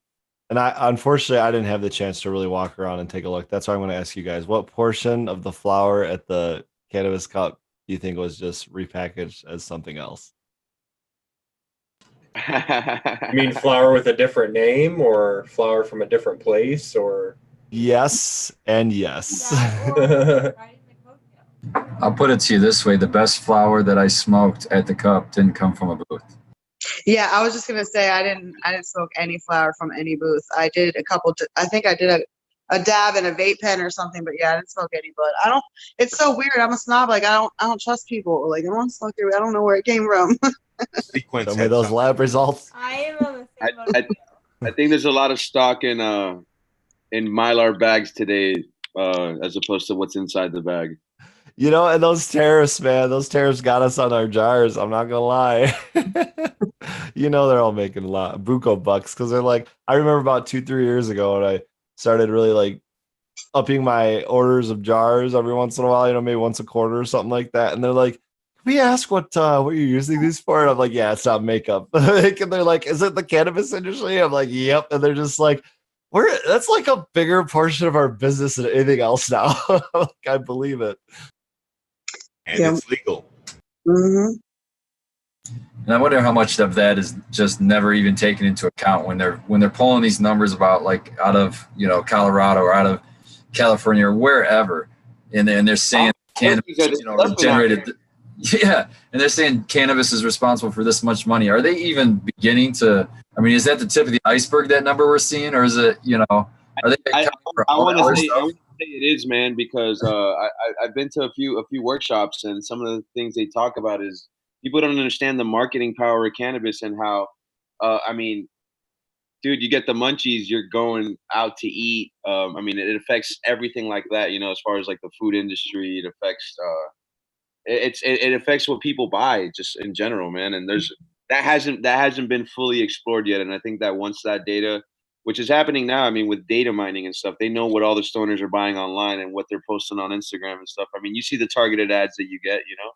And unfortunately I didn't have the chance to really walk around and take a look. That's why I'm going to ask you guys. What portion of the flower at the Cannabis Cup do you think was just repackaged as something else? You mean flower with a different name, or flower from a different place, or? Yes and yes. I'll put it to you this way: the best flower that I smoked at the cup didn't come from a booth. Yeah, I was just gonna say I didn't smoke any flower from any booth. I did a couple. I think I did a dab in a vape pen or something, but yeah, I didn't smoke any. But I don't. It's so weird. I'm a snob. Like I don't trust people. Like I don't want to smoke their. I don't know where it came from. Sequence. Show me those lab results. I am on the same boat. I think there's a lot of stock in Mylar bags today, as opposed to what's inside the bag. You know, and those tariffs, man, those tariffs got us on our jars. I'm not gonna lie. You know, they're all making a lot of buco bucks because they're like, I remember about 2-3 years ago when I started really like upping my orders of jars every once in a while, you know, maybe once a quarter or something like that. And they're like, can we ask what you're using these for? And I'm like, yeah, it's not makeup. And they're like, is it the cannabis industry? I'm like, yep. And they're just like, that's like a bigger portion of our business than anything else now. Like, I believe it. And it's legal. Mm-hmm. And I wonder how much of that is just never even taken into account when they're pulling these numbers about like out of, you know, Colorado or out of California or wherever, and they're saying cannabis, you know, generated. Yeah, and they're saying cannabis is responsible for this much money. Are they even beginning to? I mean, is that the tip of the iceberg, that number we're seeing, or is it, you know? Are they? I want to say it is, man, because I've been to a few workshops, and some of the things they talk about is people don't understand the marketing power of cannabis and how, I mean, dude, you get the munchies, you're going out to eat. I mean, it affects everything like that, you know, as far as like the food industry. It affects, it affects what people buy just in general, man. And that hasn't been fully explored yet. And I think that once that data, which is happening now, I mean, with data mining and stuff, they know what all the stoners are buying online and what they're posting on Instagram and stuff. I mean, you see the targeted ads that you get, you know?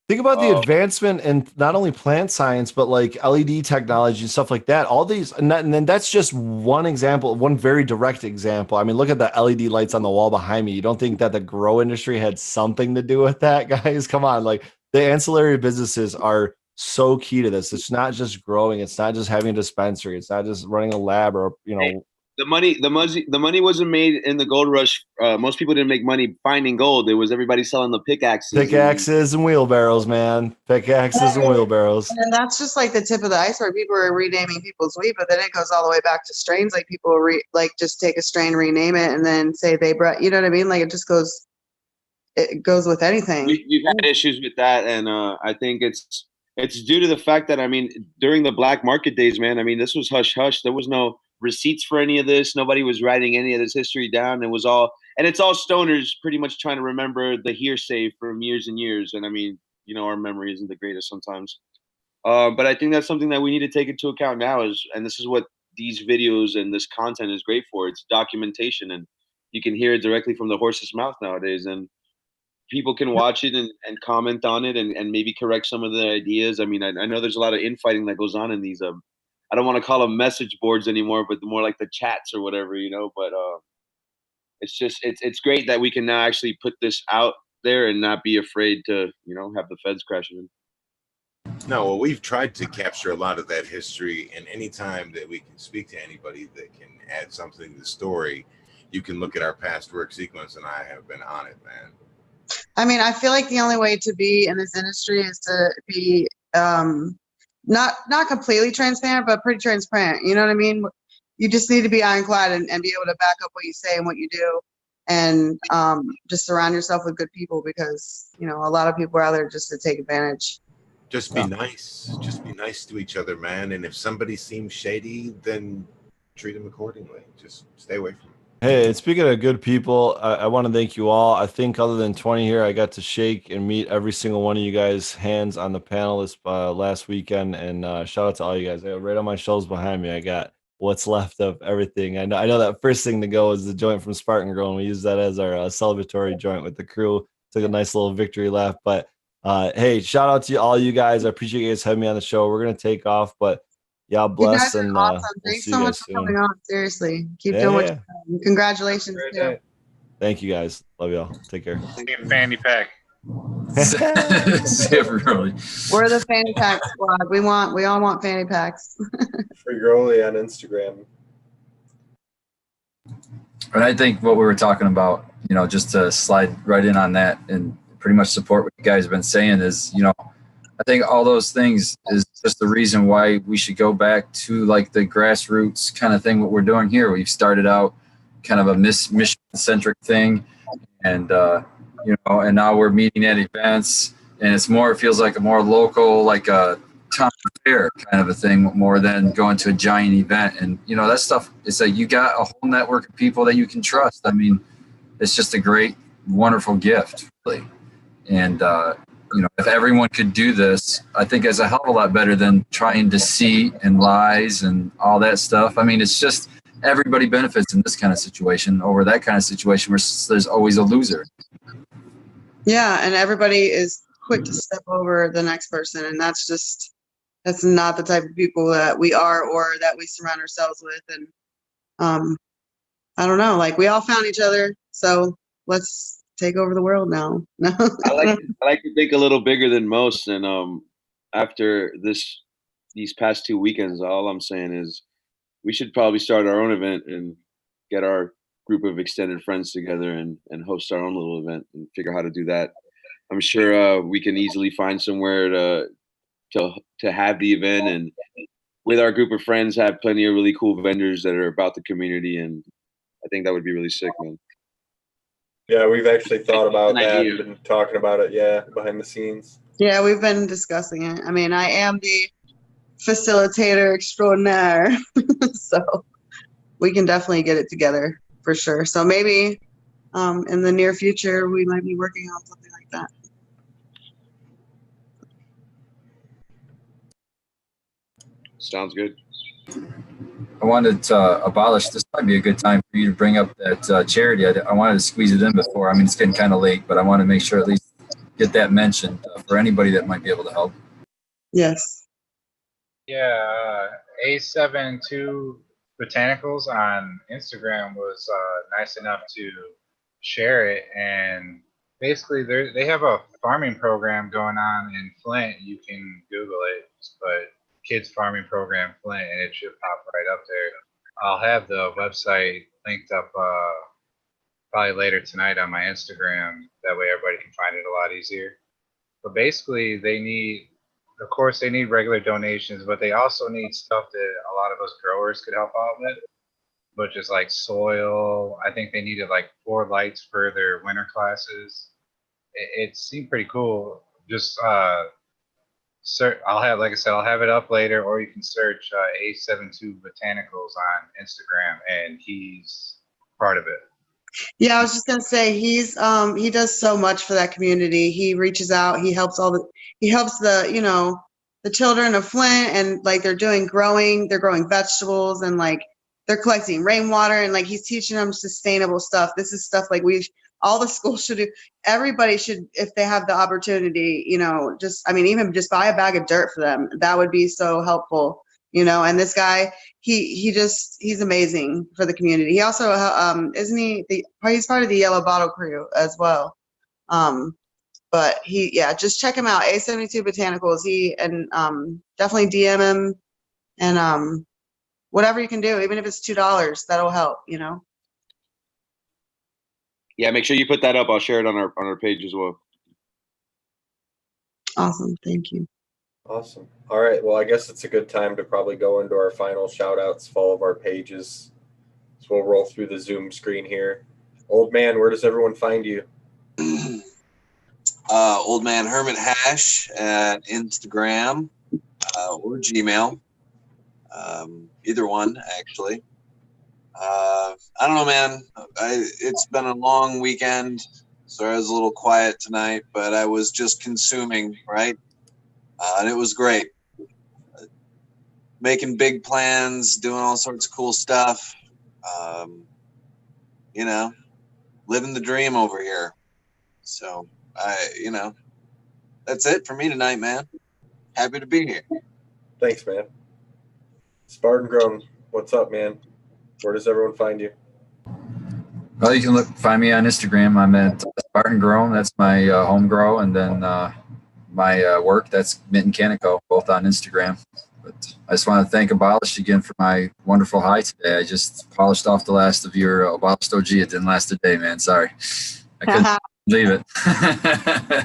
Think about the advancement in not only plant science, but like LED technology and stuff like that. All these, and then that's just one example, one very direct example. I mean, look at the LED lights on the wall behind me. You don't think that the grow industry had something to do with that, guys? Come on. Like the ancillary businesses are so key to this. It's not just growing. It's not just having a dispensary. It's not just running a lab or, you know. The money wasn't made in the gold rush. Most people didn't make money finding gold. It was everybody selling the pickaxes and wheelbarrows, man. Pickaxes and wheelbarrows. And that's just like the tip of the iceberg. People are renaming people's weed, but then it goes all the way back to strains. Like people just take a strain, rename it, and then say they brought. You know what I mean? Like it just goes. It goes with anything. We've had issues with that, and I think it's due to the fact that, I mean, during the black market days, man. I mean, this was hush hush. There was no receipts for any of this. Nobody was writing any of this history down. It's all stoners pretty much trying to remember the hearsay from years and years. And I mean, you know, our memory isn't the greatest sometimes. But I think that's something that we need to take into account now and this is what these videos and this content is great for. It's documentation, and you can hear it directly from the horse's mouth nowadays. And people can watch it and comment on it and maybe correct some of the ideas. I mean, I know there's a lot of infighting that goes on in these, I don't want to call them message boards anymore, but more like the chats or whatever, you know. But it's just it's great that we can now actually put this out there and not be afraid to, you know, have the feds crashing in. No, well, we've tried to capture a lot of that history, and anytime that we can speak to anybody that can add something to the story, you can look at our past work sequence, and I have been on it, man. I mean, I feel like the only way to be in this industry is to be not completely transparent, but pretty transparent. You know what I mean? You just need to be ironclad and be able to back up what you say and what you do, and just surround yourself with good people, because, you know, a lot of people are out there just to take advantage. Just be nice. Just be nice to each other, man. And if somebody seems shady, then treat them accordingly. Just stay away from them. Hey, and speaking of good people, I want to thank you all. I think other than 20 here, I got to shake and meet every single one of you guys' hands on the panel this last weekend. And shout out to all you guys. Right on my shelves behind me, I got what's left of everything. I know that first thing to go is the joint from Spartan Grill, and we use that as our celebratory joint with the crew. Took a nice little victory lap. But hey, shout out to all you guys. I appreciate you guys having me on the show. We're going to take off, but y'all You bless, guys are and awesome. we'll Thanks see so you much guys for soon. coming on. Seriously, keep Yeah, doing what yeah. you're doing. Congratulations Great too. day. Thank you guys. Love y'all. Take care. Fanny pack. Really. We're the fanny pack squad. We all want fanny packs. Free Growly on Instagram. And I think what we were talking about, you know, just to slide right in on that and pretty much support what you guys have been saying is, you know, I think all those things is just the reason why we should go back to like the grassroots kind of thing, what we're doing here. We've started out kind of a mission-centric thing, and, you know, and now we're meeting at events, and it's more, it feels like a more local, like a town fair kind of a thing, more than going to a giant event. And, you know, that stuff, it's like you got a whole network of people that you can trust. I mean, it's just a great, wonderful gift, really. And, you know, if everyone could do this, I think it's a hell of a lot better than trying deceit and lies and all that stuff. I mean, it's just everybody benefits in this kind of situation over that kind of situation where there's always a loser. Yeah, and everybody is quick to step over the next person, and that's not the type of people that we are or that we surround ourselves with. And I don't know, like we all found each other, so let's take over the world now. No, I like to think a little bigger than most, and after these past 2 weekends, all I'm saying is we should probably start our own event and get our group of extended friends together and host our own little event and figure out how to do that. I'm sure we can easily find somewhere to have the event, and with our group of friends have plenty of really cool vendors that are about the community, and I think that would be really sick, man. Yeah, we've actually thought about An that idea. and been talking about it, yeah, behind the scenes. yeah, we've been discussing it. I mean, I am the facilitator extraordinaire, so we can definitely get it together for sure. So maybe in the near future, we might be working on something like that. Sounds good. I wanted to abolish, this might be a good time for you to bring up that charity. I wanted to squeeze it in before. I mean, it's getting kind of late, but I want to make sure at least get that mentioned for anybody that might be able to help. Yes. Yeah, A72 Botanicals on Instagram was nice enough to share it, and basically they have a farming program going on in Flint. You can Google it, but Kids Farming Program Flint, and it should pop right up there. I'll have the website linked up probably later tonight on my Instagram. That way everybody can find it a lot easier. But basically they need regular donations, but they also need stuff that a lot of us growers could help out with, which is like soil. I think they needed like 4 lights for their winter classes. It seemed pretty cool. Just I'll have it up later, or you can search A72 Botanicals on Instagram, and he's part of it. Yeah, I was just gonna say he does so much for that community. He reaches out, he helps the the children of Flint, and like they're growing vegetables, and like they're collecting rainwater, and like he's teaching them sustainable stuff. This is stuff like all the schools should do. Everybody should, if they have the opportunity, even just buy a bag of dirt for them. That would be so helpful, and this guy, he's amazing for the community. He also, he's part of the Yellow Bottle crew as well. But just check him out. A72 Botanicals. Definitely DM him, and whatever you can do, even if it's $2, that'll help, Yeah, make sure you put that up. I'll share it on our page as well. Awesome. Thank you. Awesome. All right. Well, I guess it's a good time to probably go into our final shout outs of all of our pages. So we'll roll through the Zoom screen here. Old man, where does everyone find you? Old man Hermit Hash at Instagram or Gmail. Either one, actually. I don't know, man. It's been a long weekend, so I was a little quiet tonight, but I was just consuming, right? And it was great. Making big plans, doing all sorts of cool stuff. You know, living the dream over here. So that's it for me tonight, man. Happy to be here. Thanks, man. Spartan Grown, what's up, man? Where does everyone find you? Well, you can find me on Instagram. I'm at Spartan Grown. That's my home grow, and then my work. That's Mitten Canico, both on Instagram. But I just want to thank Abolished again for my wonderful high today. I just polished off the last of your Abolished OG. It didn't last a day, man. Sorry, I couldn't believe it.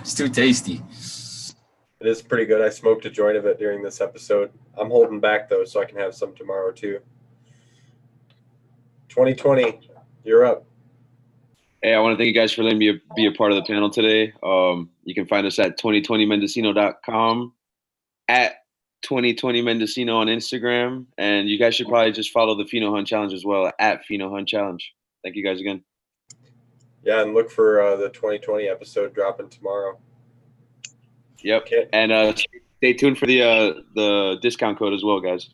It's too tasty. It is pretty good. I smoked a joint of it during this episode. I'm holding back though, so I can have some tomorrow too. 2020, you're up. Hey, I want to thank you guys for letting me be a part of the panel today. You can find us at 2020mendocino.com, at 2020mendocino on Instagram, and you guys should probably just follow the Pheno Hunt Challenge as well, at Pheno Hunt Challenge. Thank you guys again. Yeah, and look for the 2020 episode dropping tomorrow. Yep, Okay. and stay tuned for the discount code as well, guys.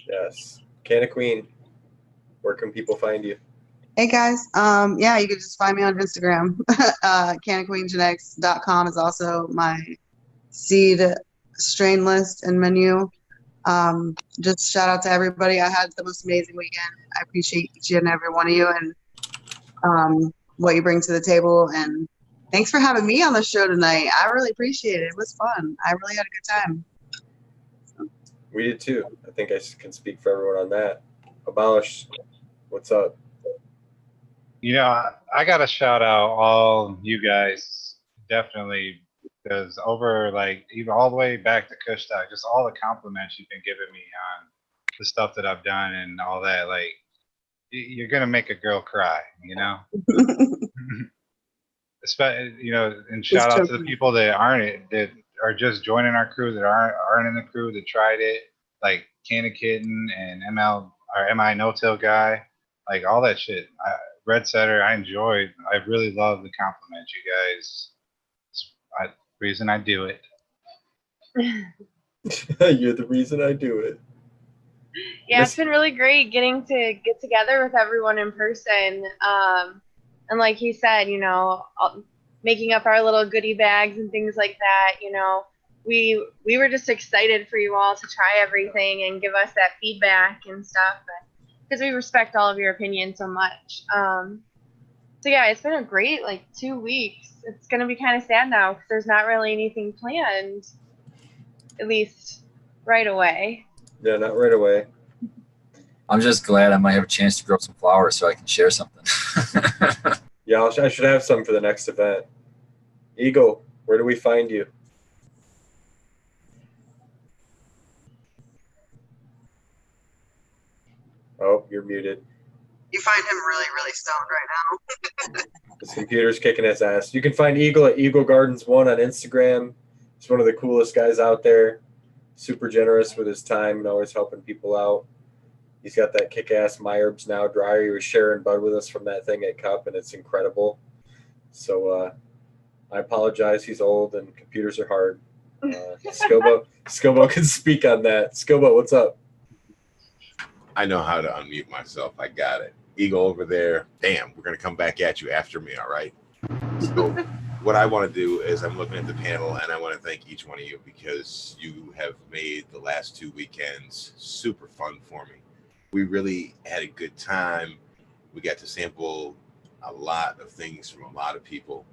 Yes. Canna Queen, where can people find you? Hey guys, yeah, you can just find me on Instagram. CannaQueenGenetics.com is also my seed strain list and menu. Just shout out to everybody. I had the most amazing weekend. I appreciate each and every one of you and what you bring to the table. And thanks for having me on the show tonight. I really appreciate it. It was fun. I really had a good time. We did too. I think I can speak for everyone on that. Abolished, what's up? You know, I got to shout out all you guys, definitely, because over like even all the way back to Kushstock, just all the compliments you've been giving me on the stuff that I've done and all that, like you're gonna make a girl cry, you know. Especially, you know, and shout out to the people that are just joining our crew, that aren't in the crew, that tried it, like Canna Kitten and MI No Tail guy, like all that shit. Red Setter, I really love the compliment, you guys. It's the reason I do it. You're the reason I do it. Yeah, it's been really great getting to get together with everyone in person. And like he said, you know, making up our little goodie bags and things like that, you know, we were just excited for you all to try everything and give us that feedback and stuff. Because we respect all of your opinions so much. So yeah, it's been a great 2 weeks. It's gonna be kind of sad now because there's not really anything planned, at least right away. Yeah, not right away. I'm just glad I might have a chance to grow some flowers so I can share something. Yeah, I should have some for the next event. Eagle, where do we find you? Oh, you're muted. You find him really, really stoned right now. His computer's kicking his ass. You can find Eagle at Eagle Gardens 1 on Instagram. He's one of the coolest guys out there. Super generous with his time and always helping people out. He's got that kick-ass Myers Now dryer. He was sharing bud with us from that thing at Cup, and it's incredible. So I apologize. He's old and computers are hard. Scobo can speak on that. Scobo, what's up? I know how to unmute myself. I got it. Eagle over there. Damn, we're going to come back at you after me, all right? So what I want to do is I'm looking at the panel, and I want to thank each one of you because you have made the last 2 weekends super fun for me. We really had a good time. We got to sample a lot of things from a lot of people,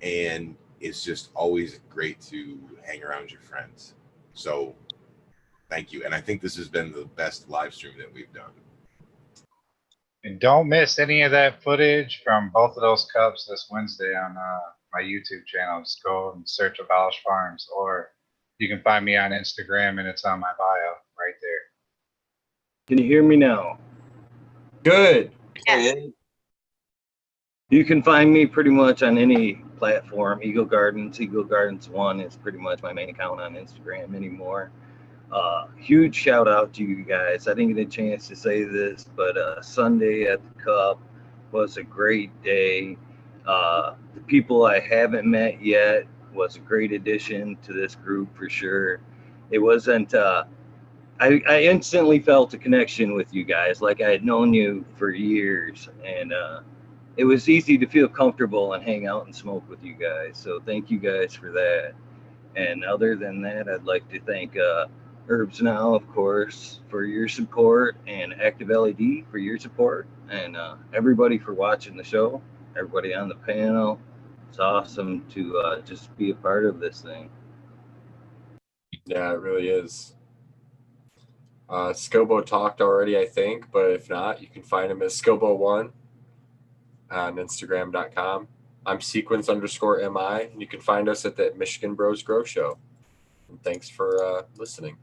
and it's just always great to hang around your friends. So thank you. And I think this has been the best live stream that we've done. And don't miss any of that footage from both of those cups this Wednesday on my YouTube channel. Just go and search Abolished Farms, or you can find me on Instagram, and it's on my bio right there. Can you hear me now? Good. Yes. You can find me pretty much on any platform. Eagle Gardens 1 is pretty much my main account on Instagram anymore. Huge shout out to you guys. I didn't get a chance to say this, but Sunday at the Cup was a great day. The people I haven't met yet was a great addition to this group for sure. It wasn't, I instantly felt a connection with you guys, like I had known you for years. And it was easy to feel comfortable and hang out and smoke with you guys. So thank you guys for that. And other than that, I'd like to thank Herbs Now, of course, for your support, and Active LED for your support, and everybody for watching the show, everybody on the panel. It's awesome to just be a part of this thing. Yeah, it really is. Scobo talked already, I think, but if not, you can find him as Scobo1 on Instagram.com. I'm sequence_MI, and you can find us at the Michigan Bros Grow Show. And thanks for listening.